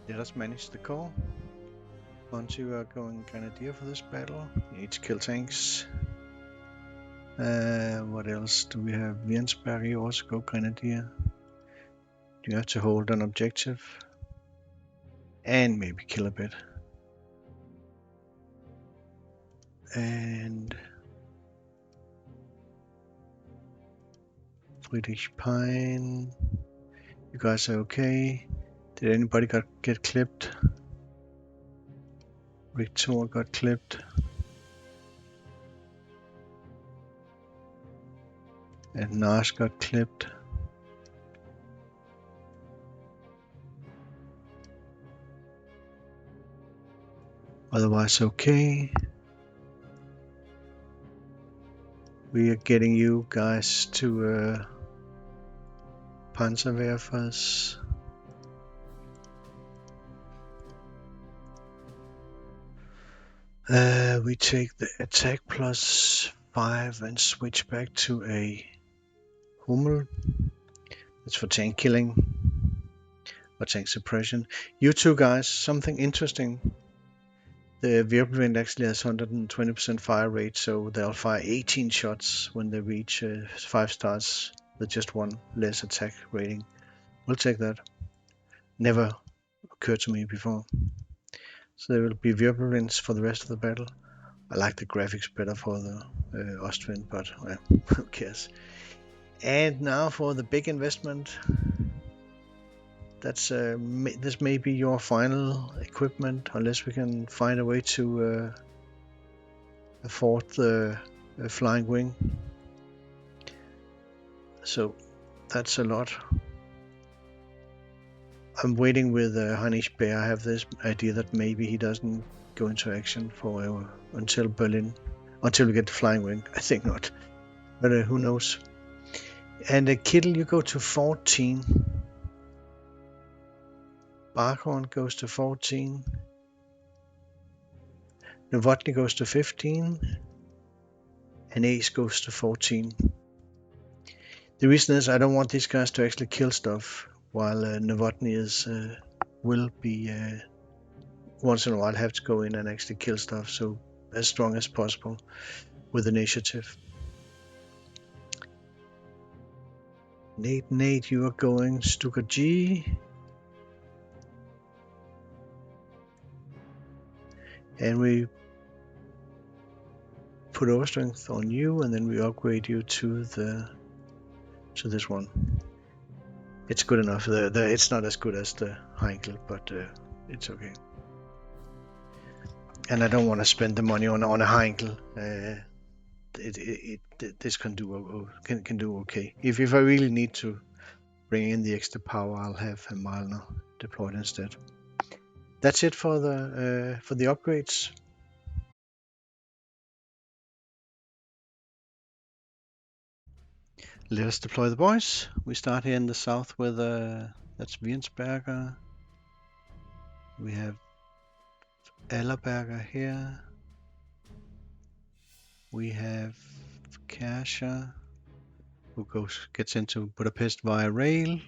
Let us manage the call. Once you are going Grenadier for this battle, you need to kill tanks. What else do we have? Viensberg, you also go Grenadier. You have to hold an objective. And maybe kill a bit. And British Pine. You guys are okay. Did anybody get clipped? Victor got clipped. And Nash got clipped. Otherwise okay. We are getting you guys to Panzerwerfers. We take the attack +5 and switch back to a Rommel. That's for tank killing or tank suppression. You two guys, something interesting. The Wirbelwind actually has 120% fire rate, so they'll fire 18 shots when they reach 5 stars with just 1 less attack rating. We'll take that. Never occurred to me before. So there will be Wirbelwinds for the rest of the battle. I like the graphics better for the Austrian, but well, who cares? And now for the big investment. That's this may be your final equipment, unless we can find a way to afford the flying wing. So that's a lot. I'm waiting with Heinrich Bear. I have this idea that maybe he doesn't go into action for until Berlin, until we get the flying wing. I think not, but who knows? And Kittel, you go to 14. Barkhorn goes to 14. Novotny goes to 15. And Ace goes to 14. The reason is I don't want these guys to actually kill stuff, while Novotny will be once in a while have to go in and actually kill stuff, so as strong as possible with initiative. Nate, you are going Stuka G. And we put overstrength on you, and then we upgrade you to this one. It's good enough. It's not as good as the Heinkel, but it's okay. And I don't want to spend the money on a Heinkel. This can do okay. If I really need to bring in the extra power, I'll have a Milner deployed instead. That's it for the upgrades. Let us deploy the boys. We start here in the south with that's Wiensberger. We have Ellerberger here. We have Kasha, who gets into Budapest via rail.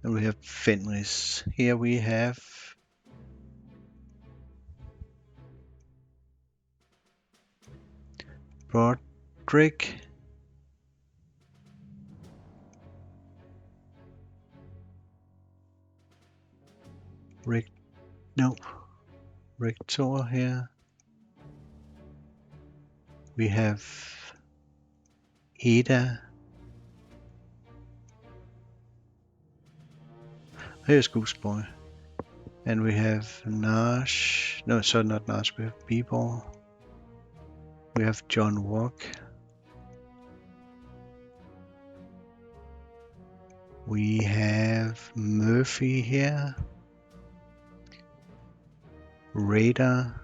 And we have Fenris. Here we have Broderick. Rector here. We have Eda. Here's Gooseboy. And we have Nash. No, sorry, not Nash. We have Bieber. We have John Walk. We have Murphy here. Raider.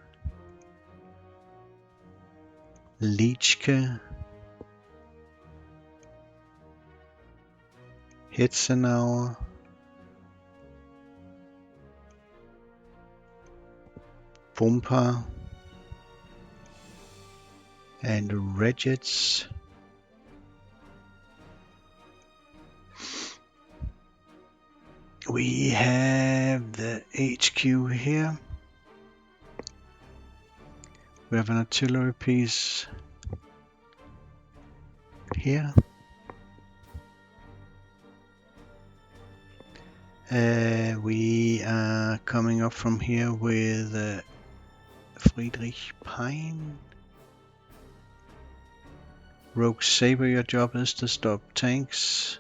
Leechke. Hitzenauer. Bumper. And Regits. We have the HQ here. We have an artillery piece here. We are coming up from here with Friedrich Pine. Rogue Saber, your job is to stop tanks.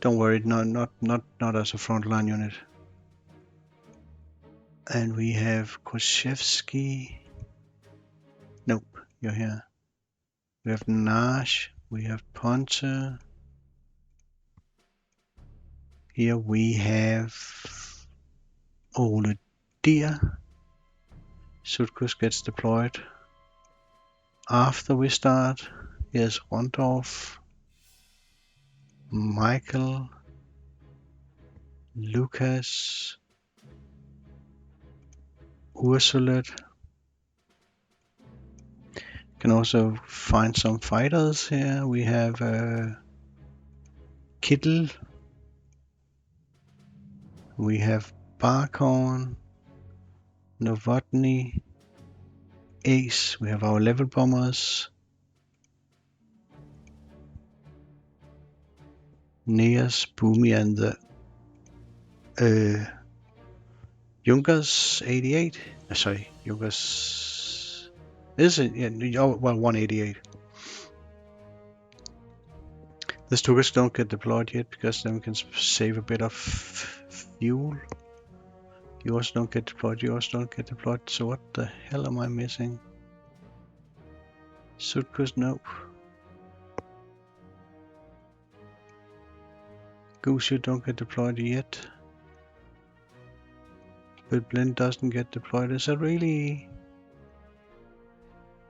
Don't worry, not as a frontline unit. And we have Koshevsky. Nope, you're here. We have Nash. We have Ponte. Here we have Ole Deer. Sutkus gets deployed after we start. Here's Rondorf. Michael. Lucas. Ursulet. Can also find some fighters here. We have Kittel. We have Barkhorn. Novotny. Ace. We have our level bombers. Neas, Boomy, and the Junkers 88. Sorry, Junkers. Is it? Yeah, oh, well, 188. The Stukas don't get deployed yet because then we can save a bit of fuel. Yours don't get deployed, yours don't get deployed. So what the hell am I missing? Sutkus, nope. Goose, you don't get deployed yet. But Blend doesn't get deployed. Is that really?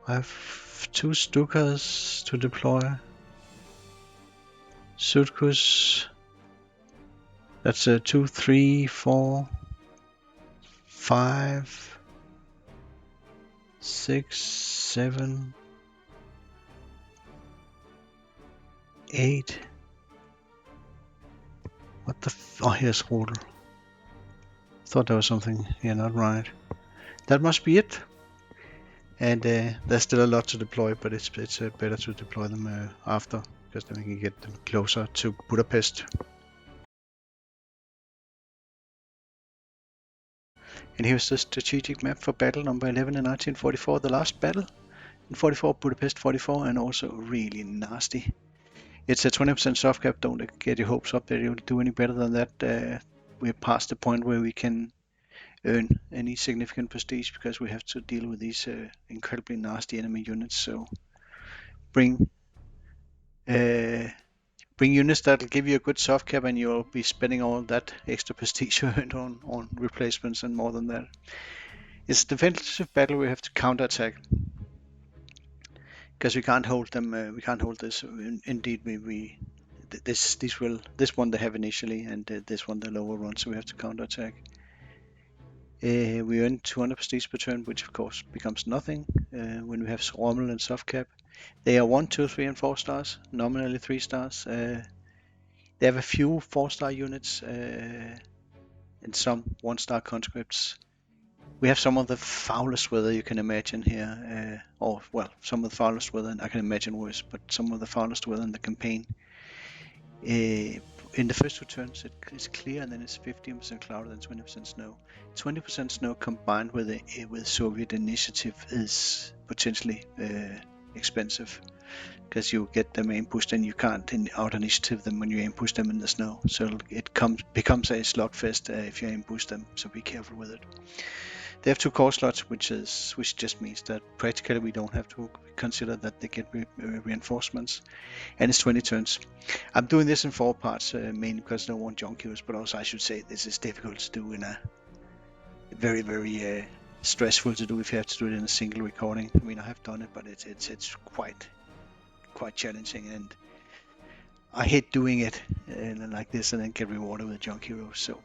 I have 2 Stukas to deploy. Sutkus. That's a 2, 3, 4, 5, 6, 7, 8. What the oh, here's Rodel. Thought there was something here not right. That must be it. And there's still a lot to deploy, but it's better to deploy them after, because then we can get them closer to Budapest. And here's the strategic map for battle number 11 in 1944, the last battle in 44, Budapest 44, and also really nasty. It's a 20% soft cap. Don't get your hopes up that you'll do any better than that. We're past the point where we can earn any significant prestige because we have to deal with these incredibly nasty enemy units. So bring units that'll give you a good soft cap, and you'll be spending all that extra prestige you earned on replacements and more than that. It's a defensive battle. We have to counterattack because we can't hold them. We can't hold this. Indeed, this one they have initially, and this one they'll overrun. So we have to counterattack. We earn 200 prestige per turn, which of course becomes nothing when we have Rommel and soft cap. They are 1, 2, 3, and 4 stars, nominally 3 stars. They have a few 4-star units and some 1-star conscripts. We have some of the foulest weather you can imagine here, or well, some of the foulest weather, and I can imagine worse, but some of the foulest weather in the campaign. In the first 2 turns it's clear, and then it's 15% clouded and 20% snow. 20% snow combined with Soviet initiative is potentially expensive, because you get them ambushed and you can't out initiative them when you ambush them in the snow. So it becomes a slugfest if you ambush them. So be careful with it. They have 2 core slots, which just means that practically we don't have to consider that they get reinforcements, and it's 20 turns. I'm doing this in 4 parts, mainly because I don't want junk queues, but also I should say this is difficult to do in a very, very stressful to do if you have to do it in a single recording. I mean, I have done it, but it's quite challenging, and I hate doing it like this and then get rewarded with junk heroes. So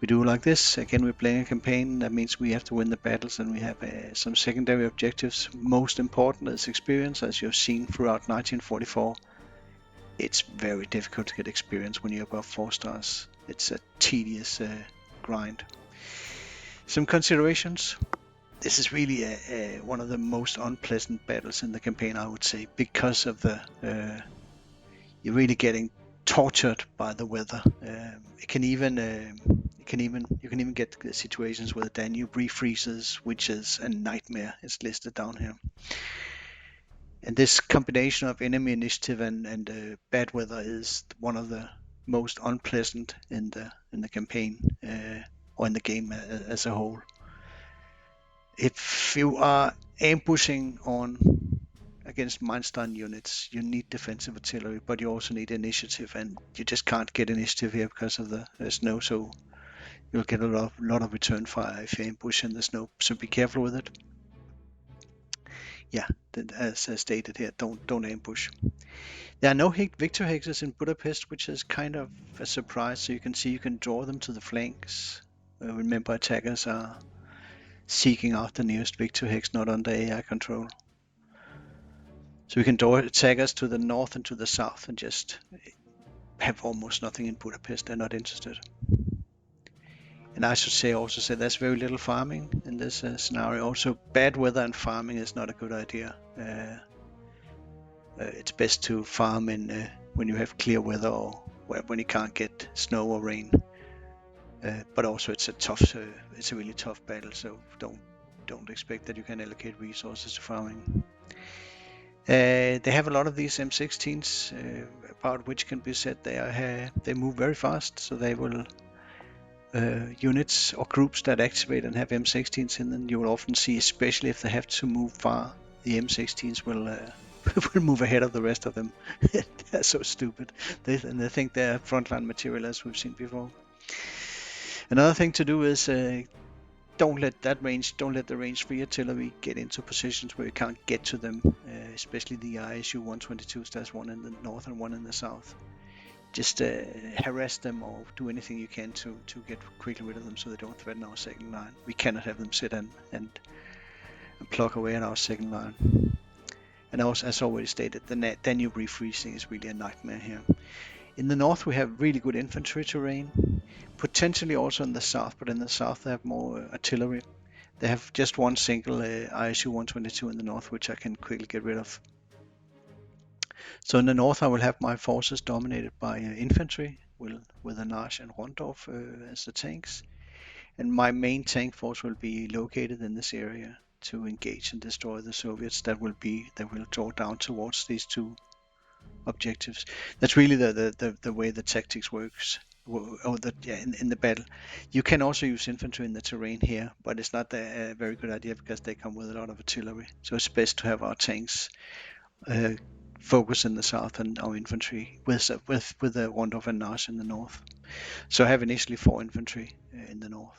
we do like this. Again, we're playing a campaign. That means we have to win the battles, and we have some secondary objectives. Most important is experience, as you've seen throughout 1944. it's very difficult to get experience when you're above 4 stars. It's a tedious grind. Some considerations. This is really one of the most unpleasant battles in the campaign, I would say, because of the you're really getting tortured by the weather. You can even get situations where the Danube refreezes, which is a nightmare. It's listed down here. And this combination of enemy initiative and bad weather is one of the most unpleasant in the campaign or in the game as a whole. If you are ambushing against Manstein units, you need defensive artillery, but you also need initiative, and you just can't get initiative here because of the snow. So you'll get a lot of return fire if you ambush in the snow. So be careful with it. Yeah, as stated here, don't ambush. There are no victor hexes in Budapest, which is kind of a surprise. So you can see you can draw them to the flanks. Remember, attackers are seeking out the nearest victor hex, not under AI control. So we can draw attackers to the north and to the south and just have almost nothing in Budapest. They're not interested. And I should also say there's very little farming in this scenario. Also, bad weather and farming is not a good idea. It's best to farm in when you have clear weather or when you can't get snow or rain. But also it's a really tough battle, so don't expect that you can allocate resources to farming. They have a lot of these M16s, about which can be said they move very fast, so they will units or groups that activate and have M16s in them, you will often see, especially if they have to move far, the M16s will will move ahead of the rest of them. They're so stupid. They think they're frontline material, as we've seen before. Another thing to do is don't let the range 3 artillery get into positions where you can't get to them, especially the ISU 122s. There's one in the north and one in the south. Just harass them or do anything you can to get quickly rid of them so they don't threaten our second line. We cannot have them sit and plug away at our second line. And also, as already stated, the Danube refreezing is really a nightmare here. In the north we have really good infantry terrain, potentially also in the south, but in the south they have more artillery. They have just one single ISU 122 in the north, which I can quickly get rid of. So in the north I will have my forces dominated by infantry with Anarch and Rondorf as the tanks, and my main tank force will be located in this area to engage and destroy the Soviets that will draw down towards these two objectives. That's really the way the tactics works. In the battle. You can also use infantry in the terrain here, but it's not a very good idea because they come with a lot of artillery. So it's best to have our tanks focus in the south and our infantry with the Rondorf and Nash in the north. So I have initially 4 infantry in the north.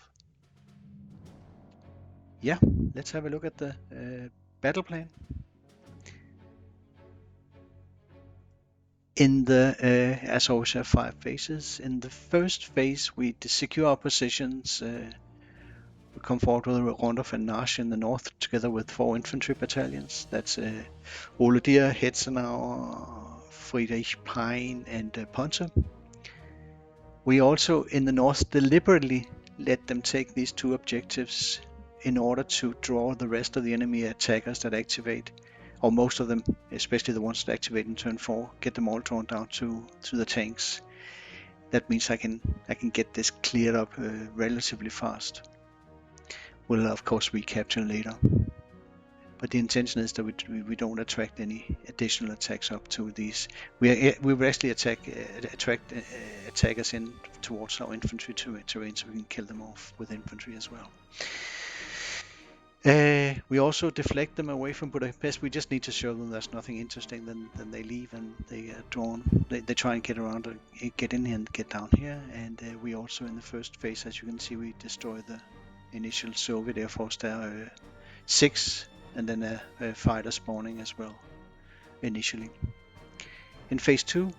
Yeah, let's have a look at the battle plan. In the as always have 5 phases. In the first phase we secure our positions. We come forward with Rondorf and Nash in the north together with 4 infantry battalions. That's Olodir, Hetzenauer, Friedrich Pine and Ponte. We also in the north deliberately let them take these 2 objectives in order to draw the rest of the enemy attackers that activate, or most of them, especially the ones that activate in turn 4, get them all drawn down to the tanks. That means I can get this cleared up relatively fast. We'll of course recapture later, but the intention is that we don't attract any additional attacks up to these. We will actually attract attackers in towards our infantry terrain, so we can kill them off with infantry as well. We also deflect them away from Budapest. We just need to show them there's nothing interesting. Then they leave and they are drawn. They try and get around, get in here and get down here. And we also in the first phase, as you can see, we destroy the initial Soviet Air Force there, 6, and then a fighter spawning as well initially. In phase 2,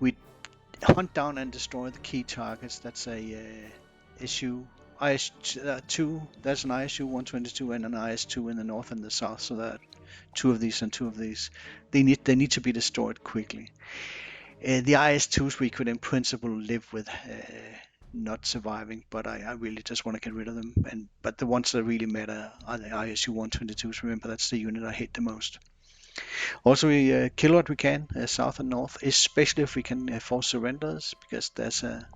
we hunt down and destroy the key targets. That's a SU IS-2, there's an ISU-122 and an IS-2 in the north and the south, so that two of these and two of these. They need to be destroyed quickly. The IS-2s we could in principle live with not surviving, but I really just want to get rid of them. But the ones that really matter are the ISU-122s. Remember, that's the unit I hate the most. Also, we kill what we can south and north, especially if we can force surrenders, because there's a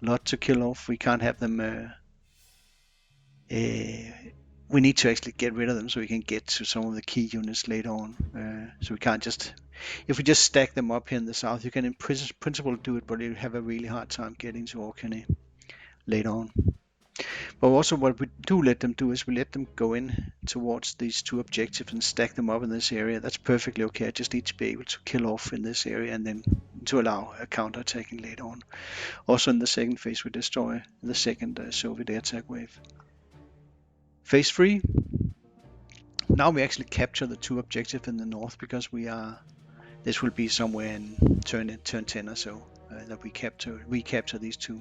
lot to kill off. We can't have them. We need to actually get rid of them so we can get to some of the key units later on. So we can't just, if we just stack them up here in the south, you can in principle do it, but you have a really hard time getting to Orkney later on. But also what we do let them do is we let them go in towards these two objectives and stack them up in this area. That's perfectly okay. I just need to be able to kill off in this area and then to allow a counter-attacking later on. Also in the second phase we destroy the second Soviet air attack wave. Phase 3. Now we actually capture the two objectives in the north, because this will be somewhere in turn 10 or so that we capture these two.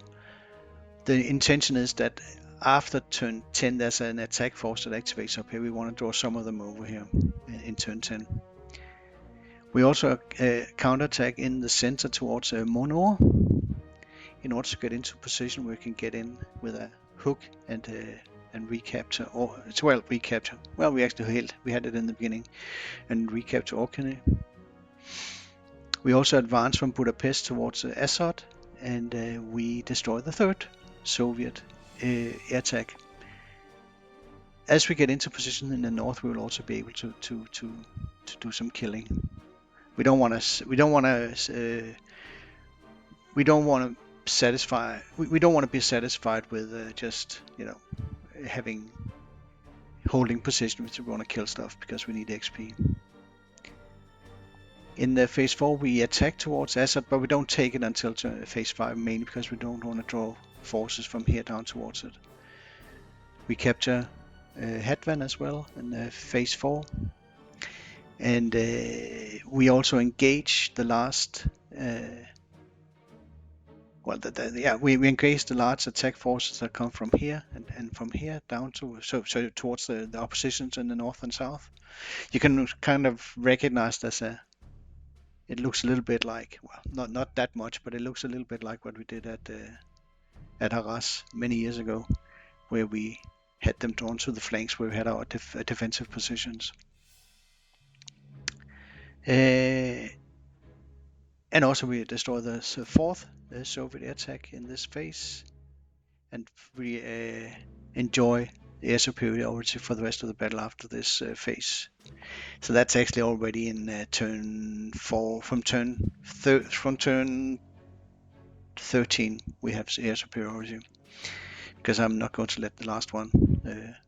The intention is that after turn 10 there's an attack force that activates up here. We want to draw some of them over here in turn 10. We also counterattack in the center towards Monor in order to get into a position where we can get in with a hook and recapture, recapture. Well, we actually had it in the beginning, and recapture Orkney. We also advance from Budapest towards Assad, and we destroy the third Soviet air attack. As we get into position in the north, we will also be able to do some killing. We don't want to be satisfied with just holding position. We want to kill stuff because we need XP. In the phase 4 we attack towards Assad, but we don't take it until phase 5, mainly because we don't want to draw forces from here down towards it. We capture Hatvan as well in phase 4, and we also engage the last we engage the large attack forces that come from here and from here down to towards the oppositions in the north and south. You can kind of recognize it looks a little bit like, well, not that much, but it looks a little bit like what we did at Arras many years ago, where we had them drawn to the flanks, where we had our defensive positions. And also we destroy the fourth Soviet air attack in this phase, and we enjoy the air superiority for the rest of the battle after this phase. So that's actually already in turn 4. From turn 13 we have air superiority, because I'm not going to let the last one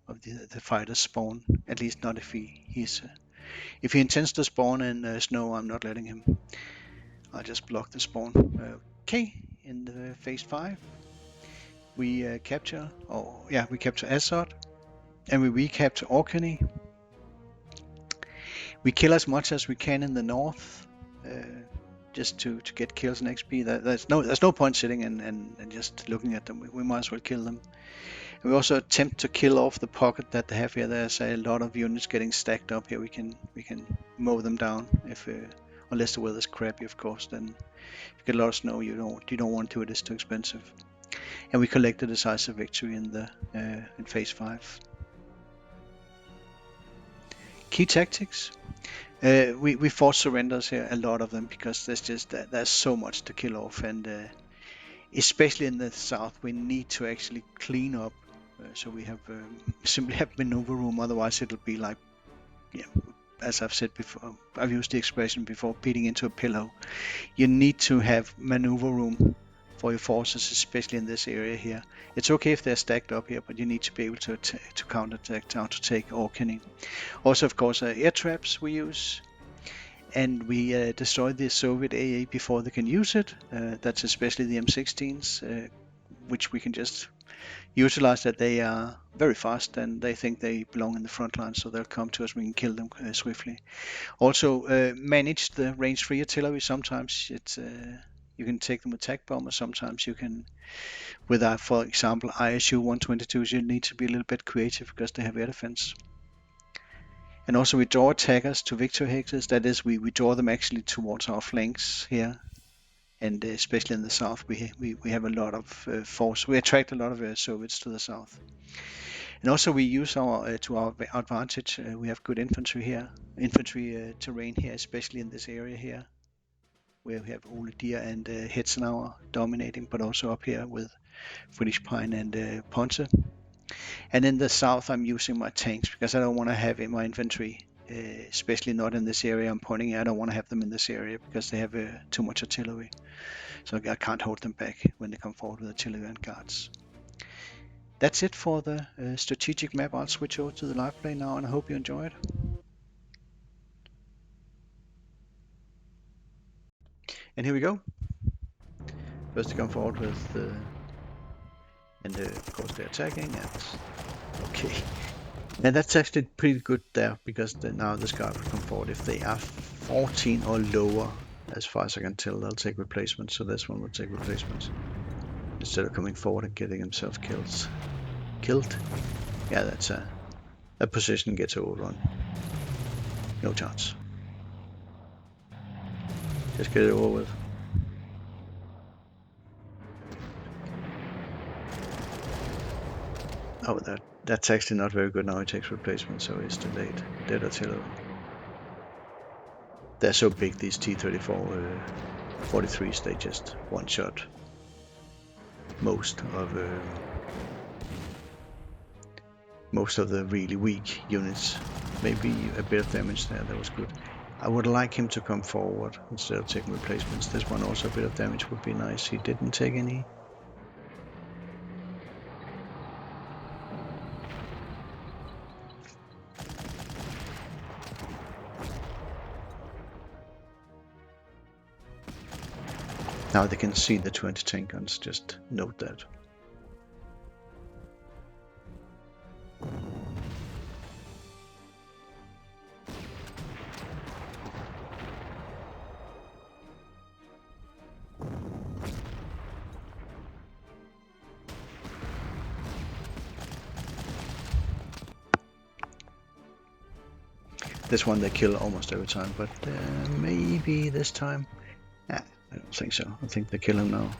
of the fighters spawn, at least not if he intends to spawn in snow. I'm not letting him. I'll just block the spawn. Okay, in the phase 5 we capture Assad, and we recapture Orkney. We kill as much as we can in the north, just to get kills and XP. There's no point sitting and just looking at them. We might as well kill them. And we also attempt to kill off the pocket that they have here. There's a lot of units getting stacked up here. We can mow them down unless the weather's crappy, of course. Then if you get a lot of snow, you don't want to. It is too expensive. And we collect a decisive victory in phase 5. Key tactics. We force surrenders here, a lot of them, because there's so much to kill off, and especially in the south we need to actually clean up, so we simply have maneuver room. Otherwise it'll be like, as I've said before, I've used the expression before, beating into a pillow. You need to have maneuver room for your forces, especially in this area here. It's okay if they're stacked up here, but you need to be able to counterattack down to take Orkney. Also, of course, air traps we use, and we destroy the Soviet AA before they can use it. That's especially the M16s, which we can just utilize, that they are very fast and they think they belong in the front line, so they'll come to us. We can kill them swiftly. Also manage the range 3 artillery. Sometimes it's You can take them with attack bombers. Sometimes you can, with for example, ISU 122s, you need to be a little bit creative because they have air defense. And also we draw attackers to victory hexes. That is, we draw them actually towards our flanks here. And especially in the south, we have a lot of force. We attract a lot of Soviets to the south. And also we use our to our advantage. We have good infantry here, infantry terrain here, especially in this area here, where we have Ole Deer and Hetzenauer dominating, but also up here with British Pine and Ponce. And in the south, I'm using my tanks because I don't want to have in my infantry, especially not in this area I'm pointing at. I don't want to have them in this area because they have too much artillery. So I can't hold them back when they come forward with artillery and guards. That's it for the strategic map. I'll switch over to the live play now, and I hope you enjoy it. And here we go. First they come forward with and of course they're attacking, and okay. And that's actually pretty good there, because now this guy will come forward. If they are 14 or lower, as far as I can tell, they'll take replacements. So this one will take replacements instead of coming forward and getting himself killed. Yeah, that's that position gets overrun. No chance. Just get it over with. Oh, that's actually not very good. Now he takes replacement, so it's delayed. Dead artillery. They're so big, these T-34 43s, they just one-shot most of the really weak units. Maybe a bit of damage there, that was good. I would like him to come forward instead of taking replacements. This one also a bit of damage would be nice. He didn't take any. Now they can see the 20 tank guns, just note that. This one they kill almost every time, but maybe this time. I don't think so. I think they kill him now.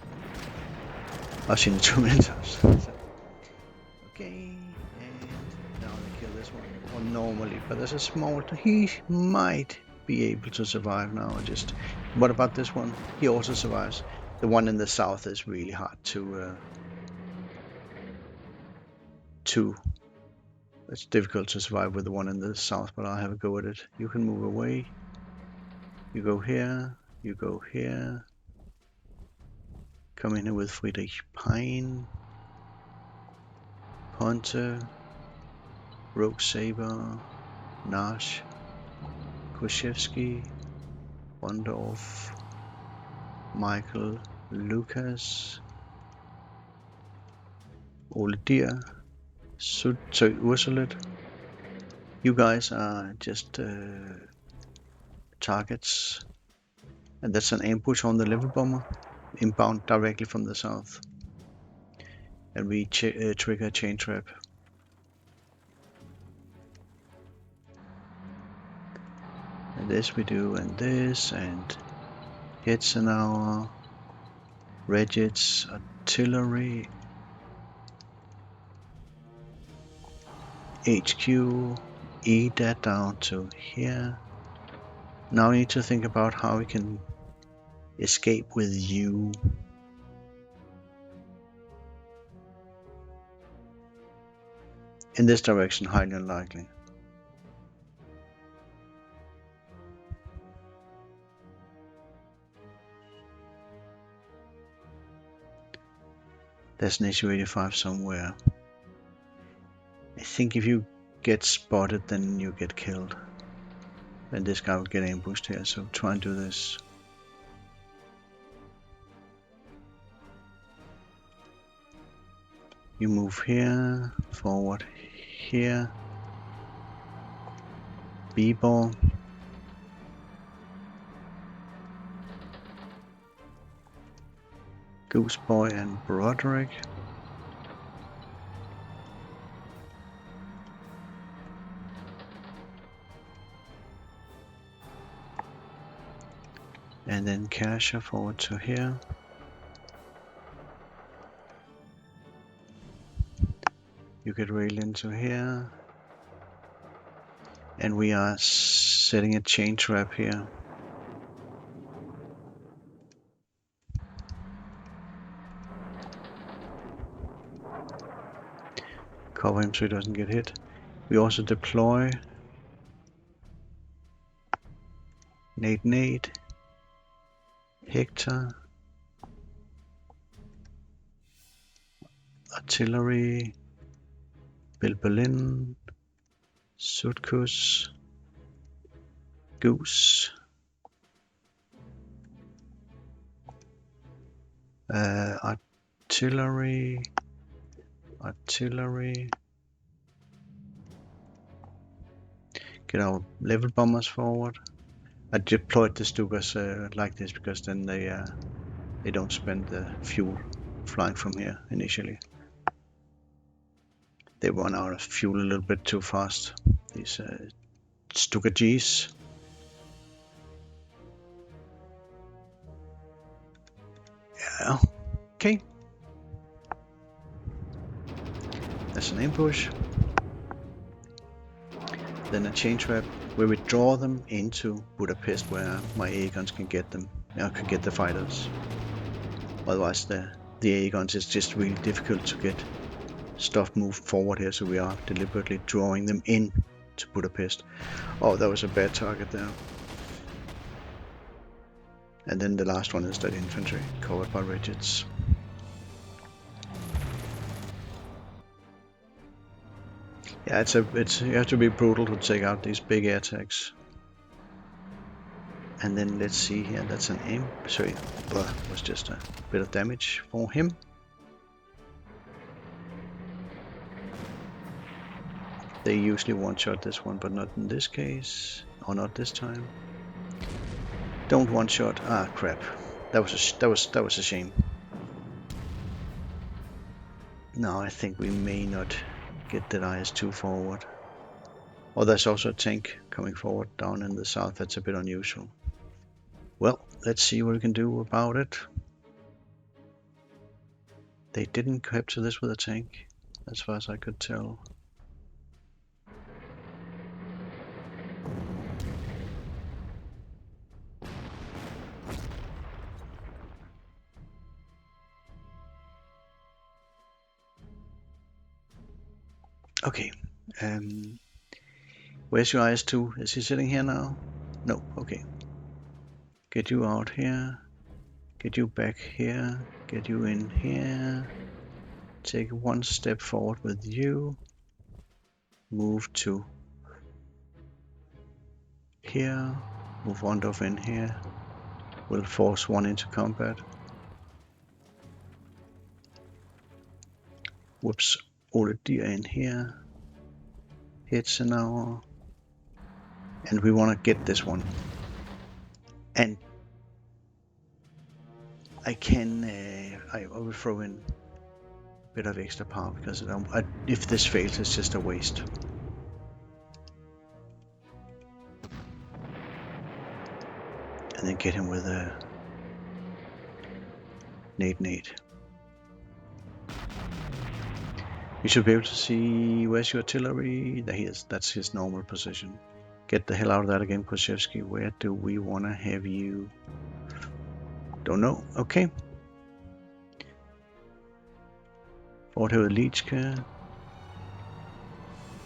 I've seen it too many times. So. Okay, and now they kill this one. Or normally, but there's a small. He might be able to survive now. What about this one? He also survives. The one in the south is really hard to. It's difficult to survive with the one in the south, but I'll have a go at it. You can move away. You go here. You go here. Come in here with Friedrich Pine, Ponte, Rogue Saber, Nash, Kushevsky, Wondorf, Michael, Lucas, Ole Deer, Ursulit. You guys are just targets, and that's an ambush on the level bomber, inbound directly from the south, and we trigger a chain trap. And this we do, and this, and Hetzenauer, Regits, artillery, HQ, eat that down to here. Now we need to think about how we can escape with you. In this direction, highly unlikely. There's an SU-85 somewhere. I think if you get spotted, then you get killed. And this guy will get ambushed here, so try and do this. You move here, forward here. B-ball. Gooseboy and Broderick. And then Kasha forward to here. You get rail into here. And we are setting a chain trap here. Cover him so he doesn't get hit. We also deploy Nate, Hector, Artillery, Berlin, Sutkus, Goose, artillery. Get our level bombers forward. I deployed the Stukas like this because then they don't spend the fuel flying from here initially. They run out of fuel a little bit too fast, these Stuka Gs. Yeah, okay. That's an ambush. Then a chain trap where we draw them into Budapest, where my A-guns can get them. Can get the fighters. Otherwise, the A-guns is just really difficult to get stuff moved forward here, so we are deliberately drawing them in to Budapest. Oh, that was a bad target there. And then the last one is that infantry covered by rigids. Yeah, you have to be brutal to take out these big air attacks. And then let's see here, that's an aim. Sorry, well, it was just a bit of damage for him. They usually one-shot this one, but not in this case, or not this time. Don't one-shot. Ah, crap. That was a shame. Now I think we may not get that IS-2 forward. Oh, there's also a tank coming forward down in the south. That's a bit unusual. Well, let's see what we can do about it. They didn't capture this with a tank, as far as I could tell. Okay, where's your IS-2? Is he sitting here now? No, okay. Get you out here, get you back here, get you in here, take one step forward with you, move to here, move one off in here, we'll force one into combat. Whoops, all deer in here, hits an hour, and we want to get this one. And I will throw in a bit of extra power because if this fails, it's just a waste. And then get him with a Nate. You should be able to see where's your artillery. There he is. That's his normal position. Get the hell out of that again, Koshevsky. Where do we want to have you? Don't know. Okay. Forward here with Lichka.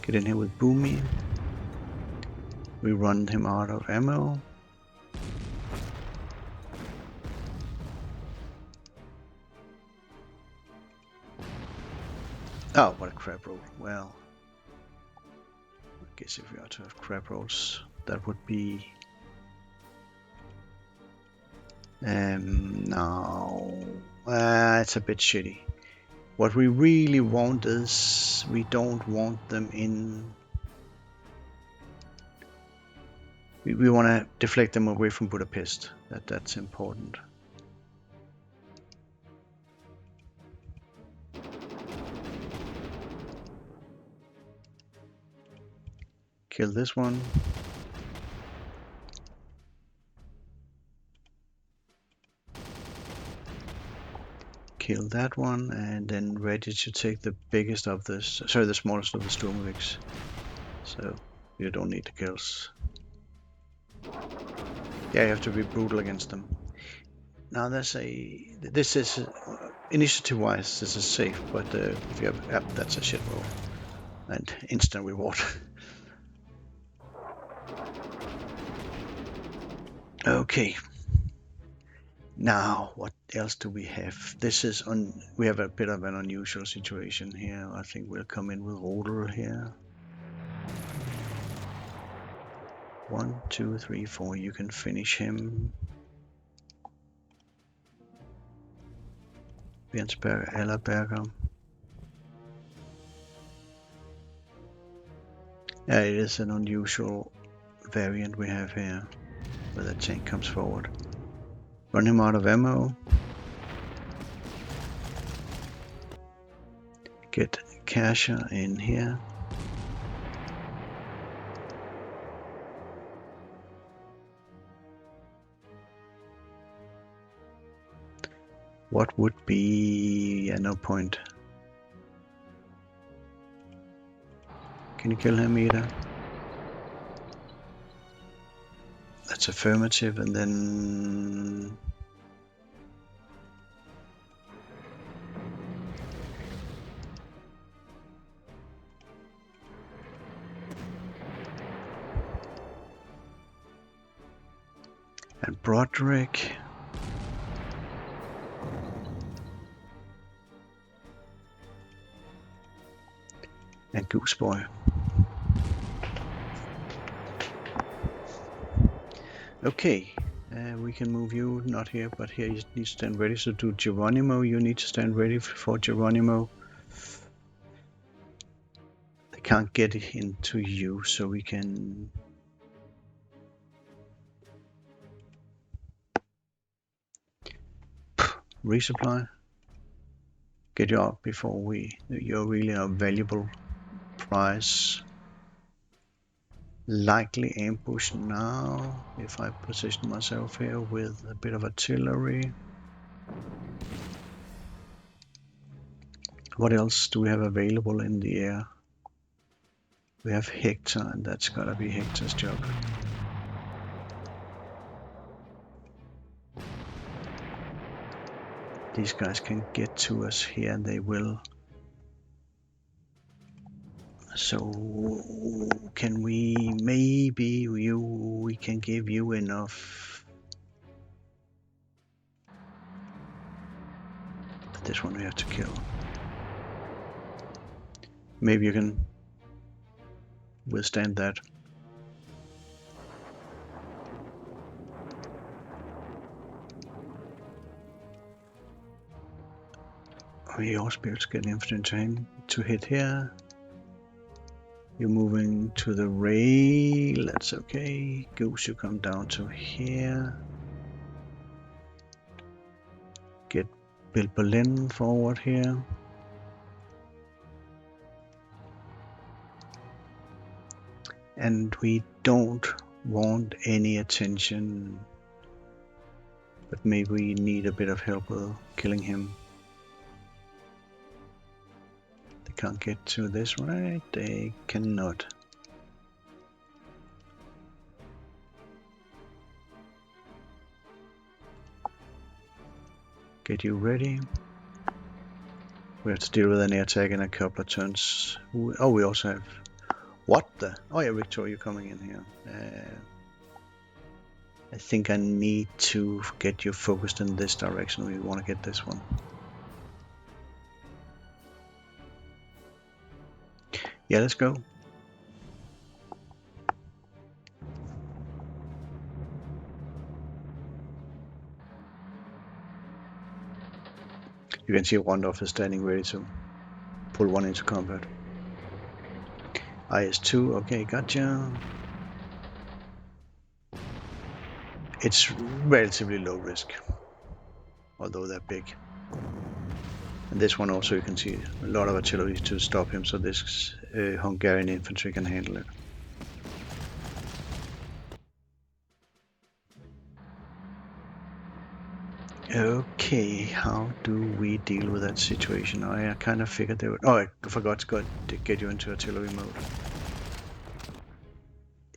Get in here with Boomy. We run him out of ammo. Oh, what a crap roll. Well, I guess if we are to have crap rolls, that would be... no, it's a bit shitty. What we really want is, we don't want them in... We want to deflect them away from Budapest. That's important. Kill this one. Kill that one, and then ready to take the biggest of this, sorry, the smallest of the Sturmovix. So you don't need the kills. Yeah, you have to be brutal against them. Now this is initiative-wise, this is safe, but if you have, that's a shit roll and instant reward. Okay. Now, what else do we have? This is we have a bit of an unusual situation here. I think we'll come in with Roder here. 1, 2, 3, 4. You can finish him. Bjørnsberg, Ellerberger. Yeah, it is an unusual variant we have here, where the tank comes forward. Run him out of ammo. Get Kasher in here. What would be... yeah, no point. Can you kill him either? That's affirmative, and then... and Broderick. And Gooseboy. Okay, we can move you, not here, but here you need to stand ready. So do Geronimo, you need to stand ready for Geronimo. They can't get into you, so we can... resupply. Get you out before you're really a valuable prize. Likely ambush now, if I position myself here with a bit of artillery. What else do we have available in the air? We have Hector, and that's gotta be Hector's job. These guys can get to us here, and they will. So can we, maybe we can give you enough. But this one we have to kill. Maybe you can withstand that. We also be able to get infantry into him to hit here. You're moving to the rail, that's okay. Goose, you come down to here. Get Bill Berlin forward here. And we don't want any attention, but maybe we need a bit of help with killing him. Can't get to this, right? They cannot. Get you ready. We have to deal with an air attack in a couple of turns. Oh, we also have... what the? Oh yeah, Victor, you're coming in here. I think I need to get you focused in this direction. We want to get this one. Yeah, let's go. You can see Rondorf is standing ready to pull one into combat. IS-2, okay, gotcha. It's relatively low risk, although they're big. And this one also, you can see a lot of artillery to stop him, so this Hungarian infantry can handle it. Okay, how do we deal with that situation? I kind of figured they would. Oh, I forgot to get you into artillery mode.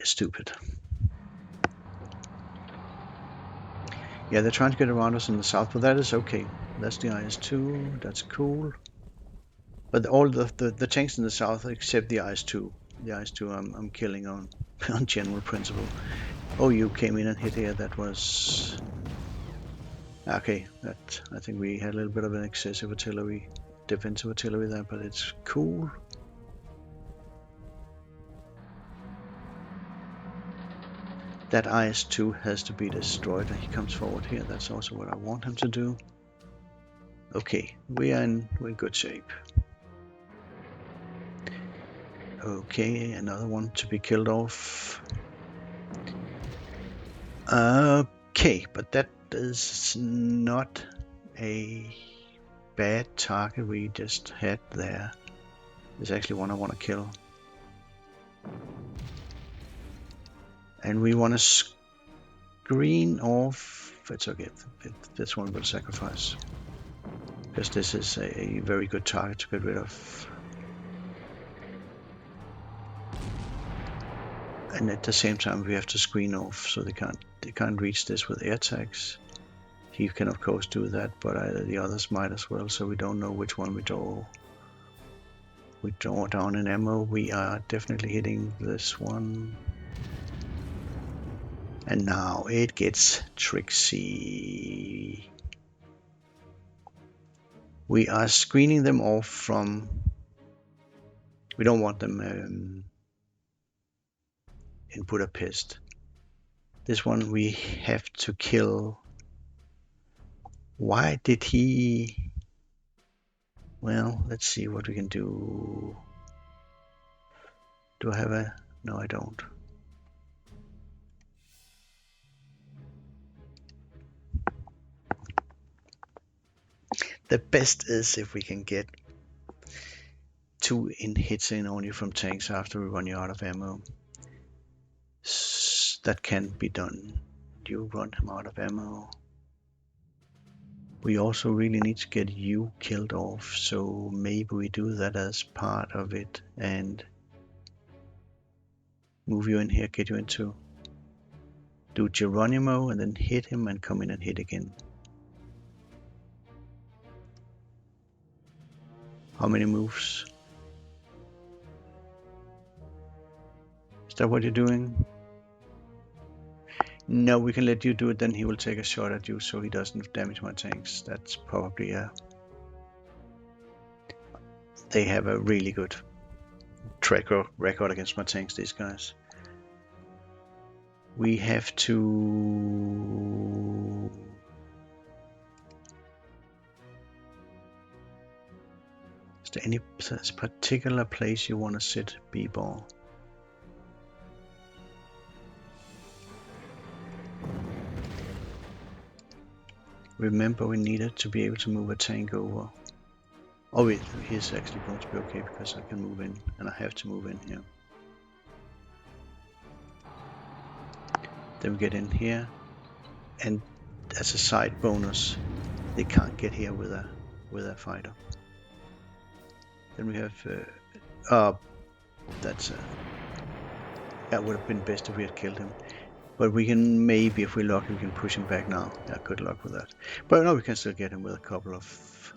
Stupid. Yeah, they're trying to get around us in the south, but that is okay. That's the IS-2. That's cool. But all the tanks in the south, except the IS-2. The IS-2 I'm killing on on general principle. Oh, you came in and hit here. That was okay. That I think we had a little bit of an excessive artillery, defensive artillery there, but it's cool. That IS-2 has to be destroyed, and he comes forward here. That's also what I want him to do. Okay, we're in good shape. Okay, another one to be killed off. Okay, but that is not a bad target we just had there. There's actually one I want to kill. And we want to screen off. It's okay, this one will sacrifice. Because this is a very good target to get rid of. And at the same time we have to screen off so they can't reach this with air tags. He can of course do that, but the others might as well, so we don't know which one we draw down in ammo. We are definitely hitting this one. And now it gets tricksy. We are screening them off from... We don't want them in Budapest. This one we have to kill. Why did he... Well, let's see what we can do. Do I have a... No, I don't. The best is if we can get 2 hits in only from tanks after we run you out of ammo. That can be done. You run him out of ammo. We also really need to get you killed off, so maybe we do that as part of it and move you in here, get you into... Do Geronimo and then hit him and come in and hit again. How many moves? Is that what you're doing? No, we can let you do it, then he will take a shot at you so he doesn't damage my tanks. That's probably They have a really good track record against my tanks, these guys. We have to... Is there any particular place you want to sit B-ball? Remember, we needed to be able to move a tank over. Oh wait, he's actually going to be okay because I can move in, and I have to move in here. Then we get in here, and as a side bonus, they can't get here with a fighter. Then we have that would have been best if we had killed him. But we can maybe, if we're lucky, we can push him back now. Yeah, good luck with that. But no, we can still get him with a couple of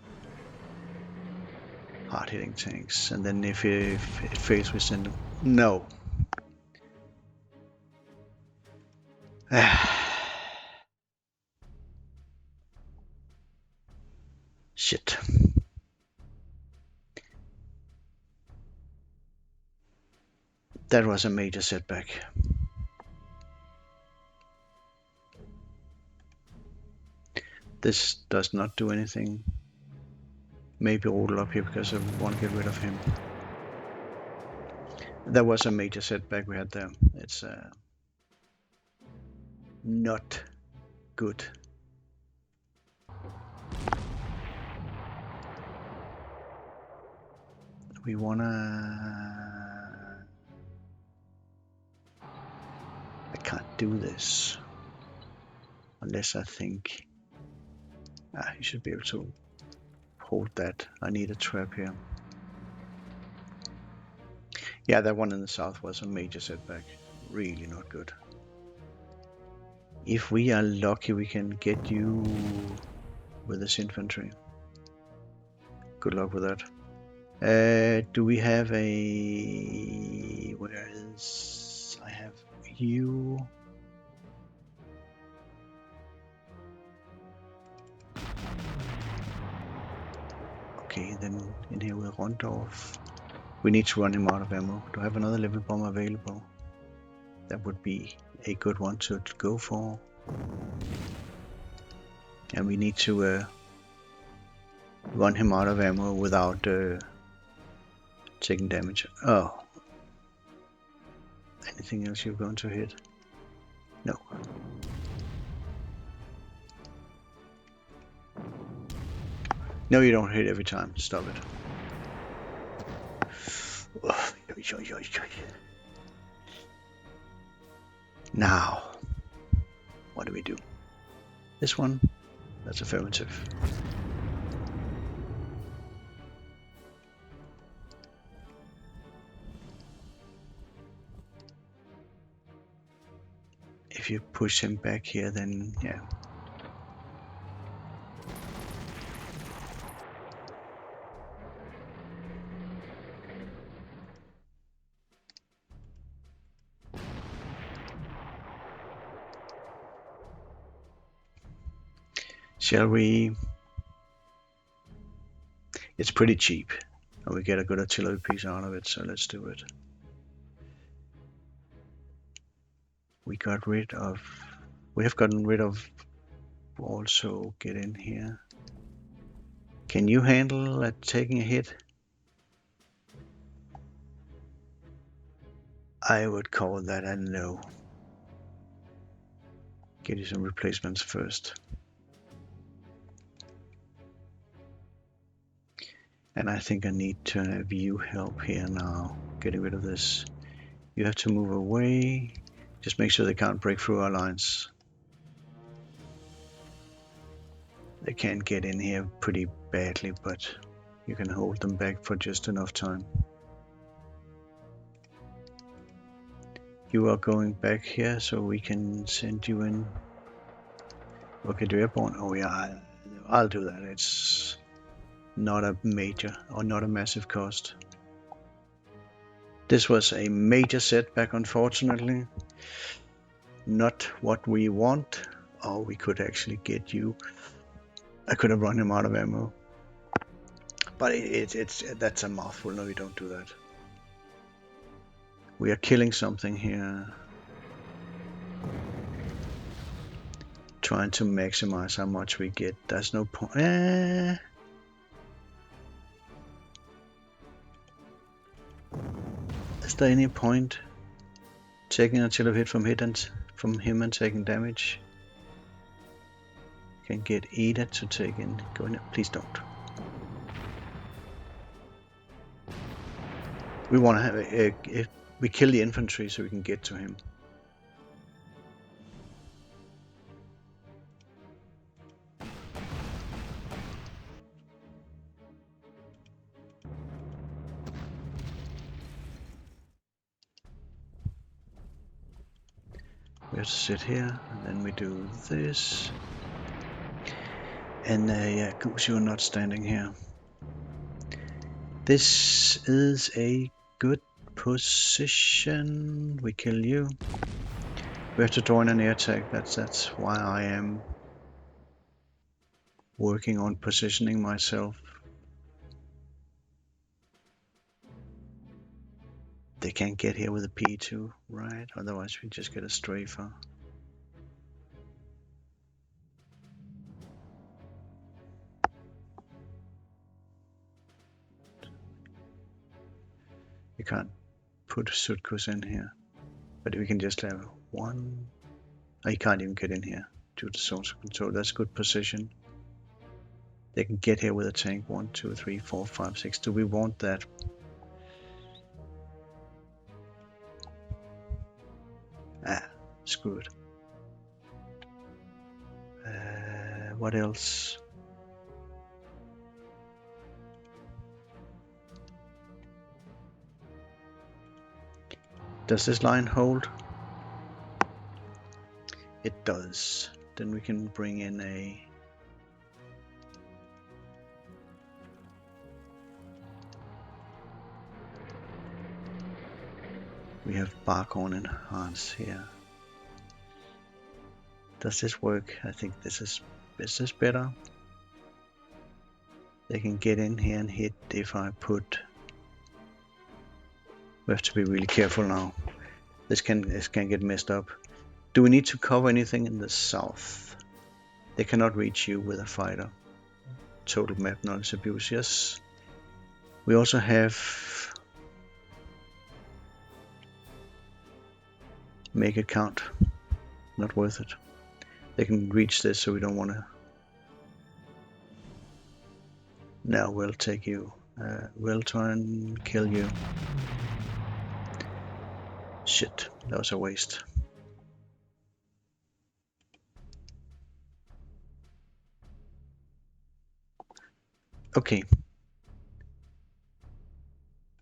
hard-hitting tanks. And then if it fails, we send him. No. Shit. That was a major setback. This does not do anything. Maybe roll up here because I want to get rid of him. That was a major setback we had there. It's not good. We wanna... I can't do this unless I think You should be able to hold that. I need a trap here. Yeah, that one in the south was a major setback. Really not good. If we are lucky, we can get you with this infantry. Good luck with that. Do we have a... Where is... I have you... Okay, then in here with Rondorf. We need to run him out of ammo. Do I have another level bomb available? That would be a good one to go for. And we need to run him out of ammo without taking damage. Oh. Anything else you're going to hit? No. No, you don't hit every time. Stop it. Now, what do we do? This one? That's affirmative. If you push him back here, then yeah. Shall we? It's pretty cheap, and we get a good artillery piece out of it, so let's do it. We got rid of... We have gotten rid of... Also, get in here. Can you handle taking a hit? I would call that a no. Get you some replacements first. And I think I need to have you help here now, getting rid of this. You have to move away. Just make sure they can't break through our lines. They can get in here pretty badly, but you can hold them back for just enough time. You are going back here, so we can send you in. Okay, do airborne? Oh yeah, I'll do that. It's not a major or not a massive cost. This was a major setback, unfortunately. Not what we want. Or we could actually get you. I could have run him out of ammo. But that's a mouthful. No, we don't do that. We are killing something here. Trying to maximize how much we get. There's no point. Is there any point taking until a hit from him and taking damage? Can get Ada to take in. Go in. Please don't. We want to have we kill the infantry so we can get to him. We have to sit here, and then we do this. And yeah, Goose, you're not standing here. This is a good position. We kill you. We have to join an air attack. That's why I am working on positioning myself. They can't get here with a P2, right? Otherwise we just get a strafer. You can't put Sutkus in here, but we can just have one. Oh, you can't even get in here due to social control. That's a good position. They can get here with a tank. 1, 2, 3, 4, 5, 6. Do we want that? Screw it. What else? Does this line hold? It does. Then we can bring in a... We have Barkhorn enhanced here. Does this work? I think this is better. They can get in here and hit if I put... We have to be really careful now. This can get messed up. Do we need to cover anything in the south? They cannot reach you with a fighter. Total map knowledge abuse, yes. We also have... Make it count. Not worth it. They can reach this, so we don't want to... No, we'll take you. We'll try and kill you. Shit, that was a waste. Okay.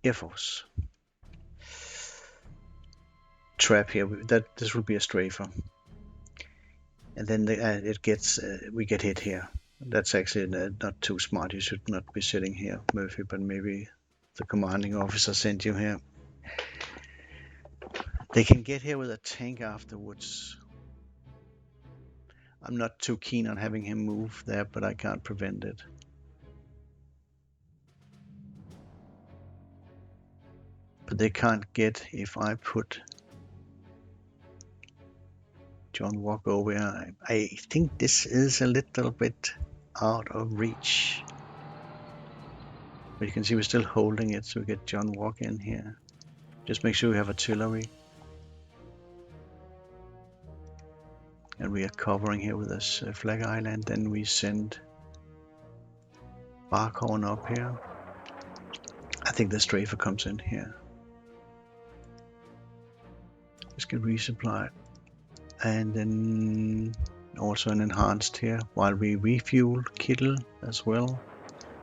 Air Force. Trap here. This will be a strafer. And then we get hit here. That's actually not too smart. You should not be sitting here, Murphy, but maybe the commanding officer sent you here. They can get here with a tank afterwards. I'm not too keen on having him move there, but I can't prevent it. But they can't get if I put John Walk over here. I think this is a little bit out of reach. But you can see we're still holding it, so we get John Walk in here. Just make sure we have artillery. And we are covering here with this flag island. Then we send Barkhorn up here. I think the strafer comes in here. Let's get resupplied. And then also an enhanced here while we refuel Kittle as well.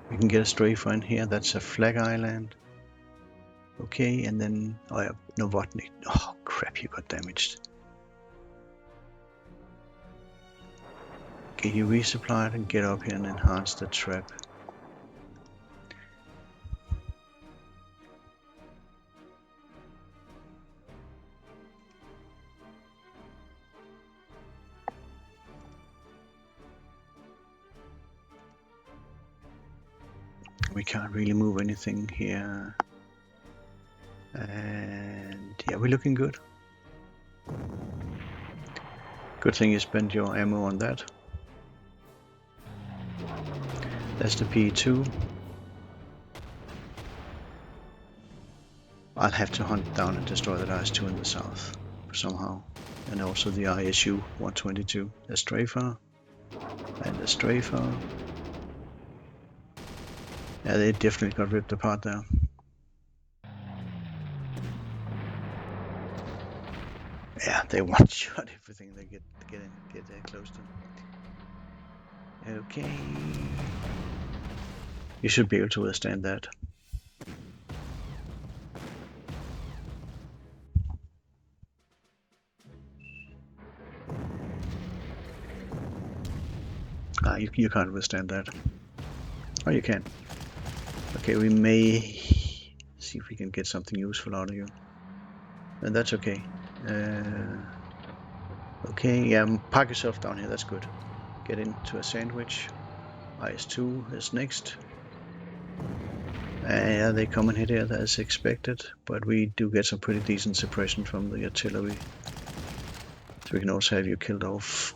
We can get a strafer in here. That's a flag island. Okay, and then oh yeah, Novotny. Oh crap, you got damaged. Okay, you resupplied and get up here and enhance the trap. We can't really move anything here. And yeah, we're looking good. Good thing you spent your ammo on that. That's the P2. I'll have to hunt down and destroy that IS-2 in the south somehow. And also the ISU 122. A strafer. And a strafer. Yeah, they definitely got ripped apart there. Yeah, they one-shot everything they get close to. Okay. You should be able to withstand that. You can't withstand that. Oh, you can. Okay, we may see if we can get something useful out of you. And that's okay. Okay, yeah, park yourself down here, that's good. Get into a sandwich. IS-2 is next. Yeah, they come and hit here as expected, but we do get some pretty decent suppression from the artillery. So we can also have you killed off.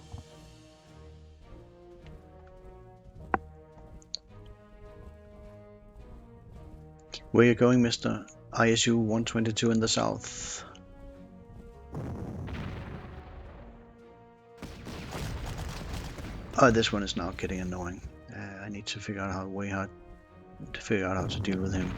Where are you going, Mr. ISU 122 in the south? Oh, this one is now getting annoying. I need to figure out how to deal with him.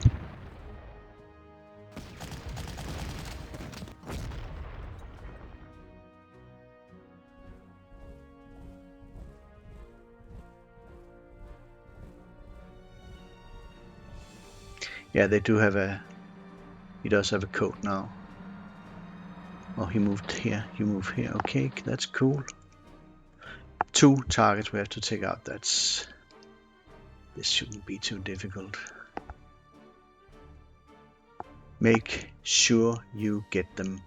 Yeah, they do have he does have a coat now. Oh, he moved here. You move here. Okay, that's cool. 2 targets we have to take out. This shouldn't be too difficult. Make sure you get them.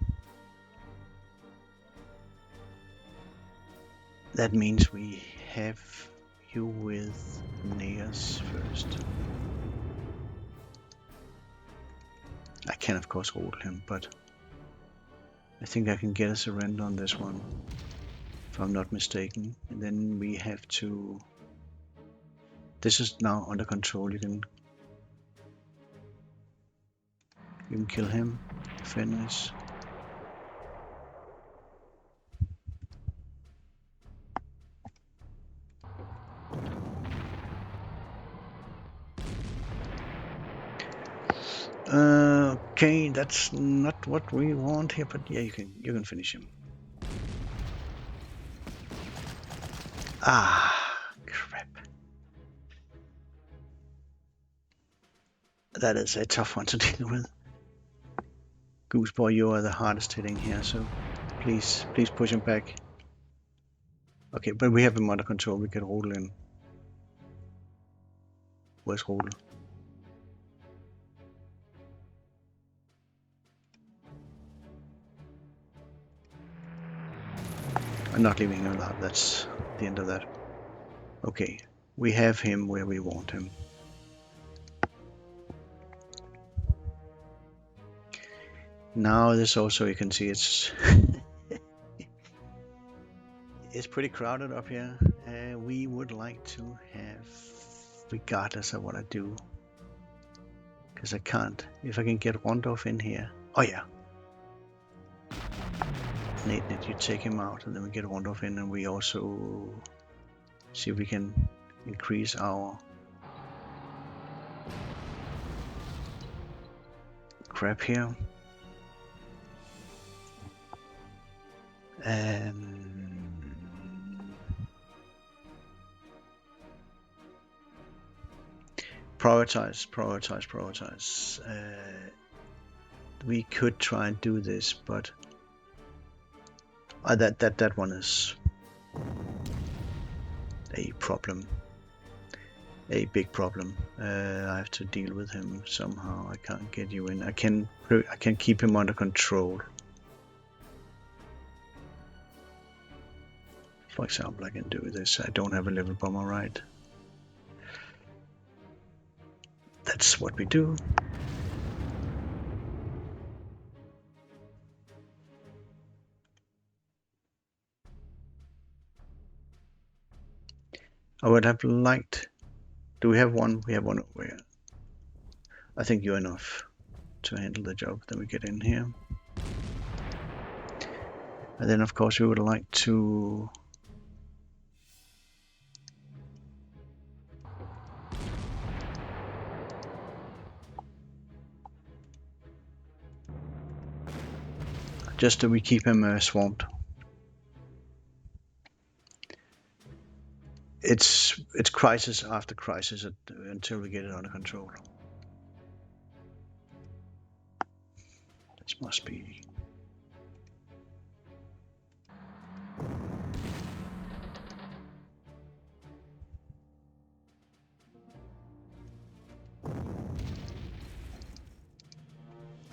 That means we have you with Neas first. I can of course hold him, but I think I can get a surrender on this one, if I'm not mistaken. And then we have to... This is now under control. You can kill him. Finish. Okay, that's not what we want here, but yeah, you can finish him. Ah, crap. That is a tough one to deal with. Gooseboy, you are the hardest hitting here, so please push him back. Okay, but we have him under control. We can roll in. Where's Roll? I'm not leaving him alive. That's the end of that. Okay, we have him where we want him. Now this also, you can see it's it's pretty crowded up here. We would like to have, regardless of what I do, because I can't. If I can get Rondorf in here. Oh yeah. Nate, you take him out, and then we get Rondorf in, and we also see if we can increase our crap here. Prioritize. We could try and do this, but that one is a problem, a big problem. I have to deal with him somehow. I can't get you in. I can keep him under control. For example, I can do this. I don't have a level bomber, right? That's what we do. I would have liked... Do we have one? We have one over here. I think you're enough to handle the job. Then we get in here. And then of course we would like to... Just that we keep him swamped. It's crisis after crisis until we get it under control. This must be...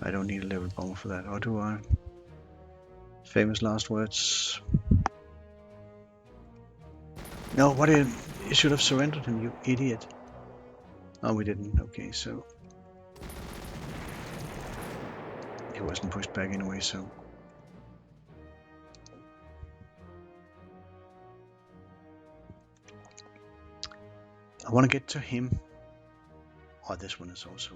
I don't need a level bomber for that, or do I? Famous last words. No, what you should have surrendered him, you idiot. Oh, we didn't. Okay, so he wasn't pushed back anyway, so I want to get to him. Oh, this one is also,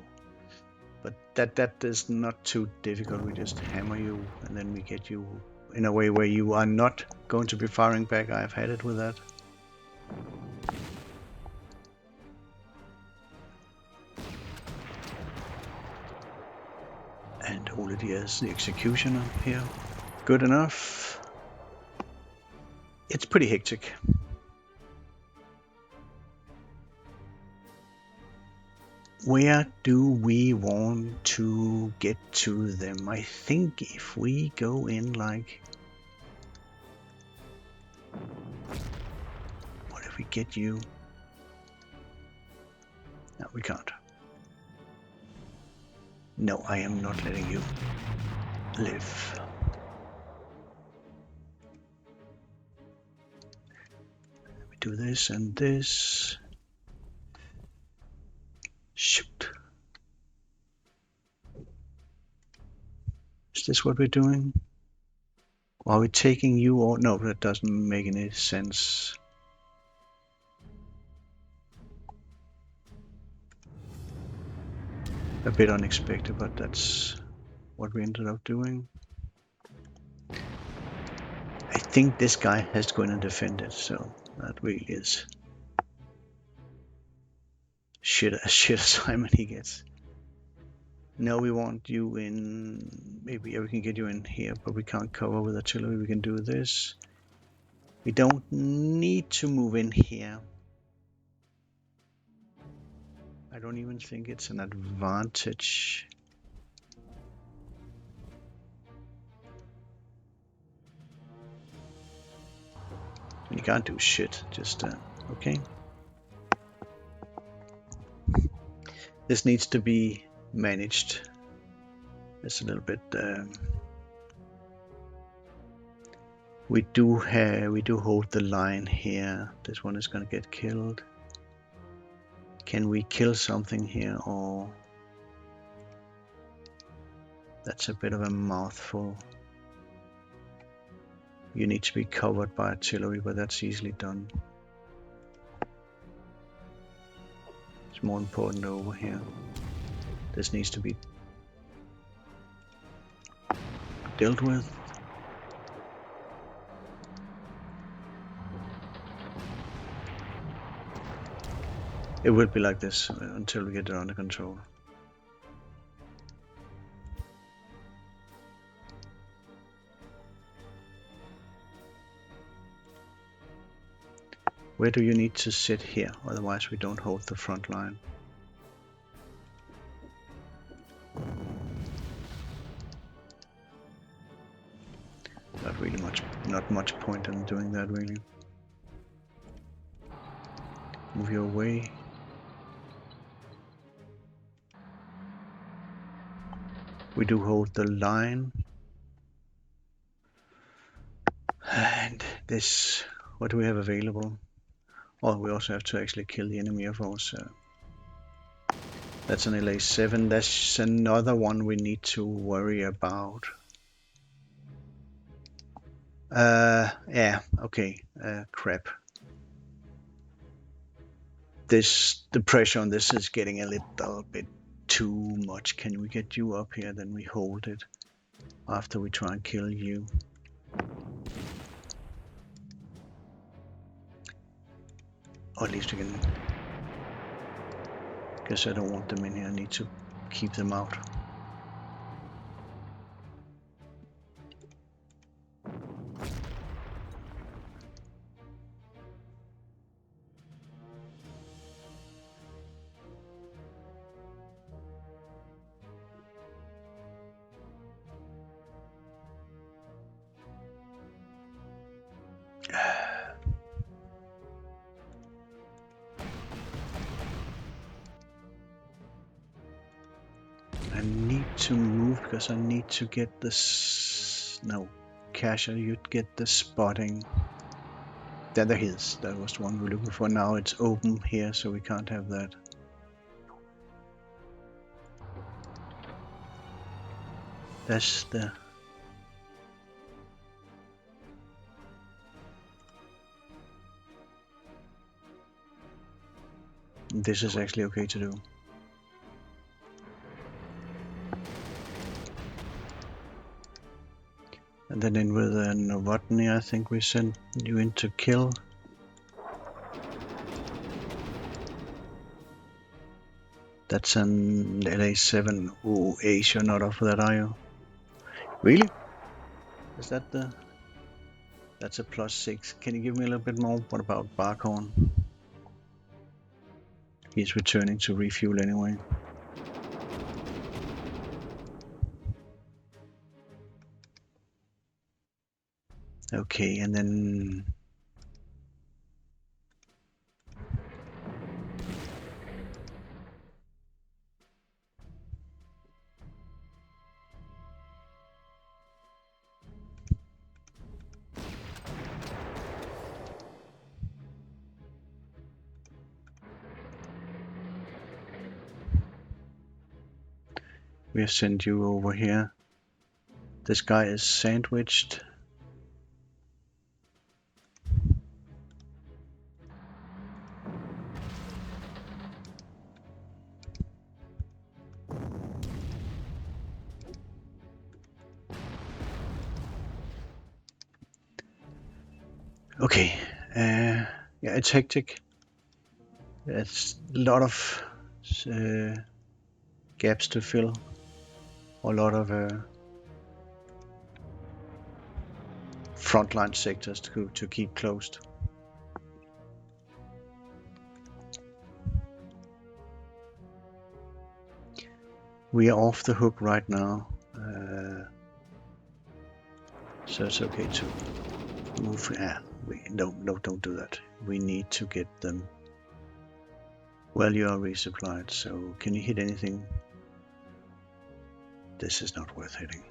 but that is not too difficult. We just hammer you, and then we get you in a way where you are not going to be firing back. I've had it with that. And Olivier is the executioner here. Good enough. It's pretty hectic. Where do we want to get to them? I think if we go in like... What if we get you? No, we can't. No, I am not letting you live. Let me do this and this. Shoot. Is this what we're doing? Are we taking you or... No, that doesn't make any sense. A bit unexpected, but that's what we ended up doing. I think this guy has to go in and defend it, so that really is shit assignment he gets. No, we want you in... Maybe we can get you in here, but we can't cover with artillery. We can do this. We don't need to move in here. I don't even think it's an advantage. You can't do shit, just okay. This needs to be managed. It's a little bit... we do hold the line here. This one is gonna get killed. Can we kill something here, or... That's a bit of a mouthful. You need to be covered by artillery, but that's easily done. It's more important over here. This needs to be dealt with. It will be like this until we get it under control. Where do you need to sit here? Otherwise we don't hold the front line. Not much point in doing that really. Move your way. We do hold the line. And this, what do we have available? Oh, we also have to actually kill the enemy of ours. That's an LA7. That's another one we need to worry about. Yeah, okay. Crap. The pressure on this is getting a little bit too much. Can we get you up here? Then we hold it after we try and kill you. Or at least we can... Guess I don't want them in here. I need to keep them out. I need to move because I need to get this... No, Casher, you'd get the spotting. There he is. That was the one we're looking for. Now it's open here, so we can't have that. That's the... This is actually okay to do. And then in with a Novotny, I think we sent you in to kill. That's an LA7. Ooh, Ace, you're not off for that, are you? Really? Is that the... That's a +6. Can you give me a little bit more? What about Barkhorn? He's returning to refuel anyway. Okay, and then we have sent you over here. This guy is sandwiched. Okay, yeah, it's hectic. It's a lot of gaps to fill, a lot of frontline sectors to keep closed. We are off the hook right now, so it's okay to move. No, don't do that. We need to get them. Well, you are resupplied, so can you hit anything? This is not worth hitting.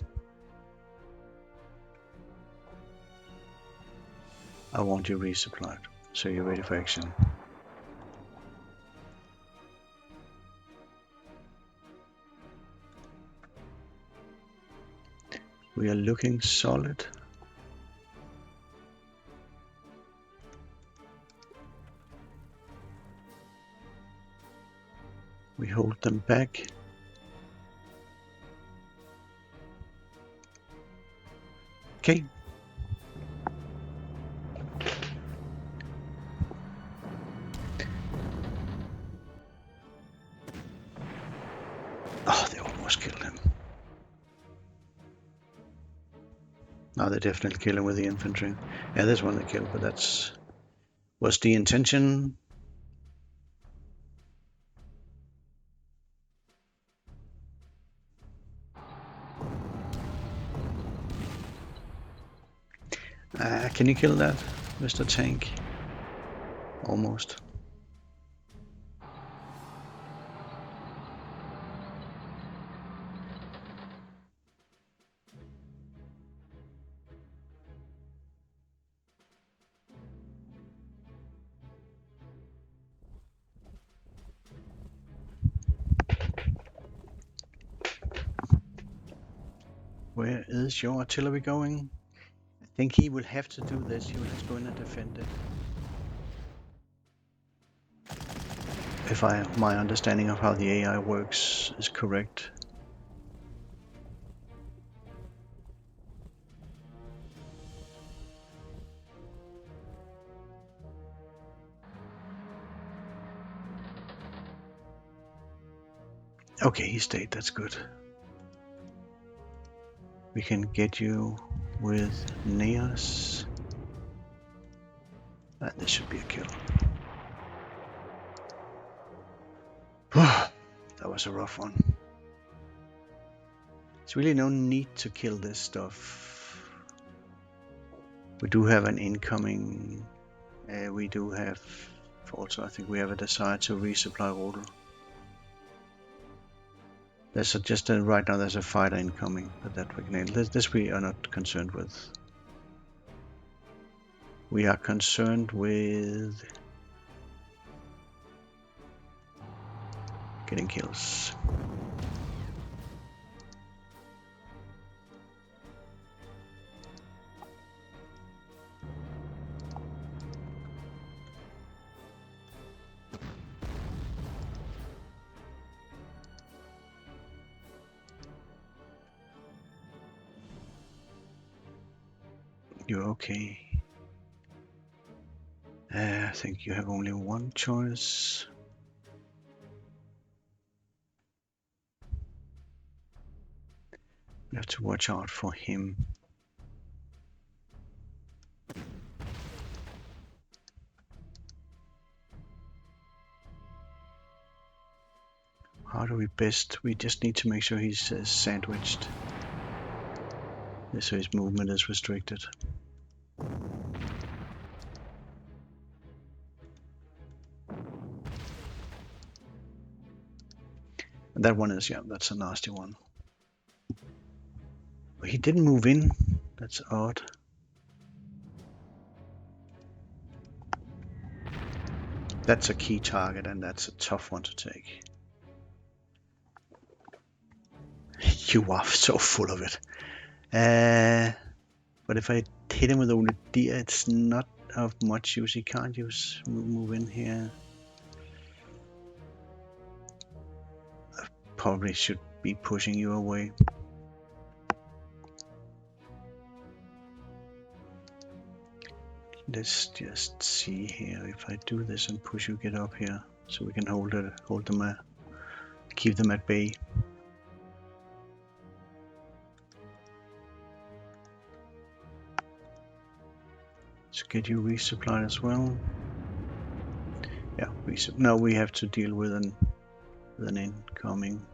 I want you resupplied, so you're ready for action. We are looking solid. We hold them back. Okay. Oh, they almost killed him. Now they definitely kill him with the infantry. Yeah, this one they killed, but that's was the intention. Can you kill that, Mr. Tank? Almost. Where is your artillery going? I think he will have to do this. He will have to go in and defend it. If my understanding of how the AI works is correct. Okay, he stayed. That's good. We can get you with Neos. This should be a kill. That was a rough one. There's really no need to kill this stuff. We do have an incoming. We do have also, I think we have a desire to resupply order. There's right now there's a fighter incoming, but that we can handle. This we are not concerned with. We are concerned with getting kills. You're okay. I think you have only one choice. You have to watch out for him. How do we best? We just need to make sure he's sandwiched. So his movement is restricted. And that one is, yeah, that's a nasty one. He didn't move in. That's odd. That's a key target, and that's a tough one to take. You are so full of it. But if I hit him with only deer, it's not of much use. He can't use move in here. I probably should be pushing you away. Let's just see here. If I do this and push you, get up here, so we can hold them, keep them at bay. Let's get you resupplied as well. Yeah, now we have to deal with an incoming.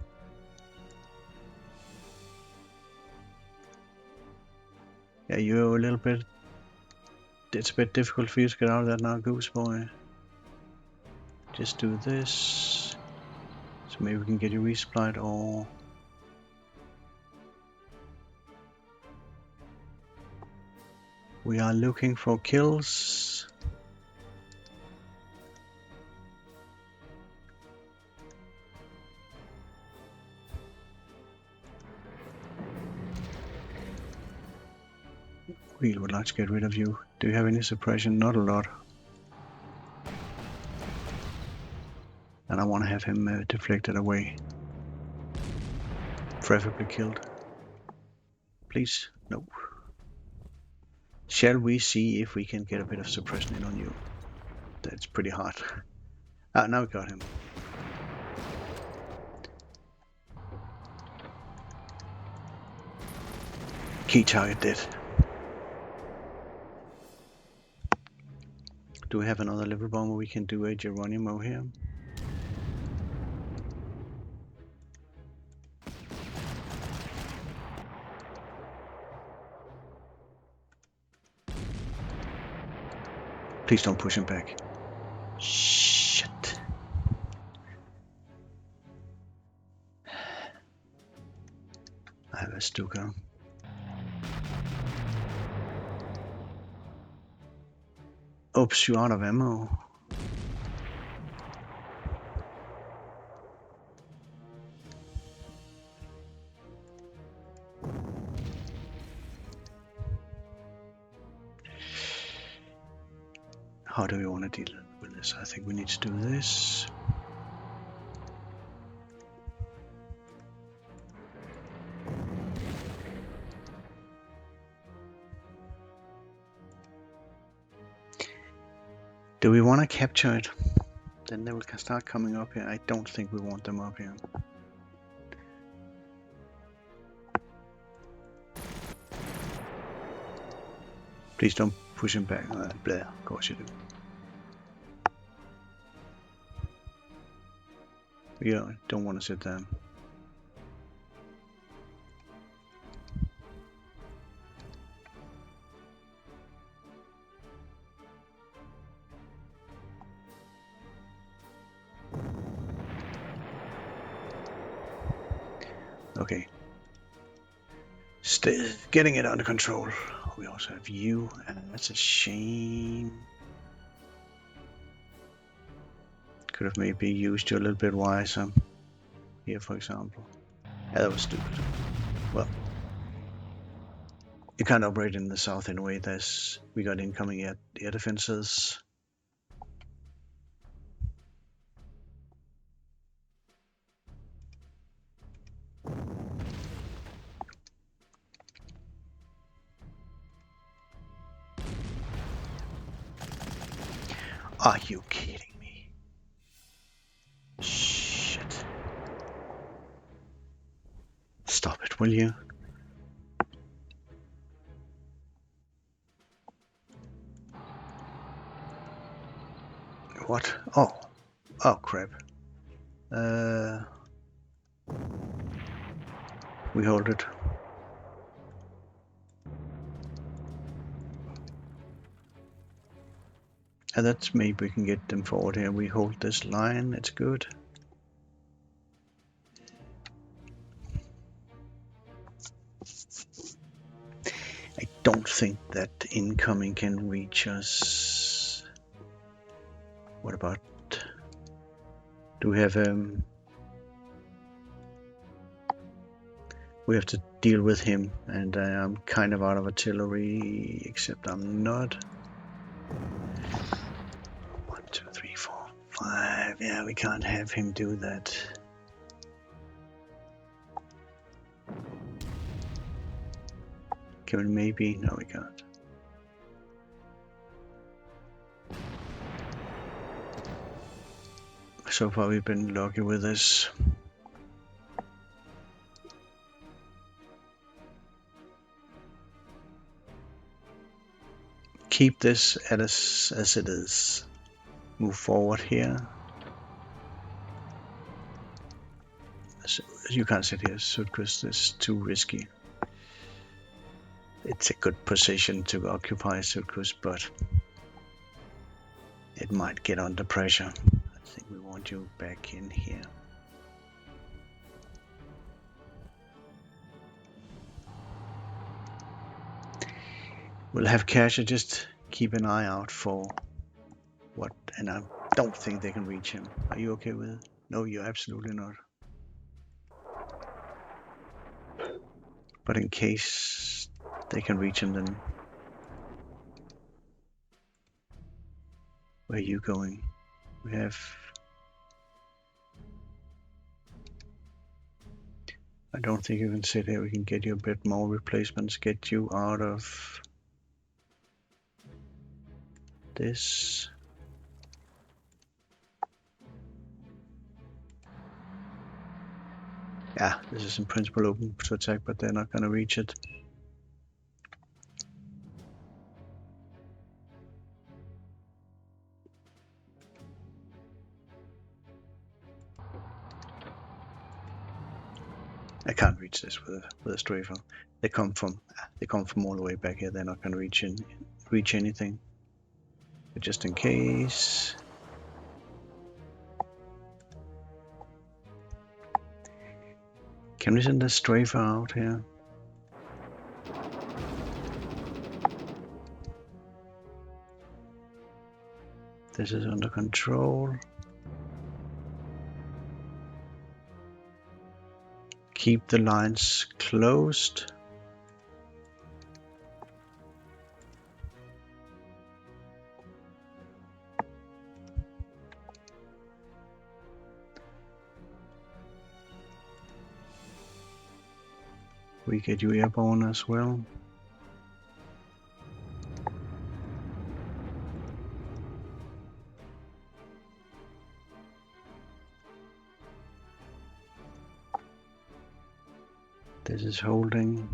Yeah, you're a little bit. It's a bit difficult for you to get out of that now, Goose Boy. Just do this. So maybe we can get you resupplied, or we are looking for kills. We would like to get rid of you. Do you have any suppression? Not a lot. And I want to have him deflected away. Preferably killed. Please? No. Shall we see if we can get a bit of suppression in on you? That's pretty hard. Ah, now we got him. Key target dead. Do we have another level bomber we can do a Geronimo here? Please don't push him back. Shit. I have a Stuka. Oops, you're out of ammo. How do we want to deal with this? I think we need to do this. Do we want to capture it? Then they will start coming up here. I don't think we want them up here. Please don't push him back. Blah, of course you do. Yeah, I don't want to sit down. Okay. Getting it under control. We also have you, and that's a shame. Could have maybe used you a little bit wiser. Here, for example. Yeah, that was stupid. Well, you can't operate in the south anyway. We got incoming air defenses. Are you kidding me? Shit. Stop it, will you? What? Oh. Oh, crap. We hold it. And that's maybe we can get them forward here. We hold this line, it's good. I don't think that incoming can reach us. What about, do we have we have to deal with him, and I'm kind of out of artillery, except I'm not. 1, 2, 3, 4, 5. Yeah, we can't have him do that. Can we maybe? No, we can't. So far we've been lucky with this. Keep this as it is. Move forward here. So you can't sit here, because this is too risky. It's a good position to occupy Sutkus, but it might get under pressure. I think we want you back in here. We'll have Kasha just keep an eye out for what, and I don't think they can reach him. Are you okay with it? No, you're absolutely not. But in case they can reach him, then where are you going? We have... I don't think you can sit here. We can get you a bit more replacements, get you out of this. Yeah, this is in principle open to attack, but they're not going to reach it. I can't reach this with a strafer. They come from all the way back here. They're not going to reach anything. But just in case. Can we send a strafer out here? This is under control. Keep the lines closed. We get you airborne as well. This is holding.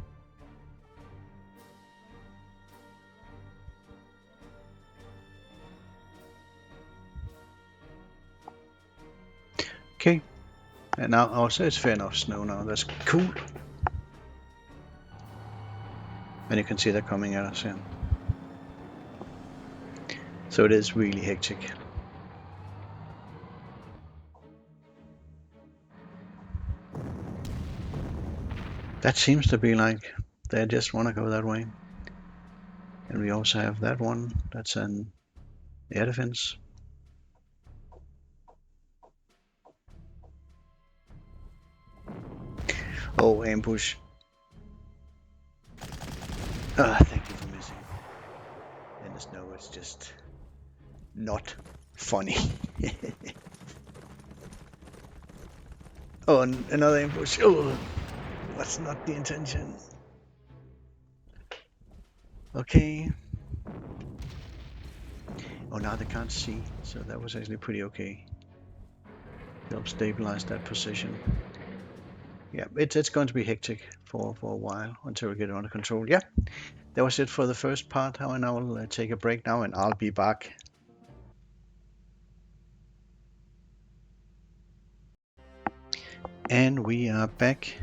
Okay, and now also it's fair enough snow now. That's cool. And you can see they're coming at us, yeah. So it is really hectic. That seems to be like they just want to go that way. And we also have that one. That's an air defense. Oh, ambush. Thank you for missing. In the snow, it's just not funny. Oh, and another ambush. Oh, that's not the intention. Okay. Oh, now they can't see, so that was actually pretty okay. Help stabilize that position. Yeah, it's going to be hectic for a while until we get it under control. Yeah, that was it for the first part. And I will take a break now, and I'll be back. And we are back.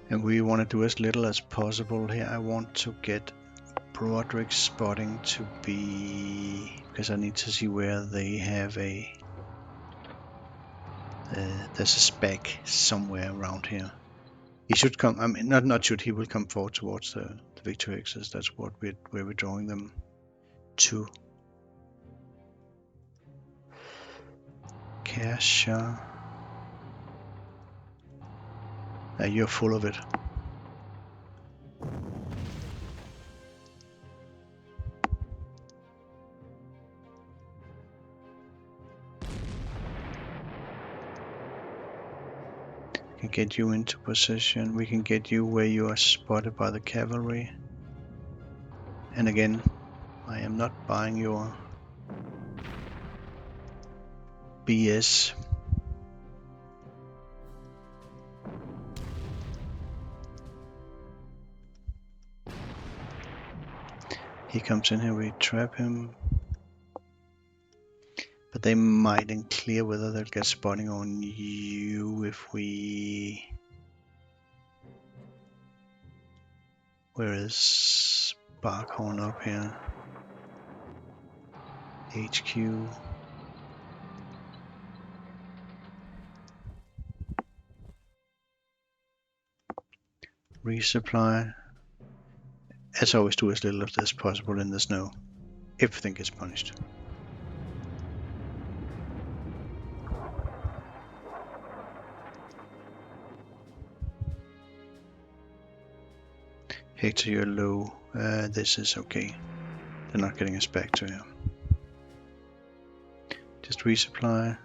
And we want to do as little as possible here. I want to get Broderick's spotting to be, because I need to see where they have a there's a spec somewhere around here. He should come, I mean, not should, he will come forward towards the Victor X's. That's what where we're drawing them to. Kasha. You're full of it. We can get you into position. We can get you where you are spotted by the cavalry. And again, I am not buying your BS. He comes in here, we trap him. But they might in clear whether they'll get spotting on you if we... Where is Barkhorn up here? HQ. Resupply. As always, do as little as possible in the snow. Everything gets punished. Hector, you're low. This is okay. They're not getting us back to here. Just resupply.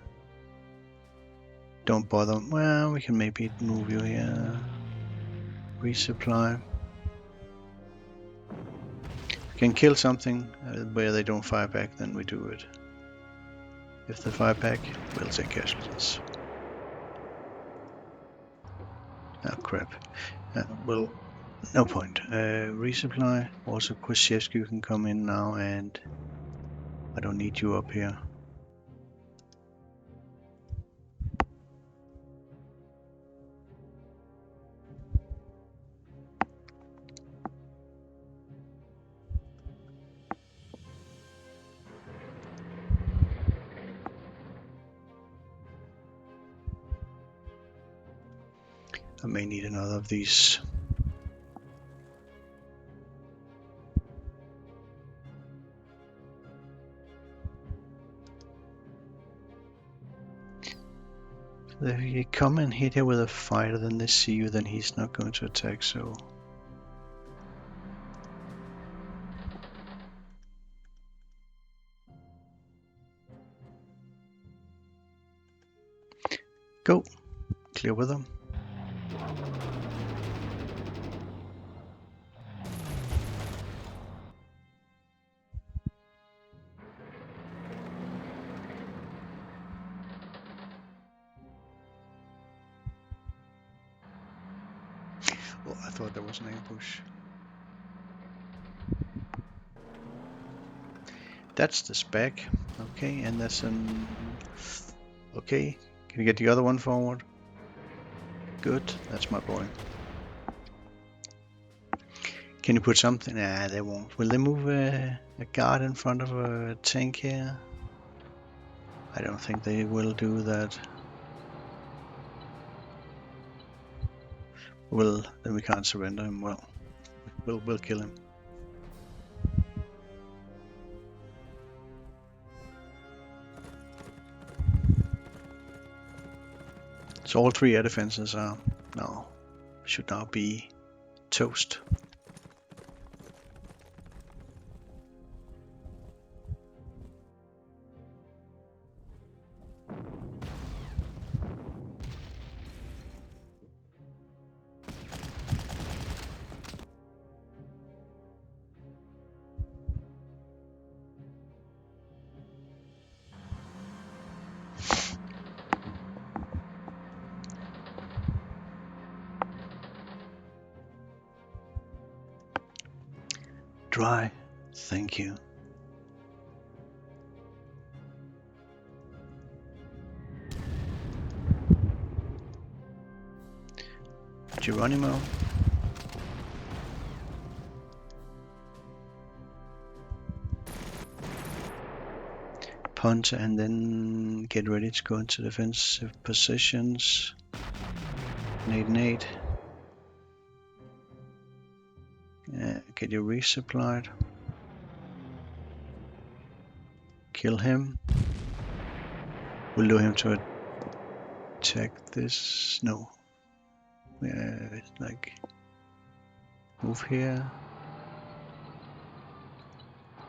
Don't bother. Well, we can maybe move you here. Resupply. We can kill something where they don't fire back, then we do it. If they fire back, we'll take casualties. Oh crap. Well, no point. Resupply. Also, Koshevsky, you can come in now, and I don't need you up here. I may need another of these. If you come and hit here with a fighter, then they see you, then he's not going to attack, so... Go! Clear with them. Oh, I thought there was an ambush. That's the spec. Okay, and that's an... Okay, can you get the other one forward? Good, that's my boy. Can you put something? Nah, they won't. Will they move a guard in front of a tank here? I don't think they will do that. Well, then we can't surrender him. Well, we'll kill him. So all three air defenses are now should now be toast. Dry, thank you. Geronimo. Punt and then get ready to go into defensive positions. Nade. Get you resupplied. Kill him. We'll do him to attack this. No. Like move here.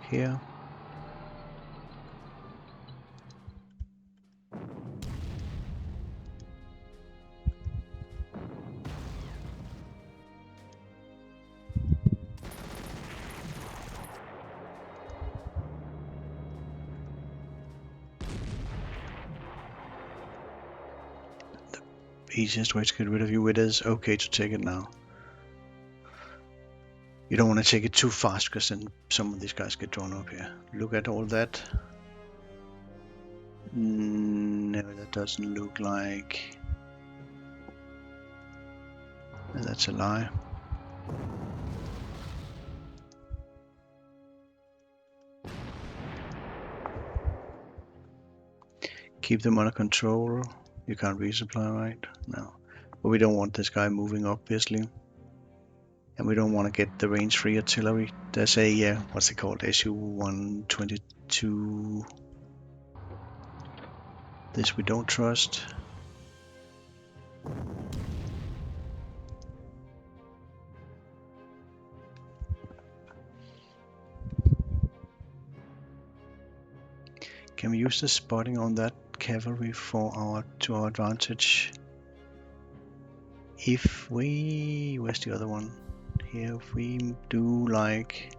Here. Easiest way to get rid of you, it is okay to take it now. You don't want to take it too fast because then some of these guys get drawn up here. Look at all that. No, that doesn't look like... That's a lie. Keep them under control. You can't resupply, right? No. But we don't want this guy moving, obviously. And we don't want to get the range-free artillery. There's a, what's it called? SU-122. This we don't trust. Can we use the spotting on that cavalry to our advantage? If we... Where's the other one? Here, if we do like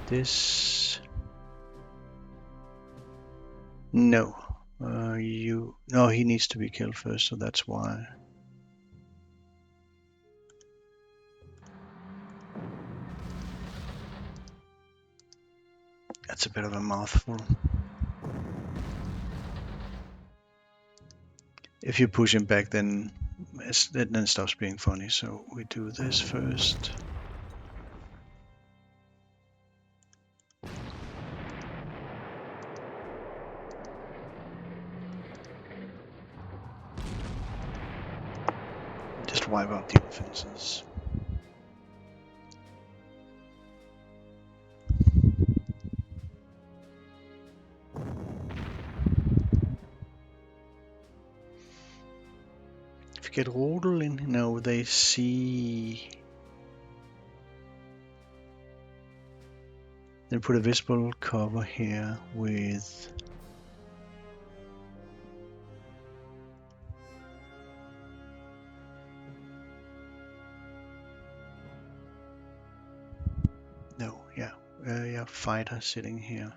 this... No. No, he needs to be killed first, so that's why. That's a bit of a mouthful. If you push him back, then it stops being funny. So we do this first. Just wipe out the offenses. Get Rodel in. No, they see. Then put a visible cover here with. No, yeah, fighter sitting here.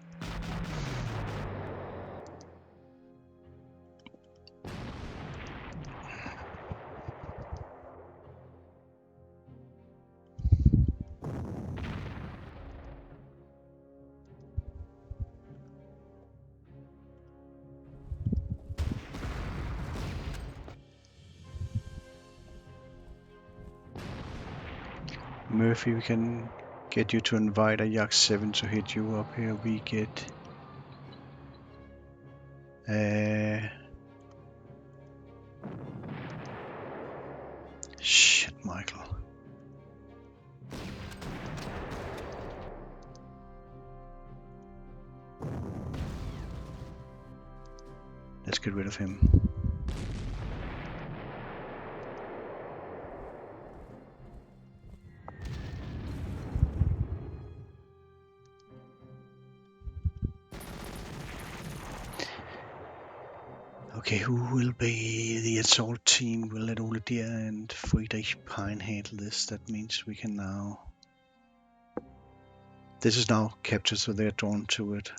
Murphy, we can get you to invite a Yak 7 to hit you up here. We get shit, Michael. Let's get rid of him. Okay, who will be the assault team? We'll let Ole Deer and Friedrich Pine handle this. That means we can now... This is now captured, so they're drawn to it.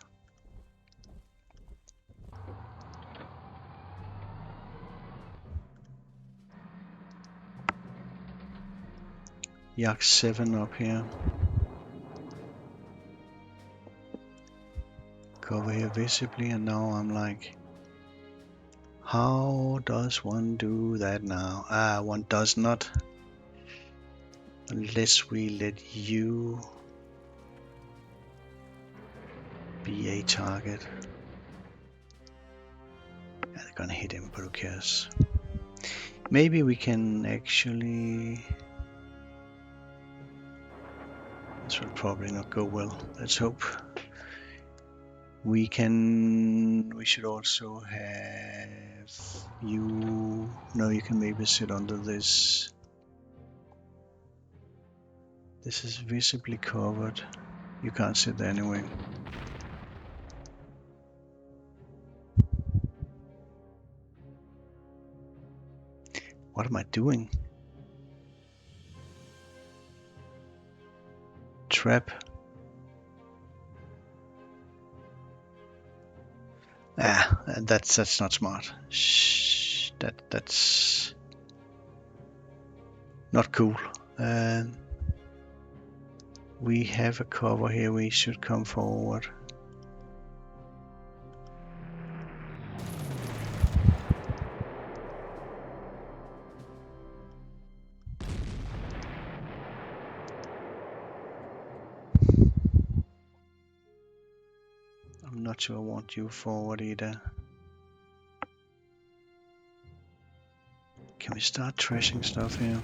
Yak 7 up here. Cover here visibly, and now I'm like... How does one do that now? One does not. Unless we let you be a target. Yeah, they're gonna hit him, but who cares? Maybe we can actually... This will probably not go well. Let's hope. We should also have you... No, you can maybe sit under this. This is visibly covered. You can't sit there anyway. What am I doing? Trap. That's not smart. Shh, that's not cool. We have a cover here. We should come forward. I'm not sure I want you forward either. Can we start trashing stuff here?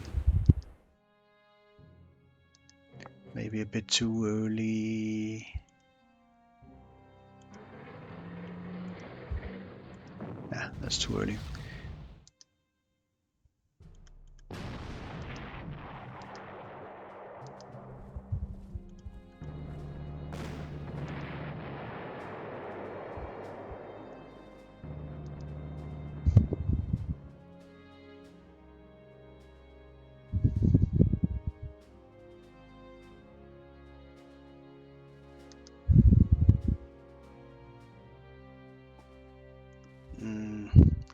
Maybe a bit too early. Yeah, that's too early.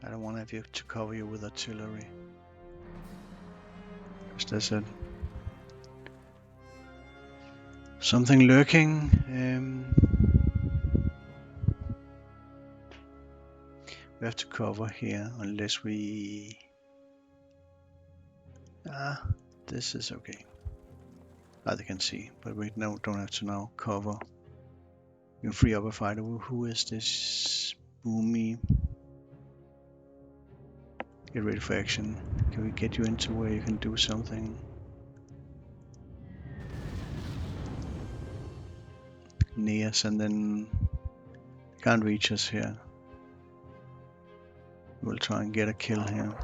I don't want to have you to cover you with artillery. There's something lurking. We have to cover here unless we... this is okay. They can see, but we don't have to now cover. You can free up a fighter. Who is this? Boomy. Get ready for action. Can we get you into where you can do something? Near us, and then can't reach us here. We'll try and get a kill here.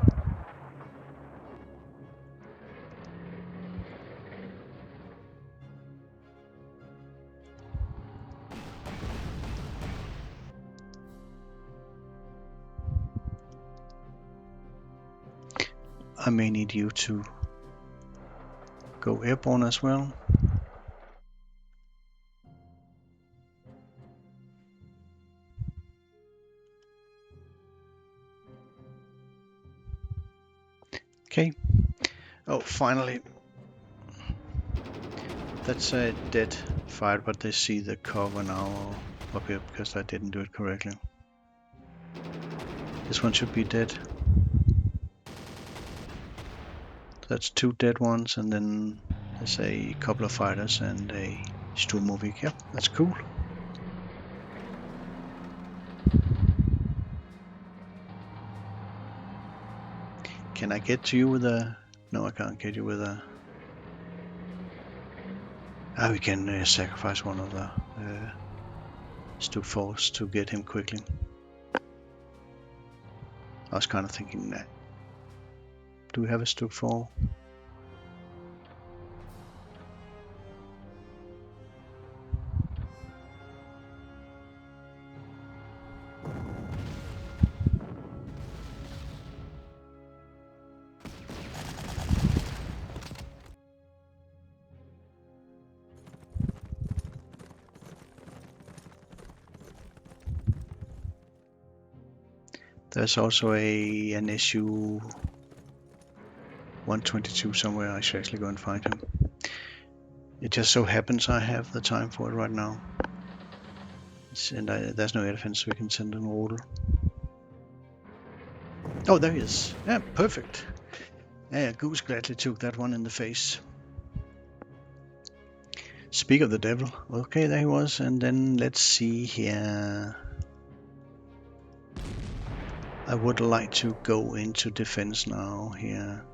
I may need you to go airborne as well. Okay. Oh, finally. That's a dead fight, but they see the cover now up here because I didn't do it correctly. This one should be dead. That's two dead ones, and then there's a couple of fighters and a Sturmovik. Yep, that's cool. Can I get to you with a... No, I can't get you with a... we can sacrifice one of the Stuk force to get him quickly. I was kind of thinking that. Do we have a Stuk 4? There's also an issue 122 somewhere. I should actually go and find him. It just so happens I have the time for it right now. And there's no air defense, so we can send an order. Oh, there he is. Yeah, perfect. Yeah, Goose gladly took that one in the face. Speak of the devil. Okay, there he was. And then let's see here. I would like to go into defense now here.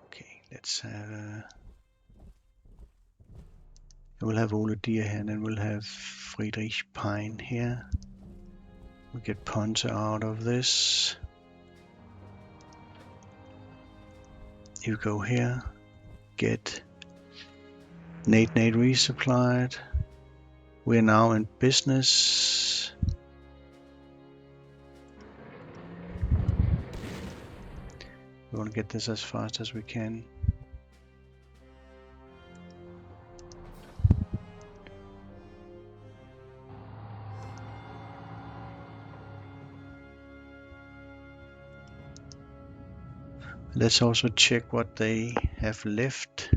Okay, let's have... we'll have Ole Deer here, and then we'll have Friedrich Pine here. We'll get Ponte out of this. You go here. Get Nate resupplied. We're now in business. We want to get this as fast as we can. Let's also check what they have left.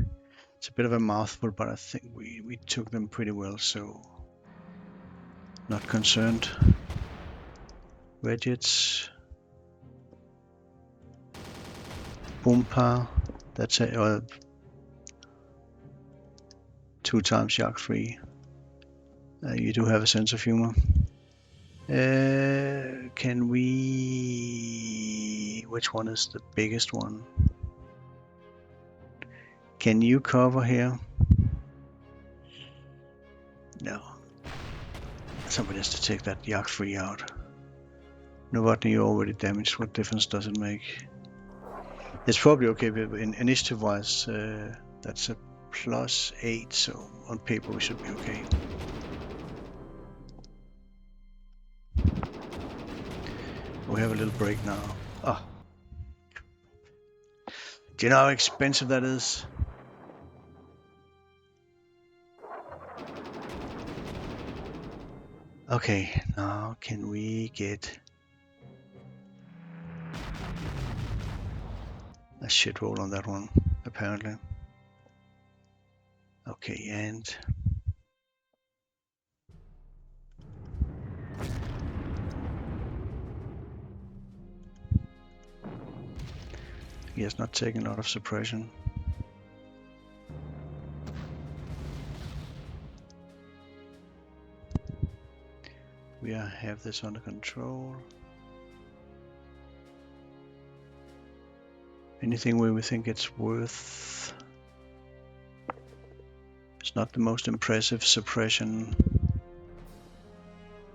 It's a bit of a mouthful, but I think we took them pretty well, so not concerned. Wedgets. Boompa. That's a 2 times yak free. You do have a sense of humor. Can we... which one is the biggest one? Can you cover here? No. Somebody has to take that yak free out. Novotny, you already damaged. What difference does it make? It's probably okay, but initiative wise, that's a +8, so on paper we should be okay. We have a little break now. Oh. Do you know how expensive that is? Okay, now can we get a shit roll on that one, apparently. Okay, and he has not taken a lot of suppression. We have this under control. Anything where we think it's worth. It's not the most impressive suppression.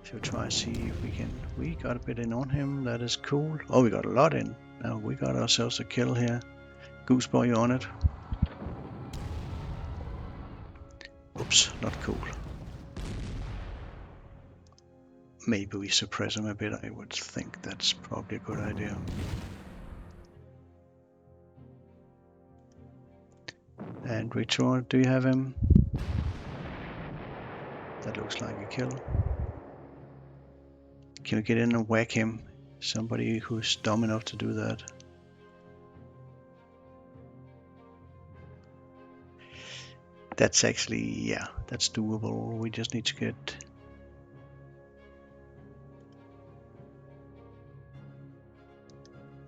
So try to see if we can. We got a bit in on him. That is cool. Oh, we got a lot in. Now we got ourselves a kill here. Gooseboy, you on it? Oops, not cool. Maybe we suppress him a bit. I would think that's probably a good idea. And retort, do you have him? That looks like a kill. Can we get in and whack him? Somebody who's dumb enough to do that. That's actually, yeah, that's doable. We just need to get...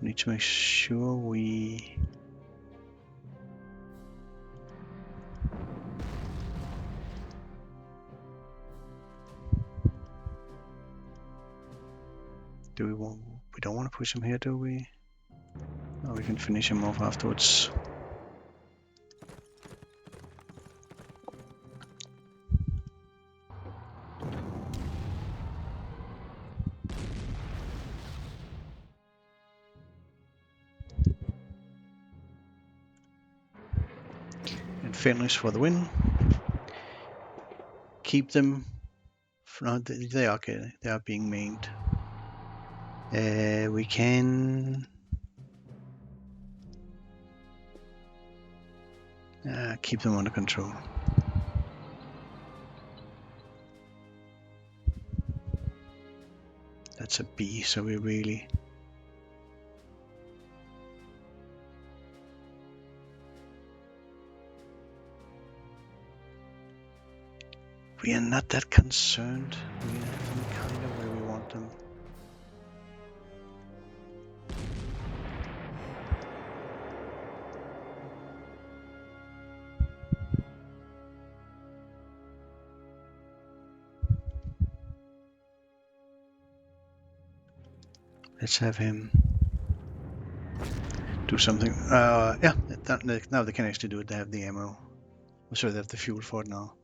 need to make sure we... do we want... we don't want to push him here, do we? No, we can finish him off afterwards. Finish for the win. Keep them. No, they are being mained. We can keep them under control. That's a B, so we really... We are not that concerned. We have them kind of where we want them. Let's have him do something. Yeah, now they can actually do it. They have the ammo. So they have the fuel for it now.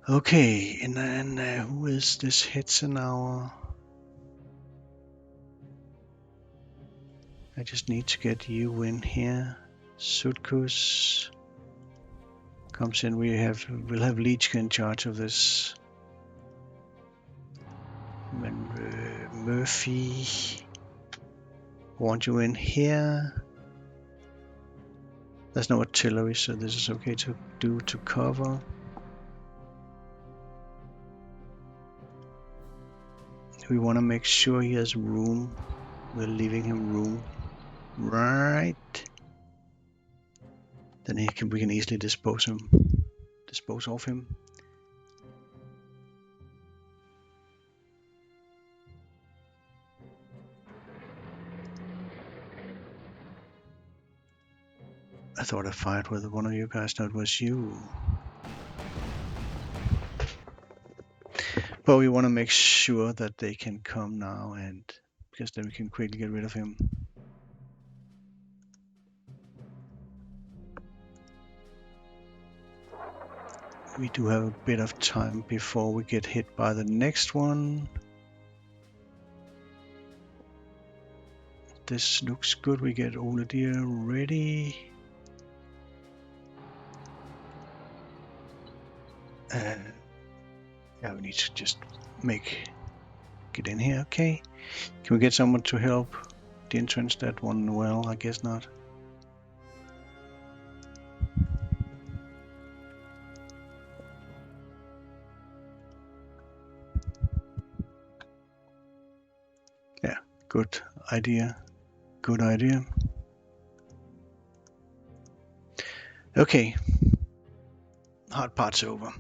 Okay, and then who is this Hetzer now? I just need to get you in here. Sutkus comes in. We'll have Leechka in charge of this. Murphy, want you in here. There's no artillery, so this is okay to do to cover. We want to make sure he has room. We're leaving him room. Right. Then we can easily dispose of him. I thought I fired with one of you guys. No, it was you. But we want to make sure that they can come now, and because then we can quickly get rid of him. We do have a bit of time before we get hit by the next one. This looks good. We get Oladir ready. Yeah, we need to just get in here. Okay. Can we get someone to help the entrance? That one? Well, I guess not. Yeah, good idea. Good idea. Okay. Hard part's over.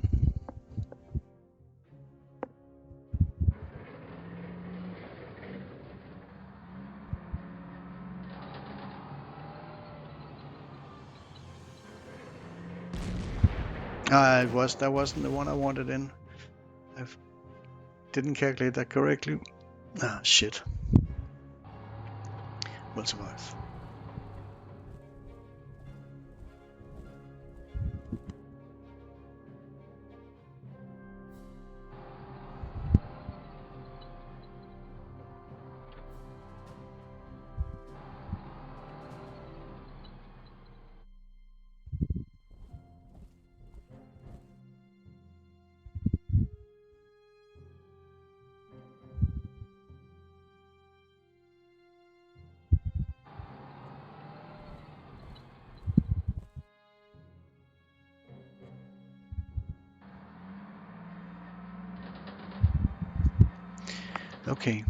That wasn't the one I wanted in. I didn't calculate that correctly. Ah, shit. We'll survive. Okay.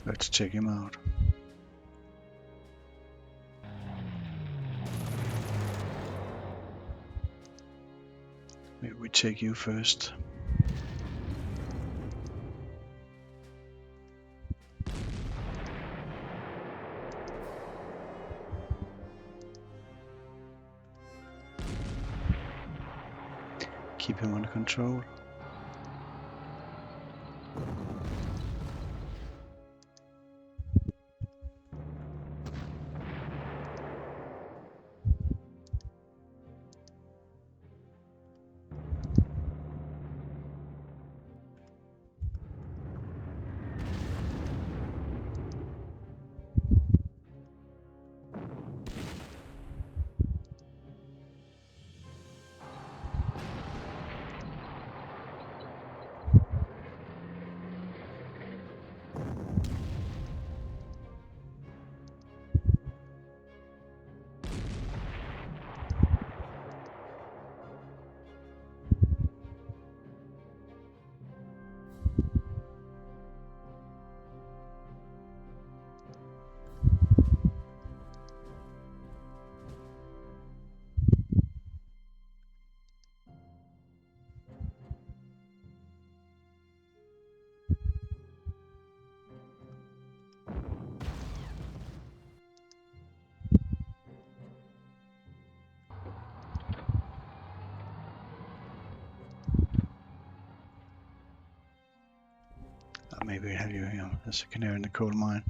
Let's check him out. Maybe we take you first. Keep him under control. Maybe we have you here. There's a canary in the coal mine.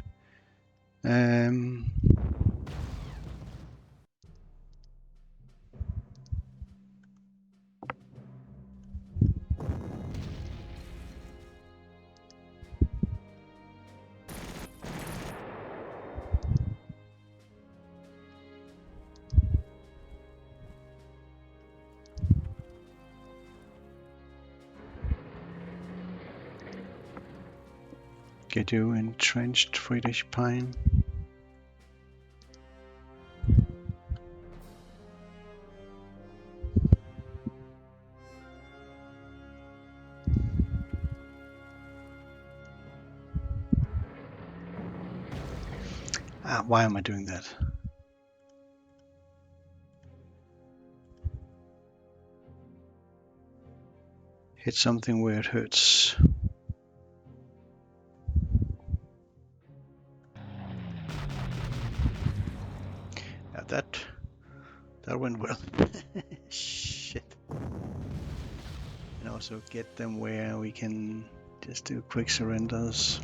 Get you entrenched, Swedish pine. Why am I doing that? Hit something where it hurts. Yeah, that went well. Shit. And also get them where we can just do quick surrenders.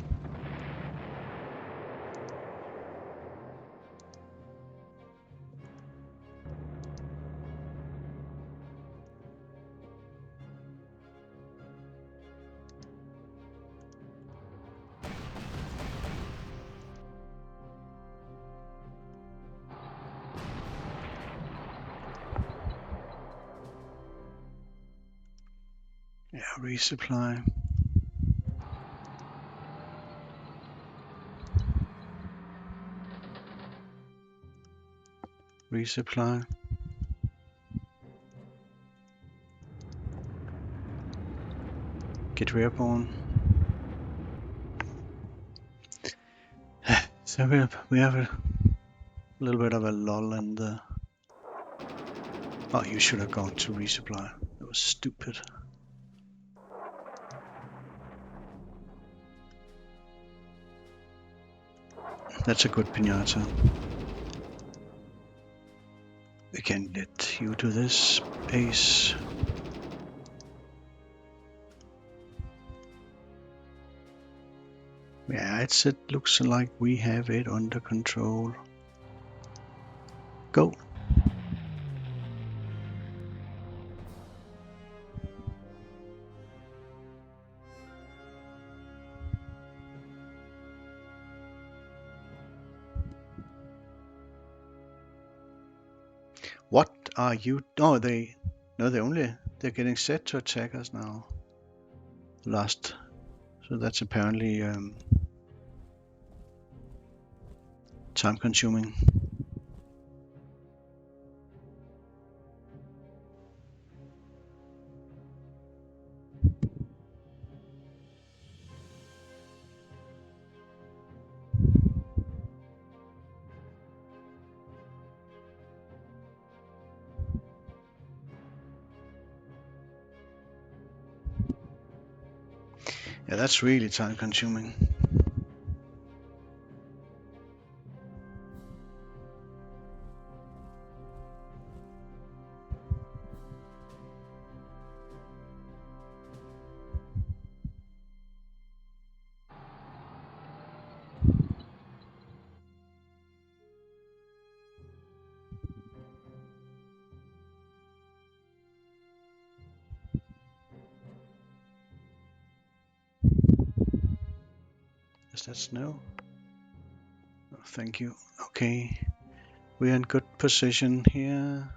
Yeah, resupply. Resupply. Get airborne. So we have a little bit of a lull in the... Oh, you should have gone to resupply. That was stupid. That's a good pinata. We can let you do this pace. Yeah, it looks like we have it under control. Go. What are you? Oh, they're getting set to attack us now. Lost. So that's apparently time consuming. Yeah, that's really time consuming. Is that snow? Oh, thank you. Okay. We're in good position here.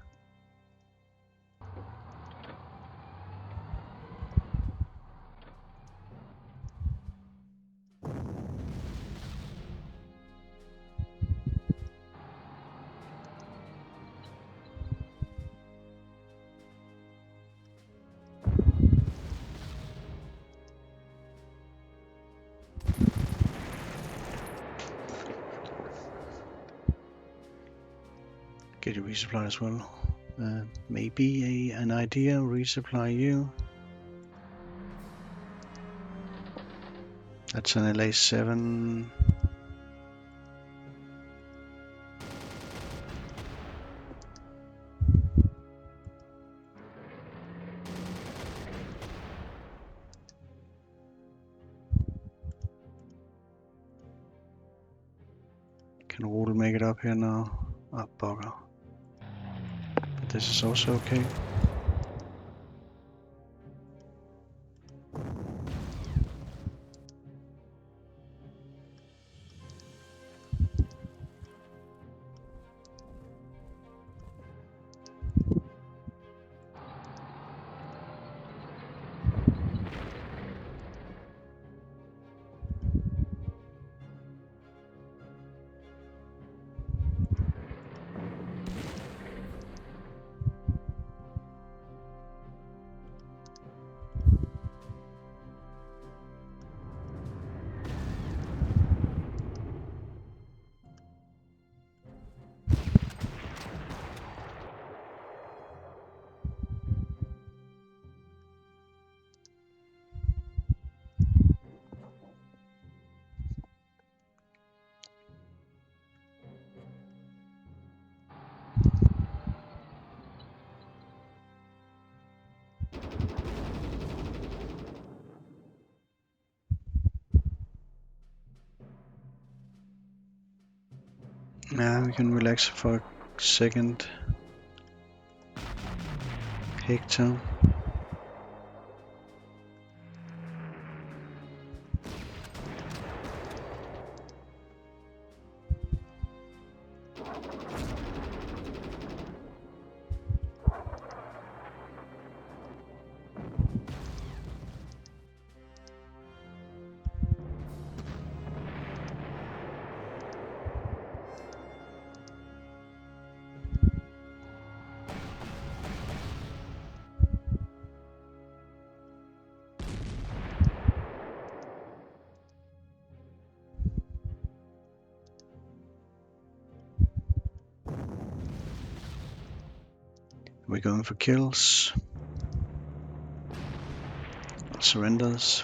Get a resupply as well. Maybe an idea, resupply you. That's an LA7. Can Rommel make it up here now? Ah, bugger. But this is also okay. Now we can relax for a second. Hector. We're going for kills. Surrenders.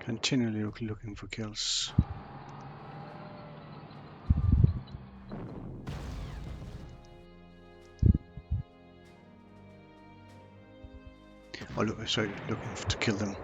Continually looking for kills. Oh, look, sorry, looking to kill them.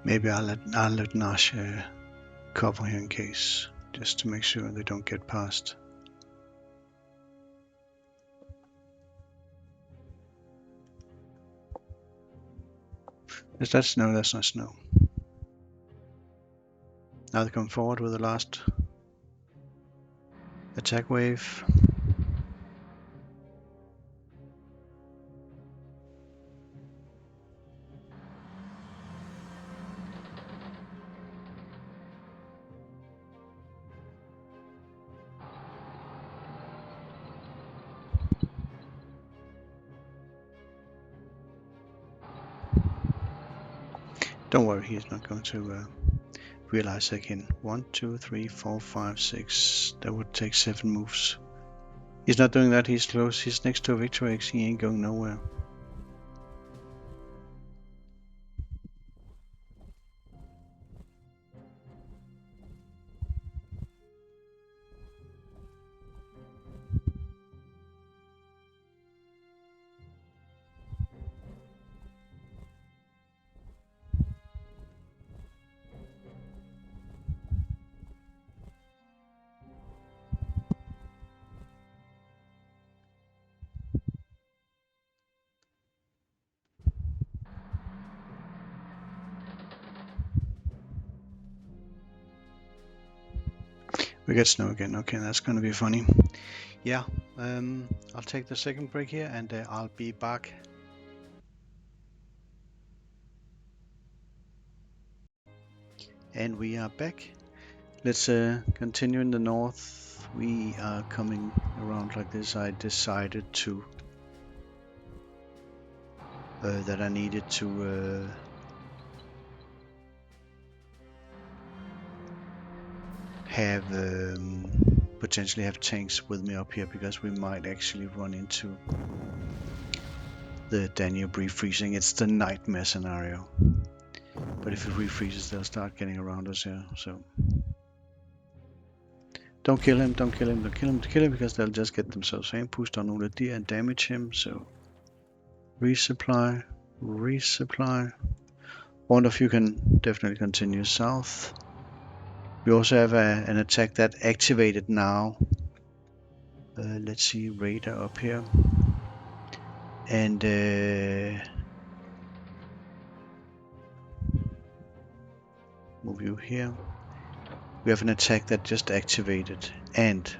Maybe I'll let Nash cover here in case, just to make sure they don't get past. Is that snow? That's not snow. Now they come forward with the last attack wave. Don't worry, he's not going to realize again. 1, 2, 3, 4, 5, 6. That would take 7 moves. He's not doing that. He's close. He's next to a Victory X. He ain't going nowhere. We get snow again. Okay, that's gonna be funny. Yeah, I'll take the second break here and I'll be back. And we are back. Let's continue in the north. We are coming around like this. I decided to that I needed to have potentially have tanks with me up here, because we might actually run into the Danube refreezing. It's the nightmare scenario. But if it refreezes, they'll start getting around us here. So don't kill him, don't kill him, don't kill him, kill him, because they'll just get themselves pushed on all the and damage him. So resupply, resupply. One of you can definitely continue south. We also have an attack that activated now. Let's see, radar up here. And move you here. We have an attack that just activated, and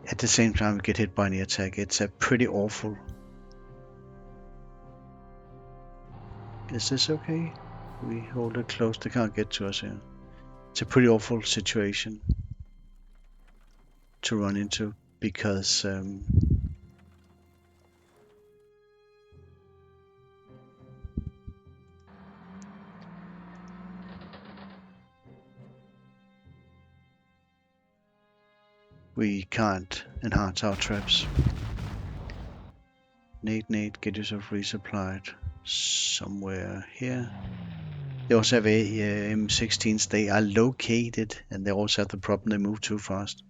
at the same time we get hit by an attack. It's a pretty awful. Is this okay? We hold it close, they can't get to us here. It's a pretty awful situation to run into, because we can't enhance our traps. Nate, get yourself resupplied somewhere here. They also have M16s. They are located, and they also have the problem they move too fast.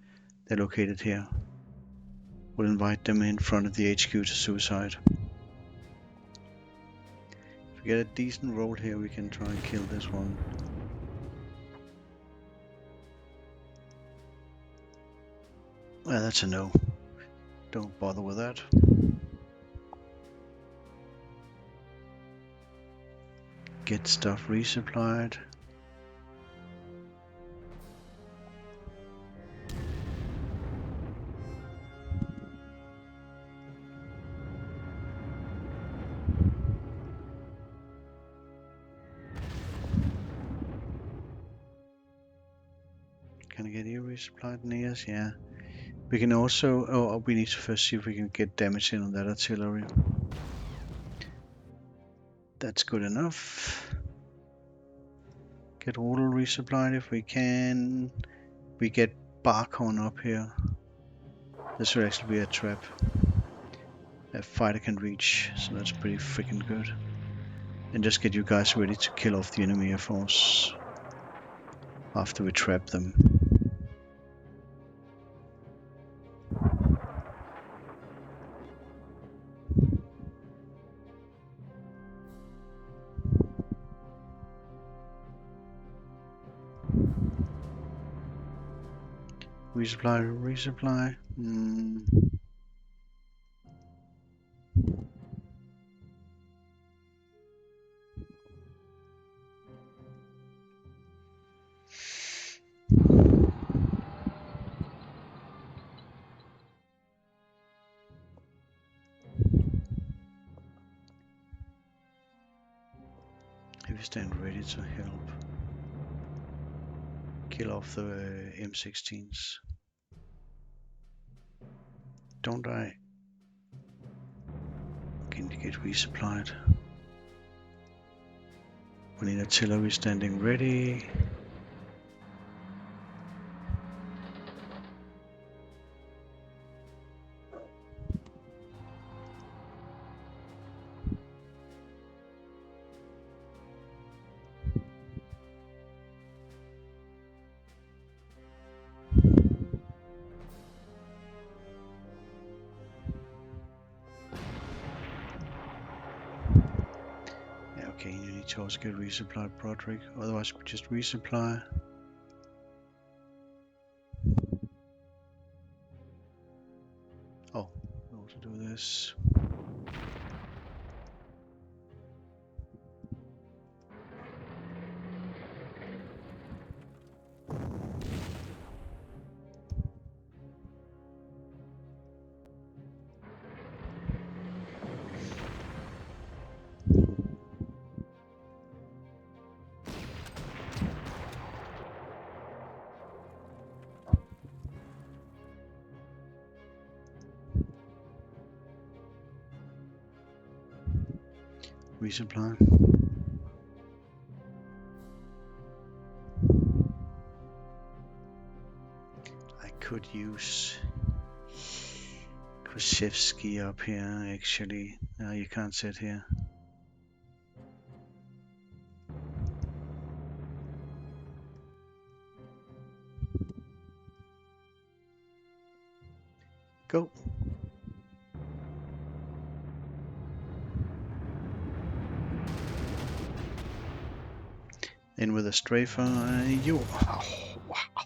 They're located here. We'll invite them in front of the HQ to suicide. If we get a decent roll here, we can try and kill this one. Well, that's a no. Don't bother with that. Get stuff resupplied. Can I get you resupplied, Neas? Yeah. We can also, oh, we need to first see if we can get damage in on that artillery. That's good enough. Get water resupplied if we can. We get Barkhorn up here. This would actually be a trap. A fighter can reach, so that's pretty freaking good. And just get you guys ready to kill off the enemy air force after we trap them. Resupply. If you stand ready to help, kill off the M16s. Don't I? Can you get resupplied? We need artillery standing ready. Okay, you need to also get resupplied, Broderick. Otherwise, we just resupply. Oh, we also do this. resupply. I could use Krzyzewski up here, actually. No, you can't sit here. Go. In with a strafer. You. Oh, wow.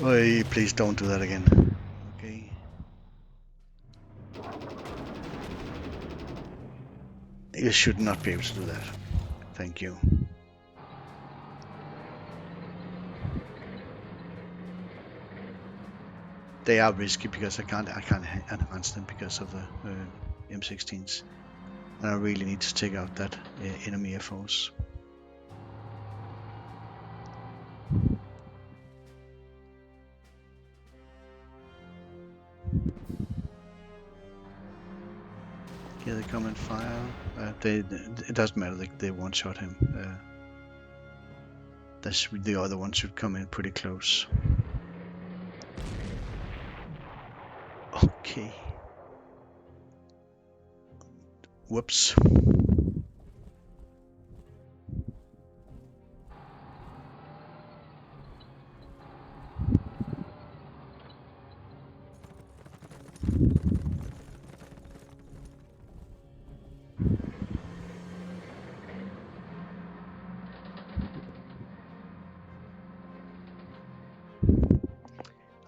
Oh, please don't do that again. Okay. You should not be able to do that. Thank you. They are risky because I can't enhance them because of the M16s. And I really need to take out that enemy air force. Here they come and fire. It doesn't matter, they one-shot him. The other one should come in pretty close. Okay. Whoops.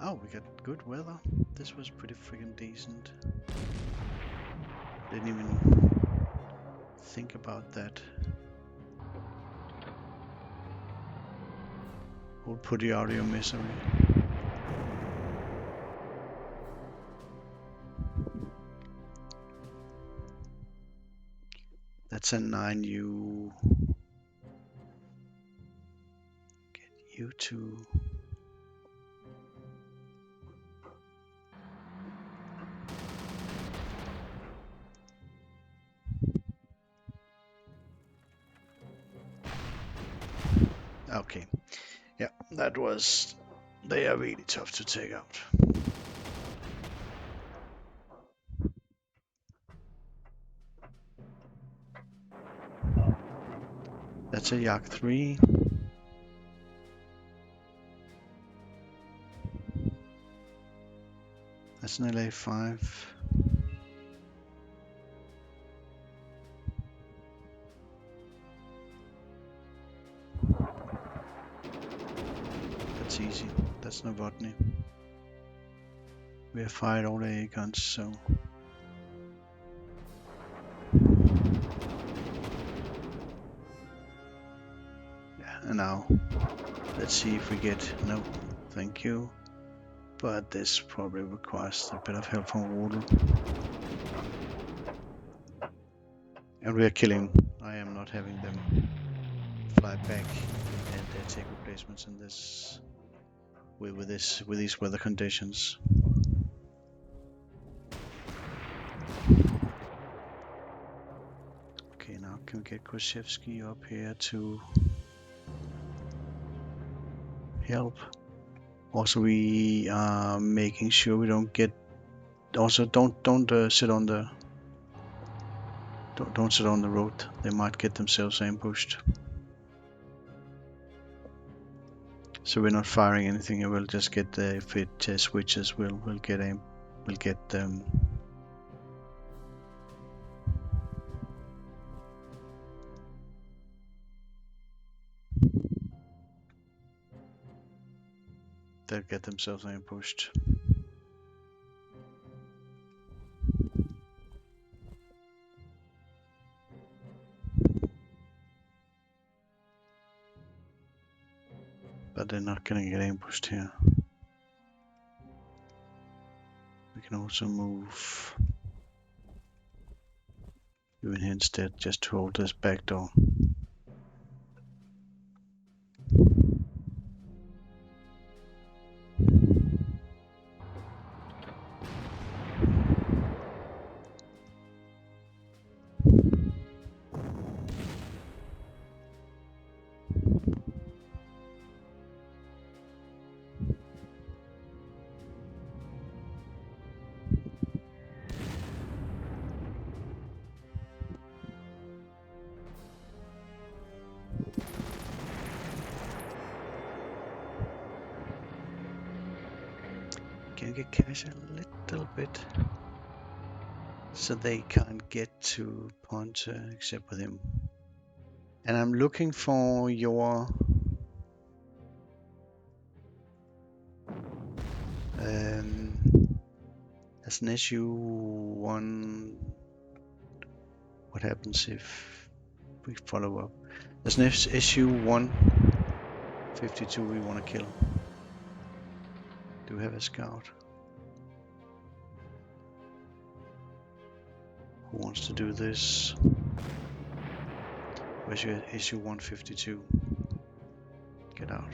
Oh, we got good weather. This was pretty freaking decent. Didn't even think about that. We'll put you out of your misery. That's a 9U. Get you to... Okay. Yeah, that was... They are really tough to take out. That's a Yak 3. That's an LA 5. That's easy. That's Novotny. We have fired all the AA guns, so... Yeah, and now, let's see if we get... No, thank you. But this probably requires a bit of help from Rommel. And we are killing. I am not having them fly back and take replacements in this... with these weather conditions. Okay, now can we get Krzyzewski up here to help? Also, we are making sure we don't get. Also, don't sit on the. Don't sit on the road. They might get themselves ambushed. So we're not firing anything. We'll just get the if it switches. We'll get aim. We'll get them. They'll get themselves ambushed. But they're not gonna get ambushed here. We can also move you in here instead, just to hold this back door. Can you get cash a little bit? So they can't get to Ponta except with him. And I'm looking for your as an SU-1. What happens if we follow up? There's an SU-152 we want to kill. Do we have a scout? Who wants to do this? Where's your SU-152? Get out.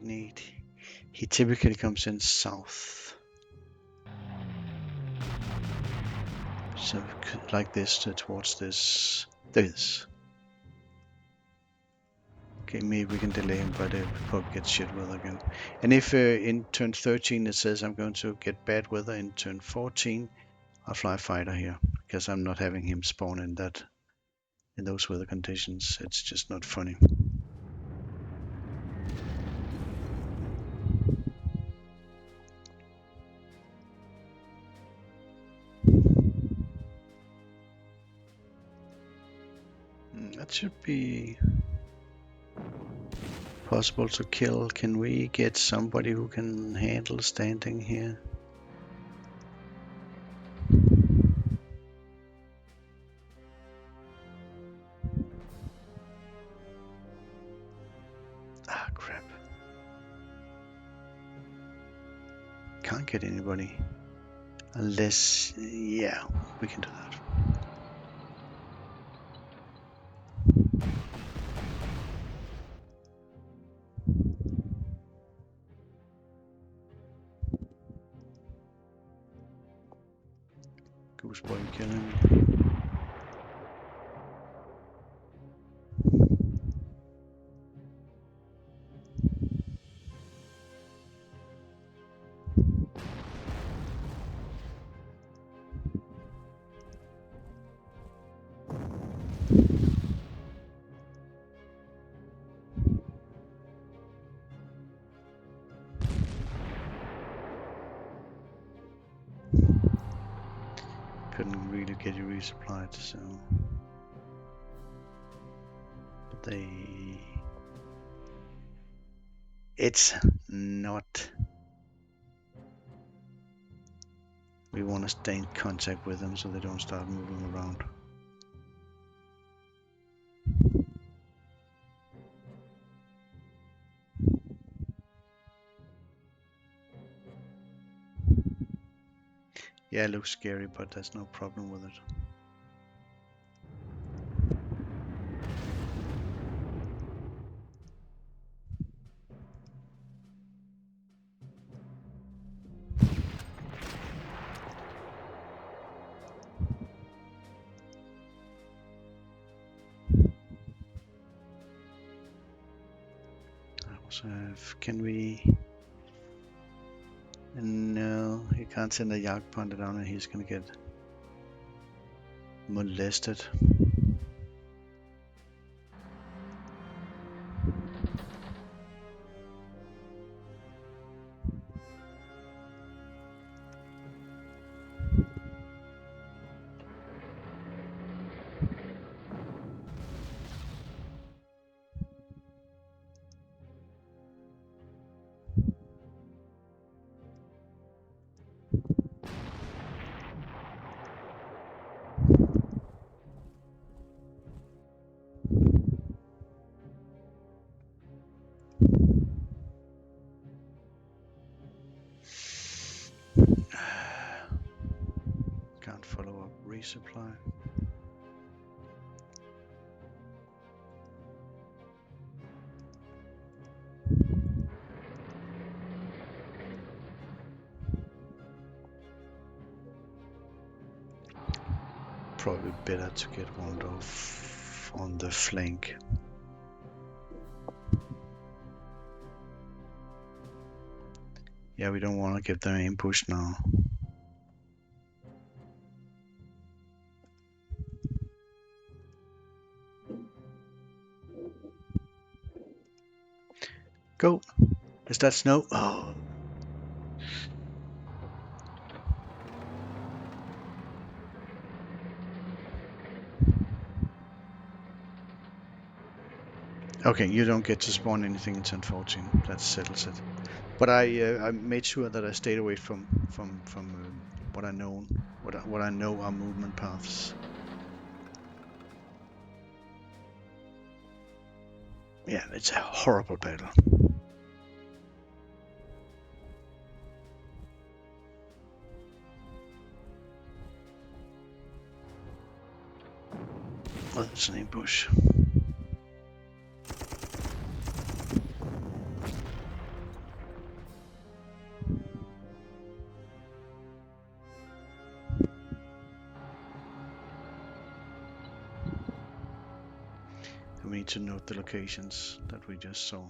Need. He typically comes in south. So like this towards this. This. Okay, maybe we can delay him, but we probably get shit weather again. And if in turn 13 it says I'm going to get bad weather, in turn 14 I'll fly a fighter here because I'm not having him spawn in those weather conditions. It's just not funny. That should be possible to kill. Can we get somebody who can handle standing here? Ah, crap. Can't get anybody. Unless, yeah, we can do that. Gooseboy, kill him. Couldn't really get you resupplied, so but it's not. We want to stay in contact with them so they don't start moving around. Yeah, it looks scary, but there's no problem with it. Can we? No, you can't send a Yak Panda down and he's gonna get molested. Can't follow up resupply. Probably better to get one off on the flank. Yeah, we don't want to give them ambush now. Go! Is that snow? Oh. Okay, you don't get to spawn anything in 1014. That settles it. But I made sure that I stayed away from what I know are movement paths. Yeah, it's a horrible battle. Oh, that's an ambush. We need to note the locations that we just saw.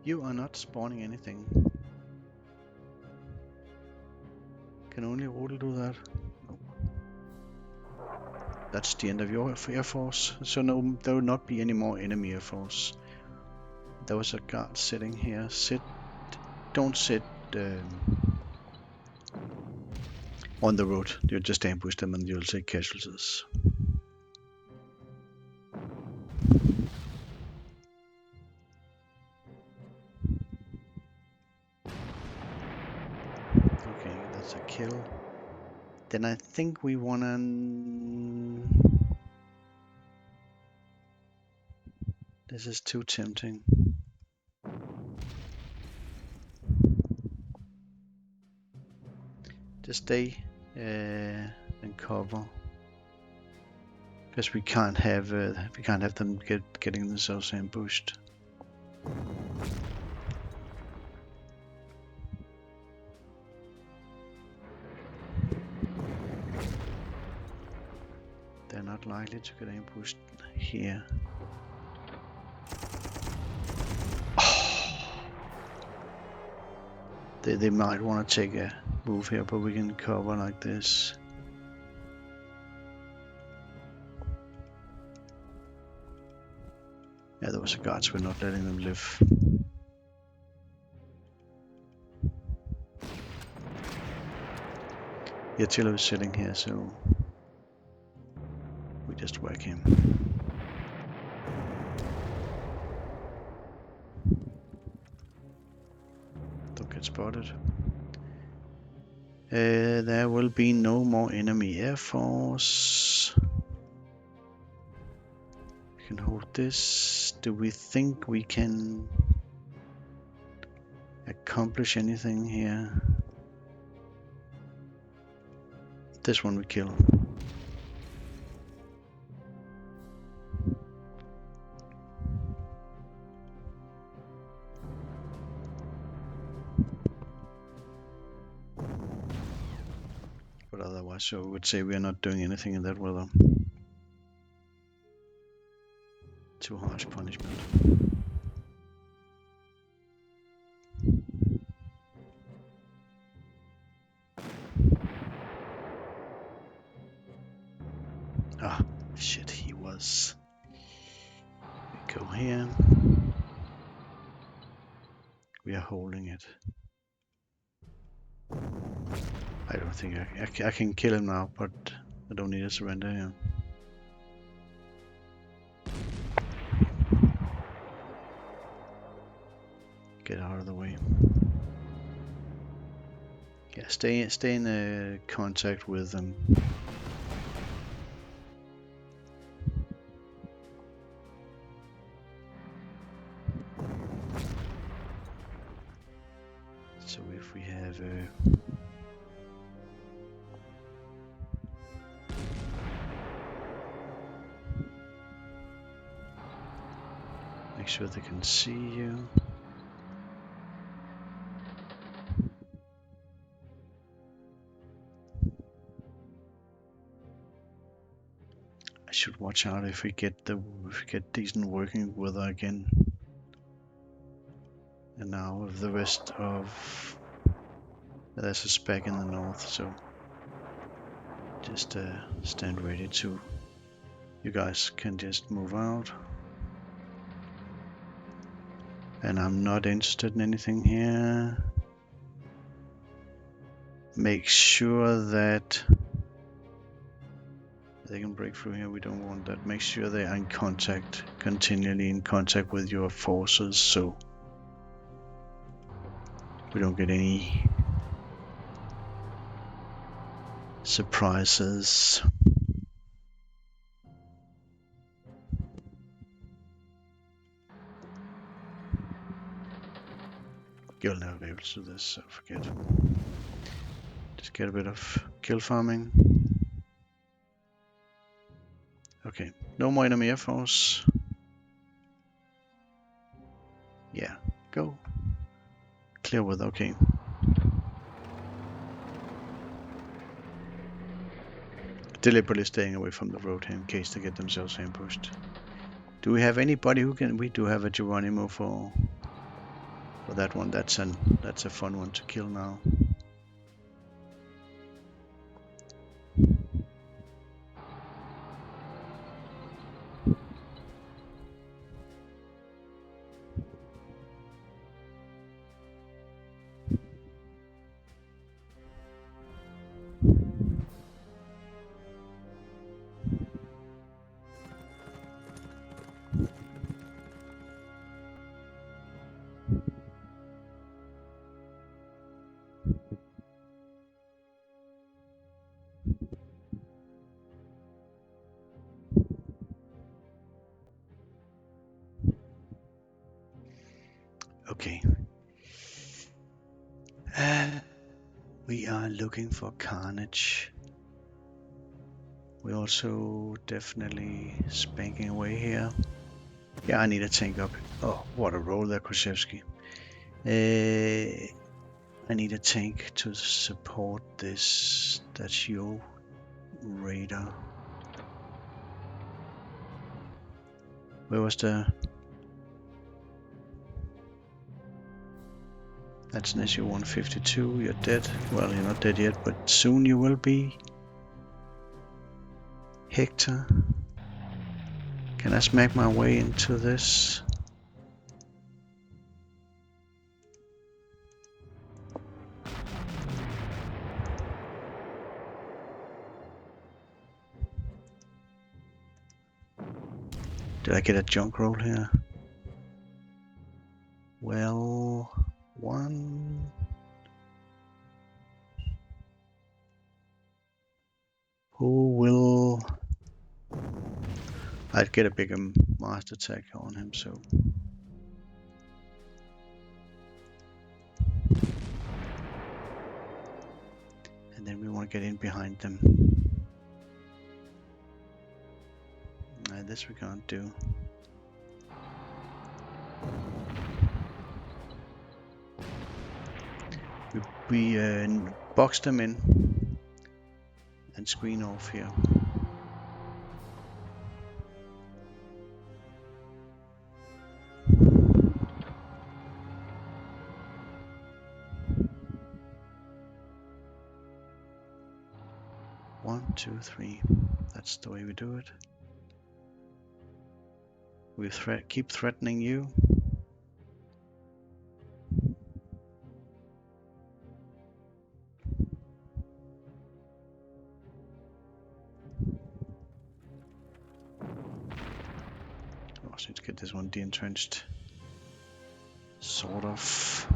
You are not spawning anything. Can only Rodel do that? No. That's the end of your air force. So no, there will not be any more enemy air force. There was a guard sitting here. Don't sit on the road. You'll just ambush them and you'll take casualties. Okay, that's a kill. Then I think we wanna... This is too tempting. Just stay and cover, because we can't have them getting themselves ambushed. They're not likely to get ambushed here. They might want to take a move here, but we can cover like this. Yeah, those guards, we're not letting them live. Yeah, Tilo is sitting here, so we just whack him. Don't get spotted. There will be no more enemy air force. We can hold this. Do we think we can accomplish anything here? This one we kill. But otherwise, so I would say we are not doing anything in that weather. Too harsh punishment. Ah, shit, he was. We go here. We are holding it. I don't think I can kill him now, but I don't need a surrender here. Get out of the way. Yeah, stay in contact with them. if we have make sure they can see you. I should watch out if we get decent working weather again. And now with the rest of there's a spec in the north, so just stand ready to. You guys can just move out. And I'm not interested in anything here. Make sure that they can break through here. We don't want that. Make sure they are in contact, continually in contact with your forces, so we don't get any surprises. You'll never be able to do this, so forget. Just get a bit of kill farming. Okay, no more enemy air force. Yeah, go. Clear with, okay. Deliberately staying away from the road here in case they get themselves ambushed. Do we have anybody who can? We do have a Geronimo for that one. That's a fun one to kill now. Okay. We are looking for carnage. We're also definitely spanking away here. Yeah, I need a tank up. Oh, what a roll there, Khrushchevsky. I need a tank to support this. That's your radar. Where was the... That's an SU-152. You're dead. Well, you're not dead yet, but soon you will be. Hector. Can I smack my way into this? Did I get a junk roll here? Well, one. Who will... I'd get a bigger master attack on him, so... And then we want to get in behind them. This we can't do. We box them in and screen off here. One, two, three. That's the way we do it. We keep threatening you. Also need to get this one de-entrenched. Sort of.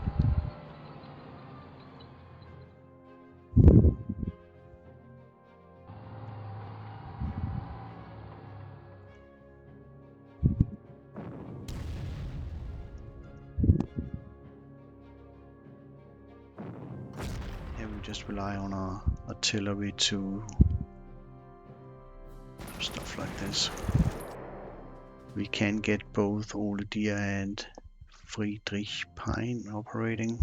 just rely on our artillery to stuff like this. We can get both Ole Dier and Friedrich Pine operating.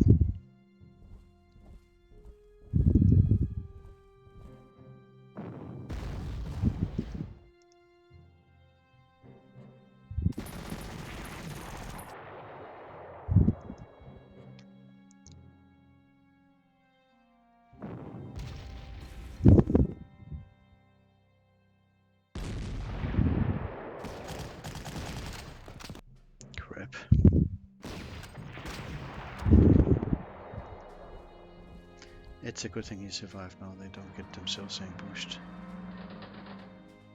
Crap. It's a good thing he survived now, they don't get themselves ambushed.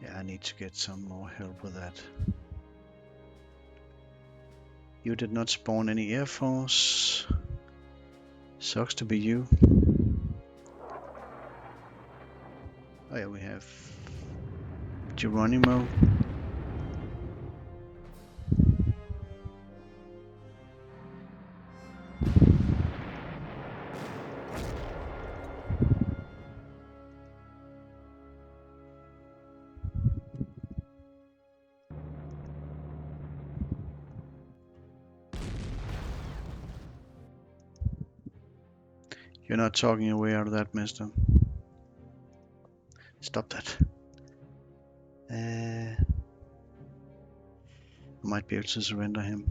Yeah, I need to get some more help with that. You did not spawn any Air Force. Sucks to be you. Oh yeah, we have Geronimo. You're not talking your way out of that, mister. Stop that. I might be able to surrender him.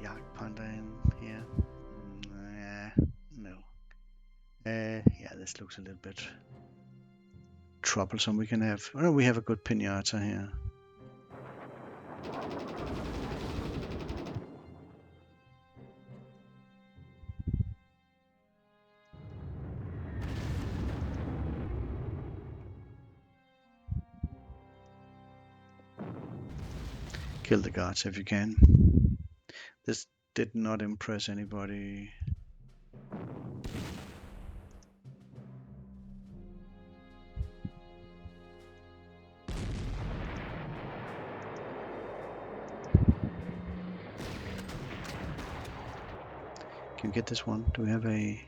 Jagdpanda in here. No. Yeah, this looks a little bit troublesome. We can have. Oh no, we have a good pinata here. Kill the guards if you can. This did not impress anybody. Can we get this one? Do we have a...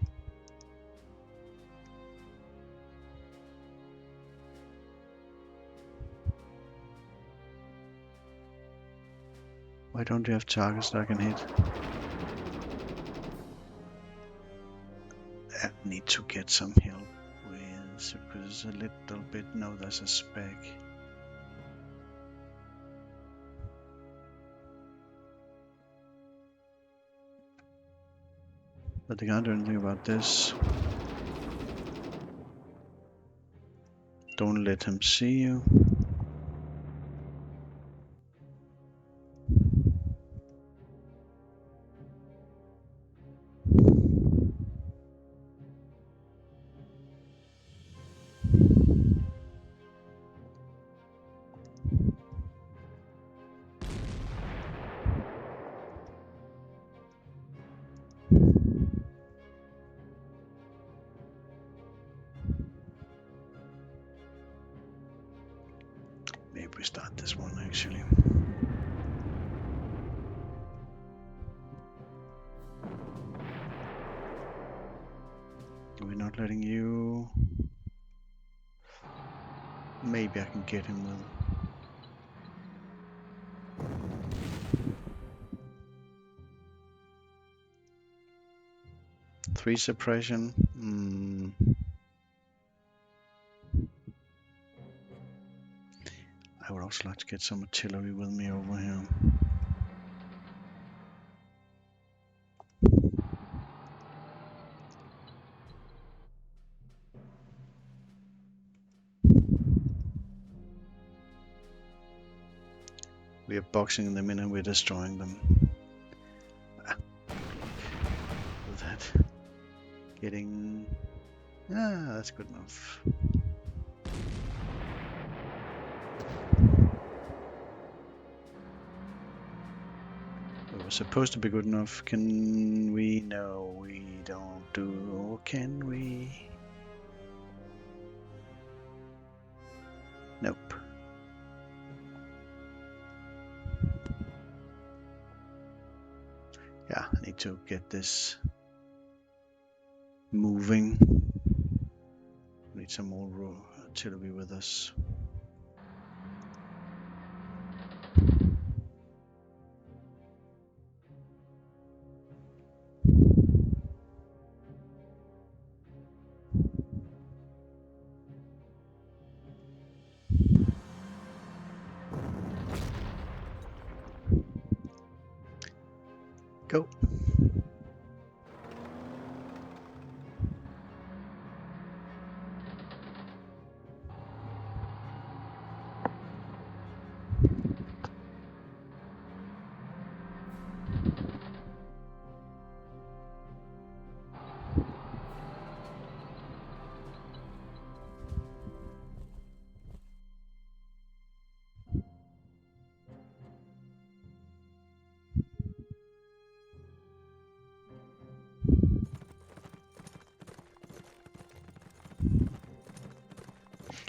Why don't you have targets that I can hit? I need to get some help with, because a little bit... No, there's a spec. But they can't do anything about this. Don't let him see you. Maybe we start this one actually. We're not letting you. Maybe I can get him with. Three suppression. I would also like to get some artillery with me over here. We are boxing them in and we're destroying them. With that. Getting Ah, that's good enough. It was supposed to be good enough. Can we? No, we don't do. Or can we? Nope. Yeah, I need to get this moving. We need some more artillery with us. Go.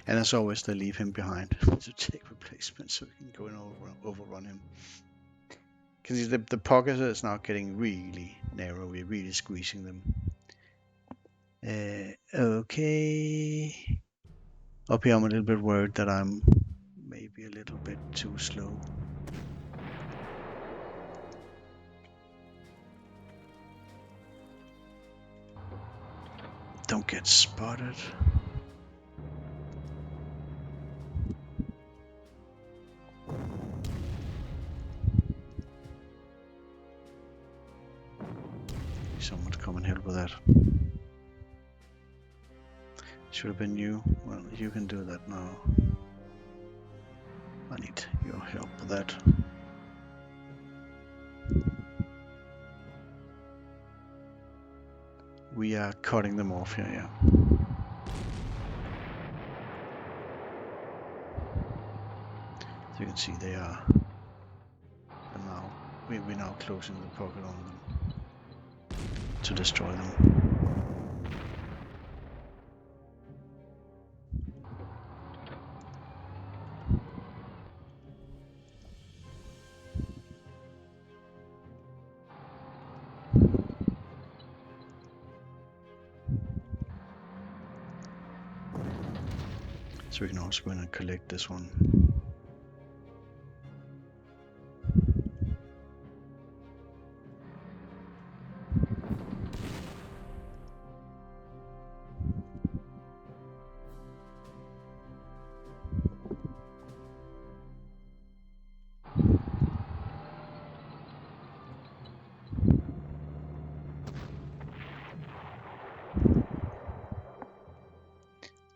And as always, they leave him behind to take replacements so we can go and overrun him. Because the pocket is now getting really narrow. We're really squeezing them. Okay. Up here, I'm a little bit worried that I'm maybe a little bit too slow. Don't get spotted. Someone to come and help with that. Should have been you. Well, you can do that now. I need your help with that. We are cutting them off here, yeah. So you can see they are. And now we're now closing the pocket on them to destroy them. So we can also go in and collect this one.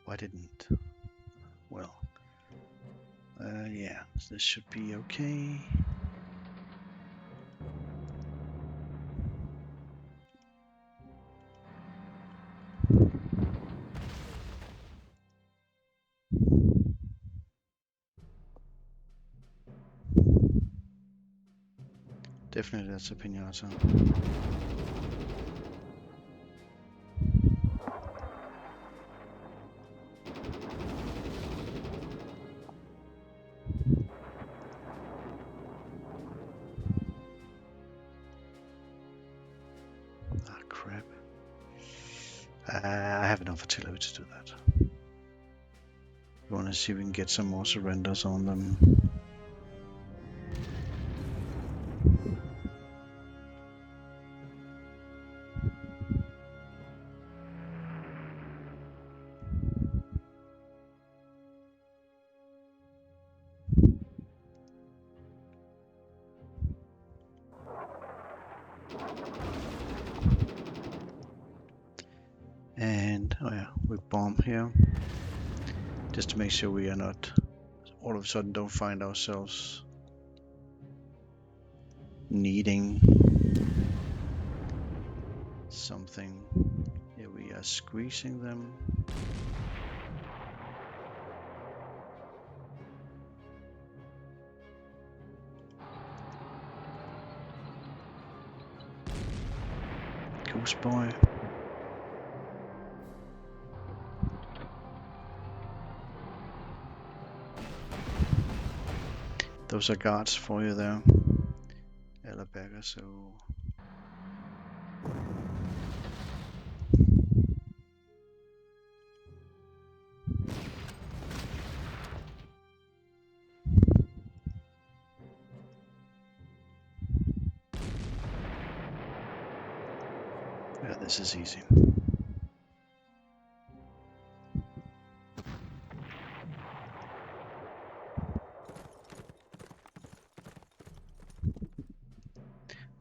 Why didn't? Well, yeah, this should be okay. Definitely that's a pinata. Ah, crap. I have enough artillery to do that. We want to see if we can get some more surrenders on them. And oh yeah, we bomb here just to make sure we are not all of a sudden don't find ourselves needing something. Here we are squeezing them. Goose boy. Those are guards for you there. Ellerberger, so... Yeah, this is easy.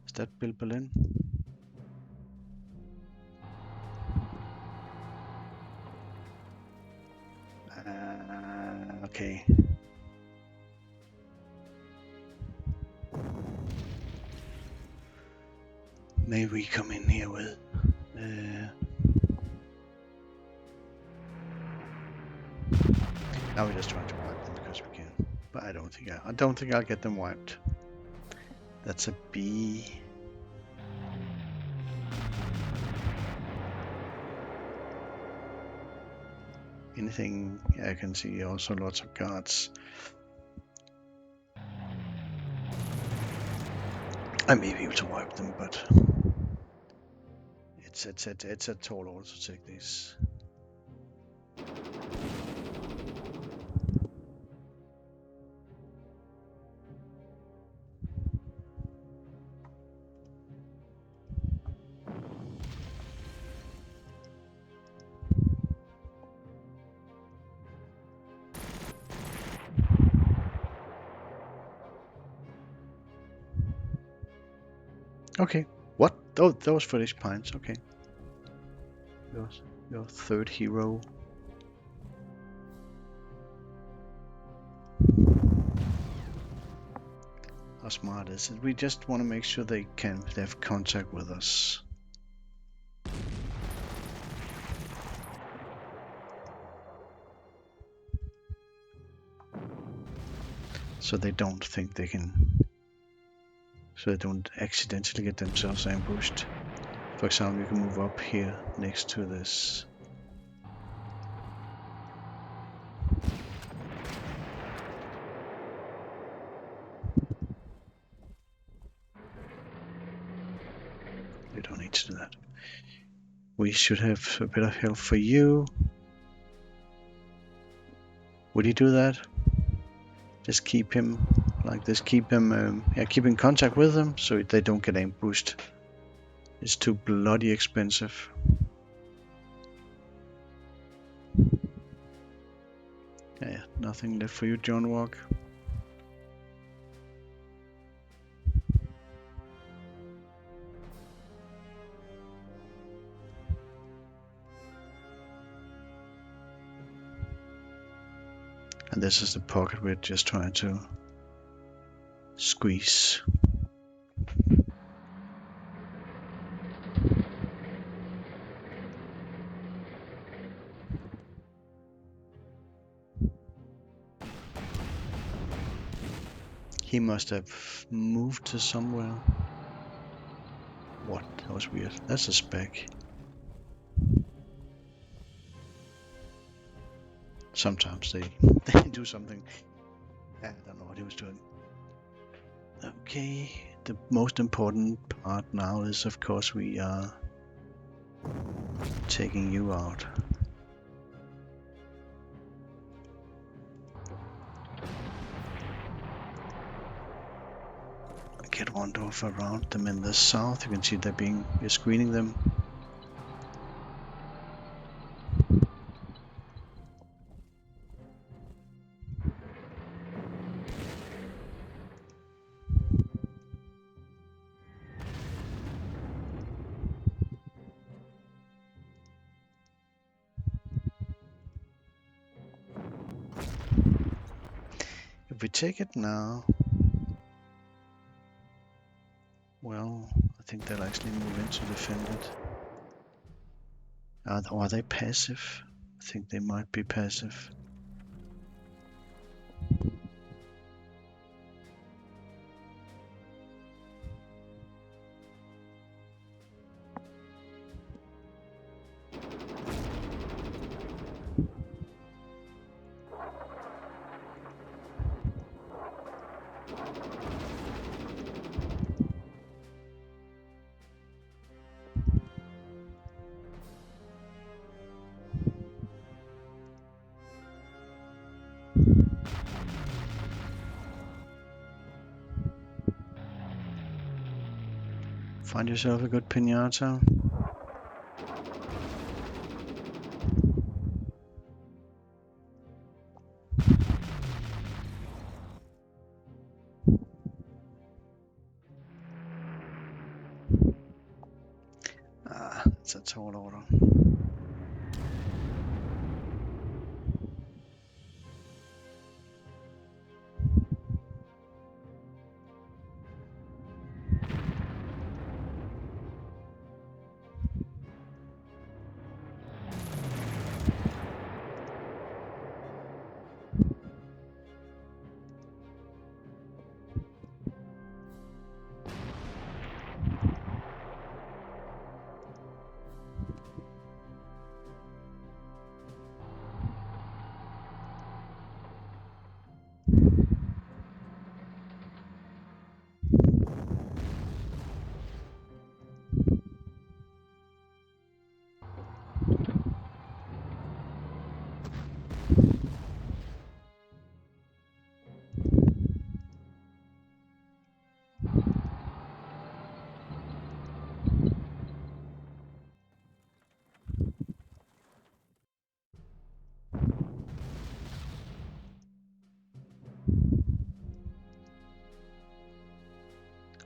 Is that Bill Berlin? Okay. Maybe we come in here with now we're just trying to wipe them because we can. But I don't think I'll get them wiped. That's a B. Anything I can see, also lots of guards. I may be able to wipe them, but it's a tall order to take these. Okay. What? Oh, those footage pines. Okay. Your third hero. How smart is it? We just want to make sure they have contact with us. So they don't think they can. So they don't accidentally get themselves ambushed. For example, you can move up here next to this. We don't need to do that. We should have a bit of help for you. Would you do that? Just keep him like this. Keep him, keep in contact with them so they don't get ambushed. It's too bloody expensive. Yeah, nothing left for you, John Walk. And this is the pocket we're just trying to squeeze. He must have moved to somewhere. What? That was weird. That's a spec. Sometimes they do something. I don't know what he was doing. Okay, the most important part now is, of course, we are taking you out. Get Rondorf around them in the south. You can see we're screening them. If we take it now, well, I think they'll actually move in to defend it. Are they passive? I think they might be passive. Find yourself a good pinata. It's a tall order.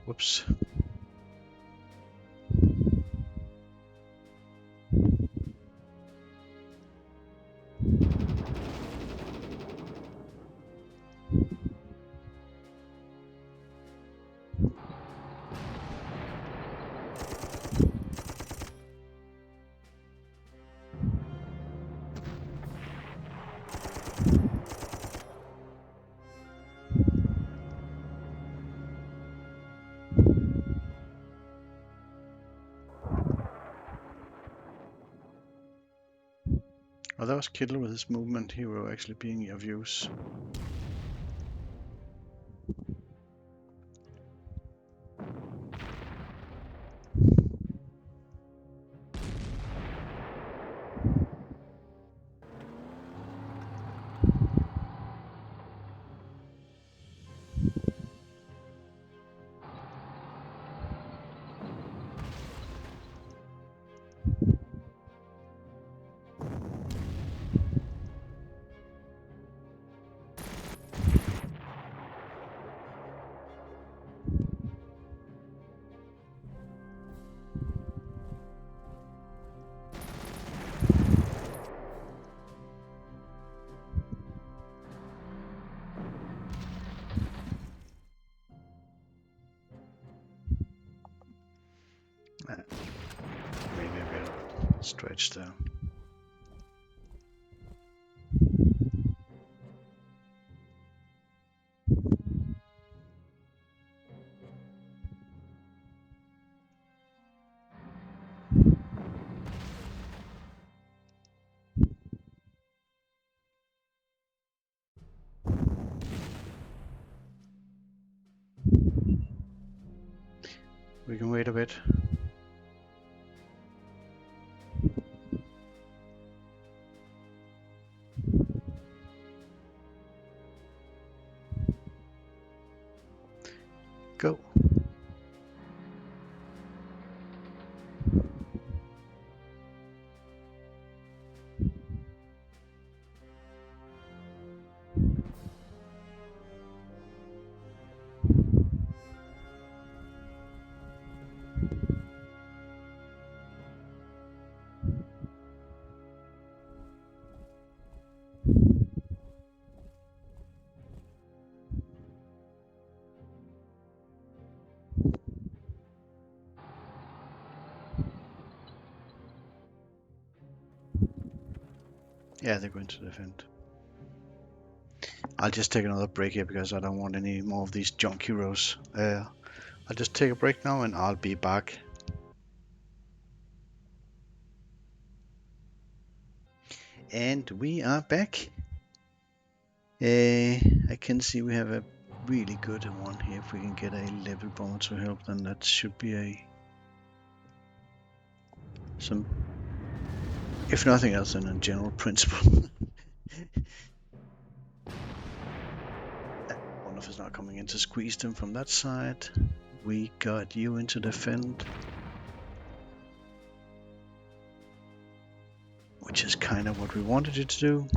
Whoops. Oh, that was Kittle with his movement. He will actually be of use. Maybe a bit stretched there. We can wait a bit. Go. Yeah, they're going to defend. I'll just take another break here because I don't want any more of these junk heroes. I'll just take a break now and I'll be back. And we are back. I can see we have a really good one here. If we can get a level bomber to help, then that should be some, if nothing else, then a general principle. One of us not coming in to squeeze them from that side. We got you into defend, which is kind of what we wanted you to do.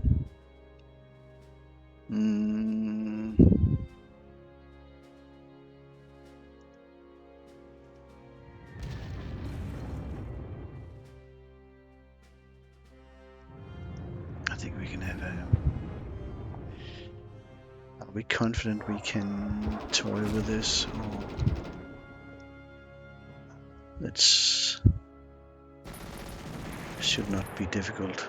I think we can have a... Are we confident we can toy with this? Or... It's... should not be difficult.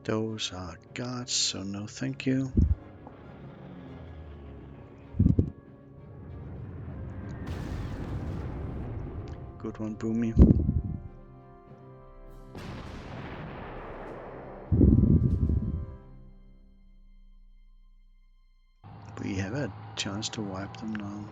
Those are guards, so no thank you. Good one, Boomy. We have a chance to wipe them now.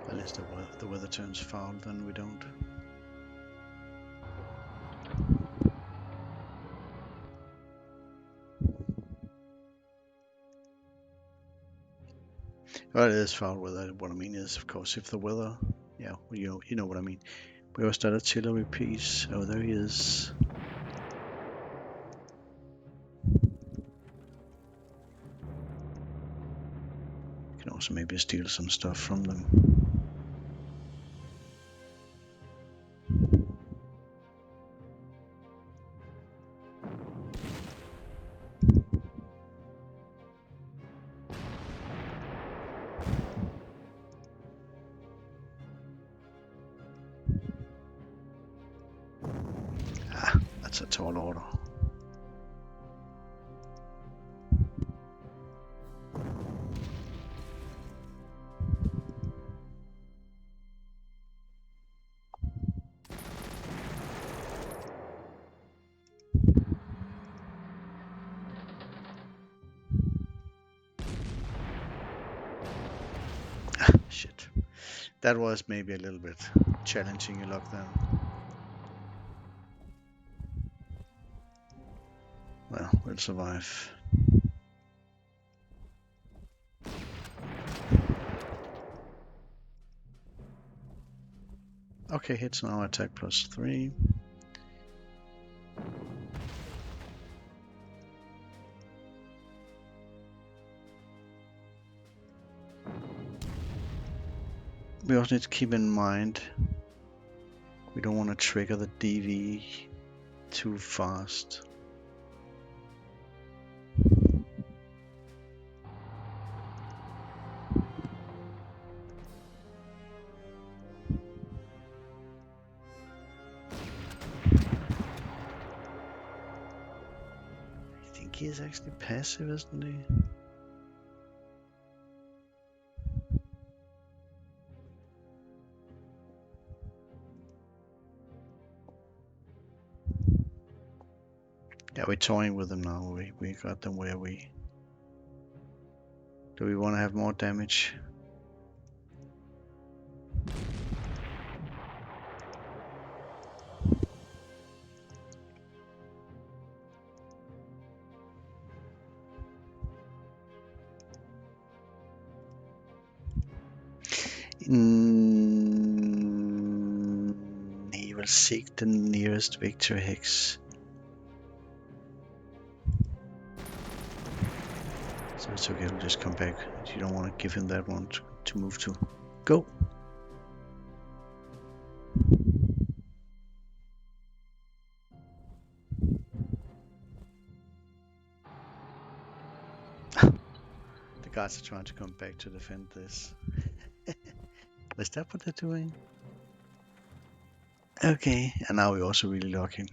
Unless the weather turns foul, then we don't. Well, it is foul weather. What I mean is, of course, if the weather, yeah, well, you know what I mean. We always start artillery piece. Oh, there he is. Can also maybe steal some stuff from them. Ah, that's a tall order. Shit. That was maybe a little bit challenging your luck then. Well, we'll survive. Okay, hits now, attack +3. We also need to keep in mind we don't want to trigger the DV too fast. he is actually passive, isn't he? Yeah, we're toying with them now. We got them where we... Do we want to have more damage? He will seek the nearest victory hex. So it's okay, we'll just come back. You don't want to give him that one to move to. Go! The guards are trying to come back to defend this. Is that what they're doing? Okay, and now we're also really lucky.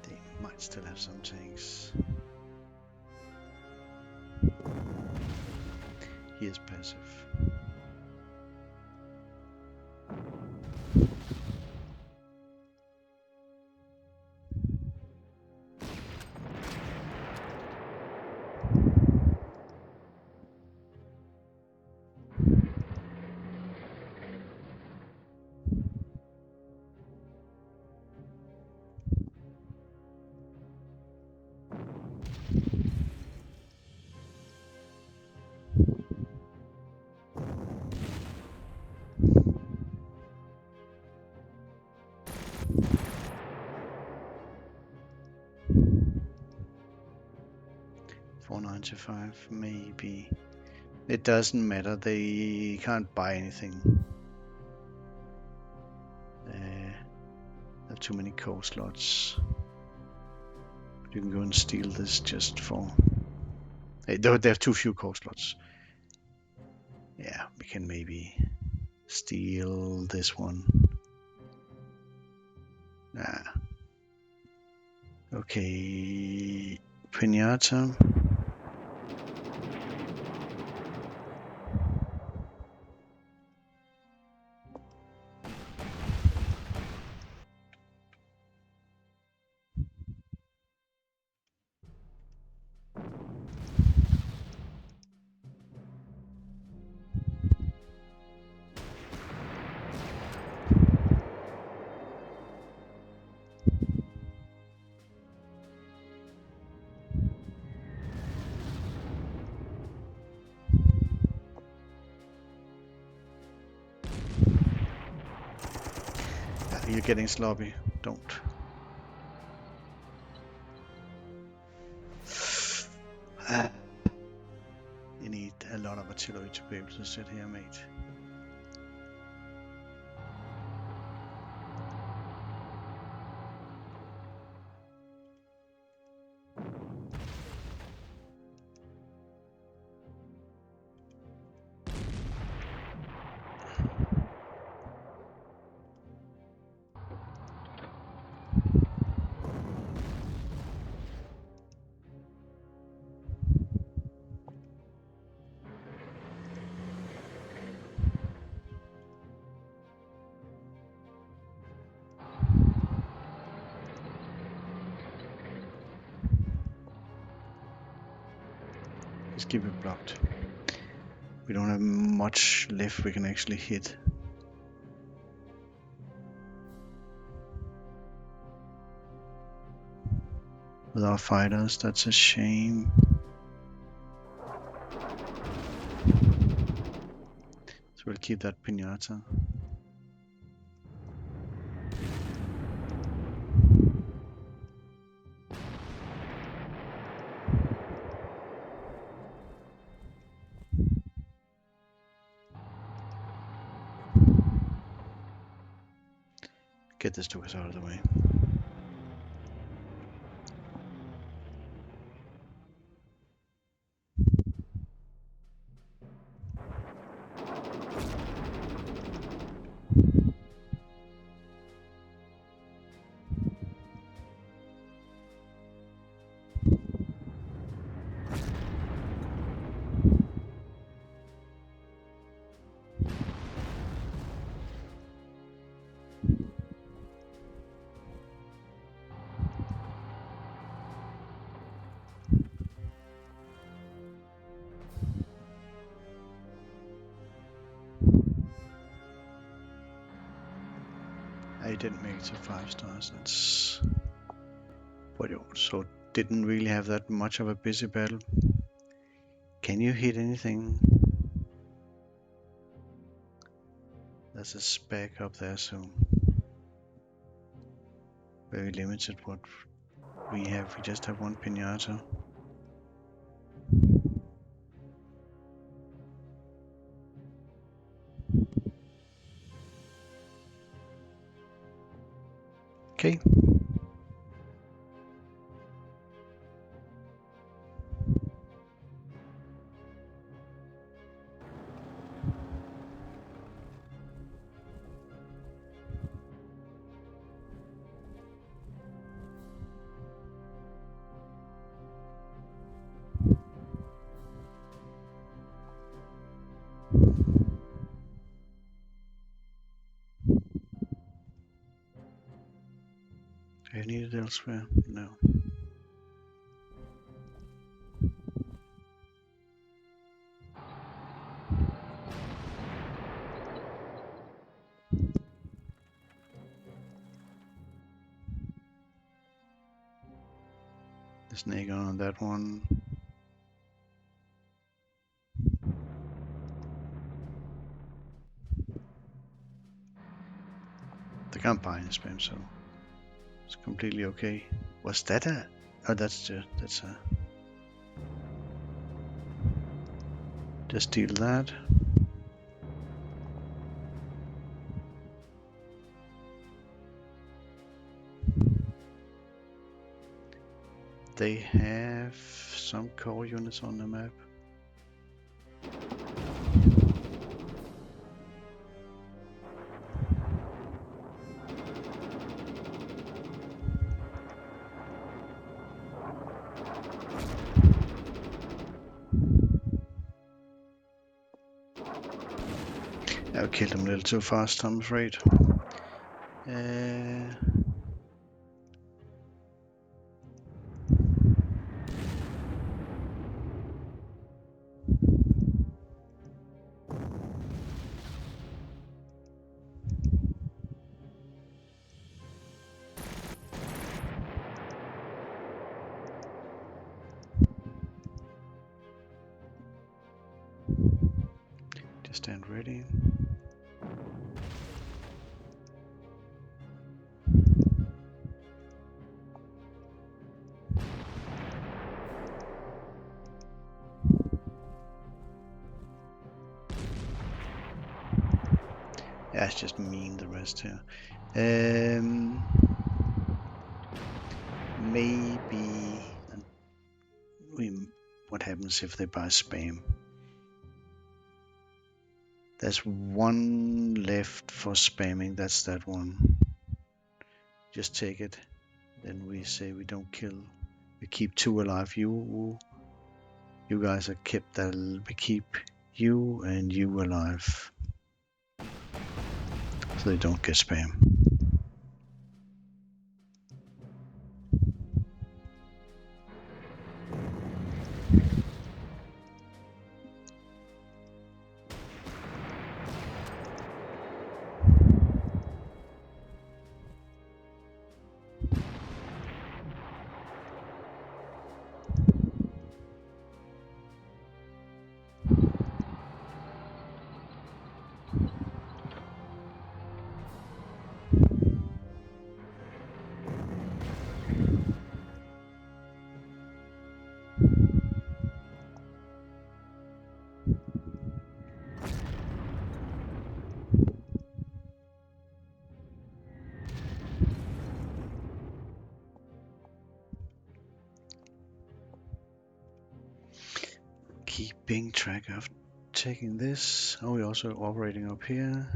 They might still have some tanks. He is passive. $495, maybe. It doesn't matter, they can't buy anything. Have too many core slots. You can go and steal this just for... They have too few core slots. Yeah, we can maybe steal this one. Nah. Okay, Pinata. You're getting sloppy. Don't. You need a lot of artillery to be able to sit here, mate. Just keep it blocked. We don't have much left we can actually hit. With our fighters, that's a shame. keep that pinata. Get this Lucas out of the way. I didn't make it to 5 stars. That's but you also didn't really have that much of a busy battle. Can you hit anything? There's a spec up there, so very limited what we have. We just have one pinata. Okay. Do you need it elsewhere? No. The snake on that one. They can't buy any spam, so it's completely okay. Was that a? Oh, that's a. Just steal that. They have some core units on the map. I killed him a little too fast, I'm afraid. Just stand ready. Yeah, it's just me and the rest here. Maybe. What happens if they buy spam? There's one left for spamming. That's that one. Just take it. Then we say we don't kill. We keep 2 alive. You guys are kept. We keep you and you alive, so they don't get spam. keeping track of taking this. Oh, we're also operating up here.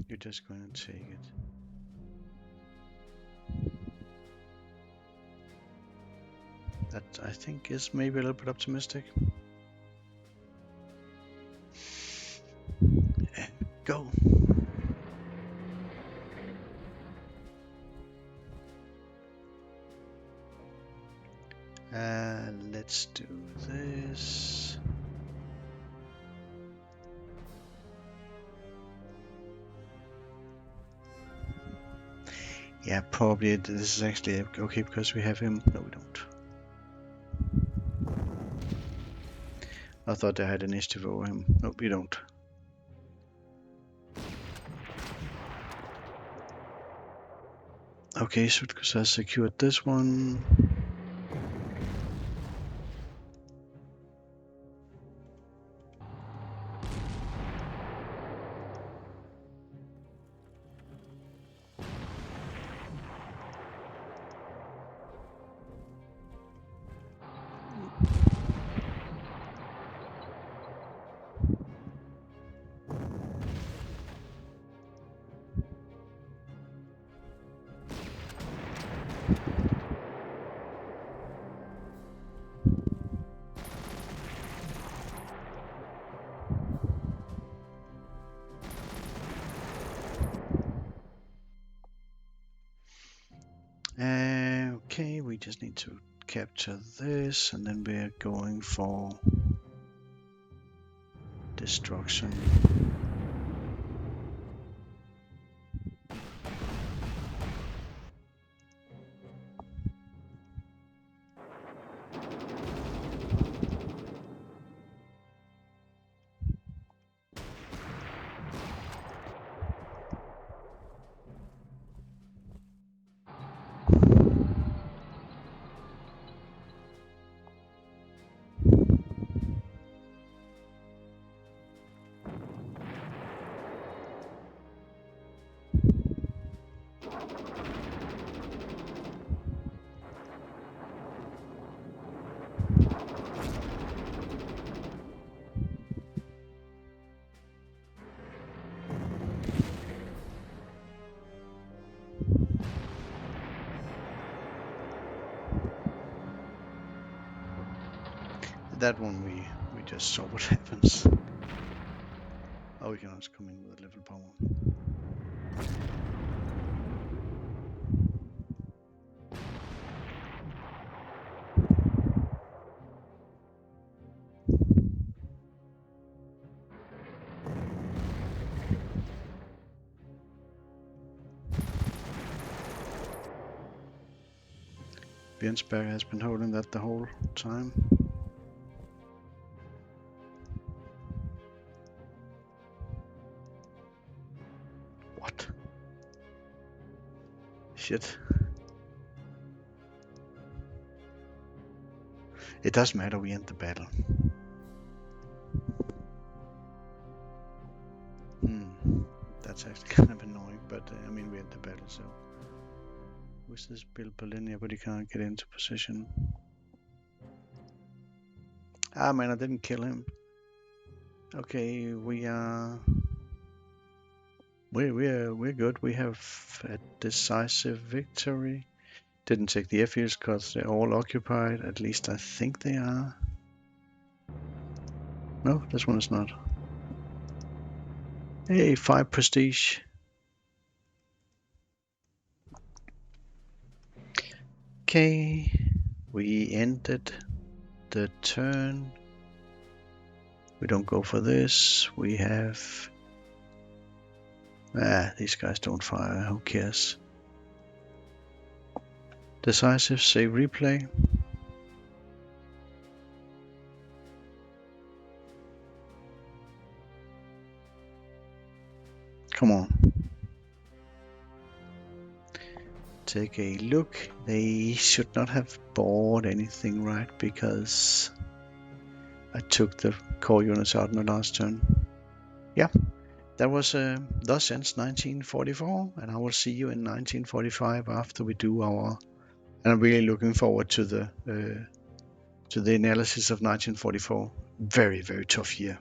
You're just going to take it. That, I think, is maybe a little bit optimistic. Go. Let's do this. Yeah, probably this is actually okay because we have him. No, we don't. I thought I had initiative over him. No, we don't. Okay, so because I secured this one. Okay, we just need to capture this and then we're going for destruction. That one we just saw what happens. Oh, we can also come in with a level power. Björnsberg has been holding that the whole time. What? Shit. It doesn't matter, we end the battle. That's actually kind of annoying, but I mean we end the battle, so. Who's this Bill Berlin? But he can't get into position. Ah man, I didn't kill him. Okay, we're good. We have a decisive victory. Didn't take the airfields because they're all occupied. At least I think they are. No, this one is not. Hey, 5 prestige. Okay, we ended the turn. We don't go for this. We have... these guys don't fire. Who cares? Decisive, save, replay. Come on. Take a look. They should not have bought anything, right? Because I took the core units out in the last turn. Yeah, that was thus ends 1944, and I will see you in 1945 after we do our. And I'm really looking forward to the analysis of 1944. Very, very tough year.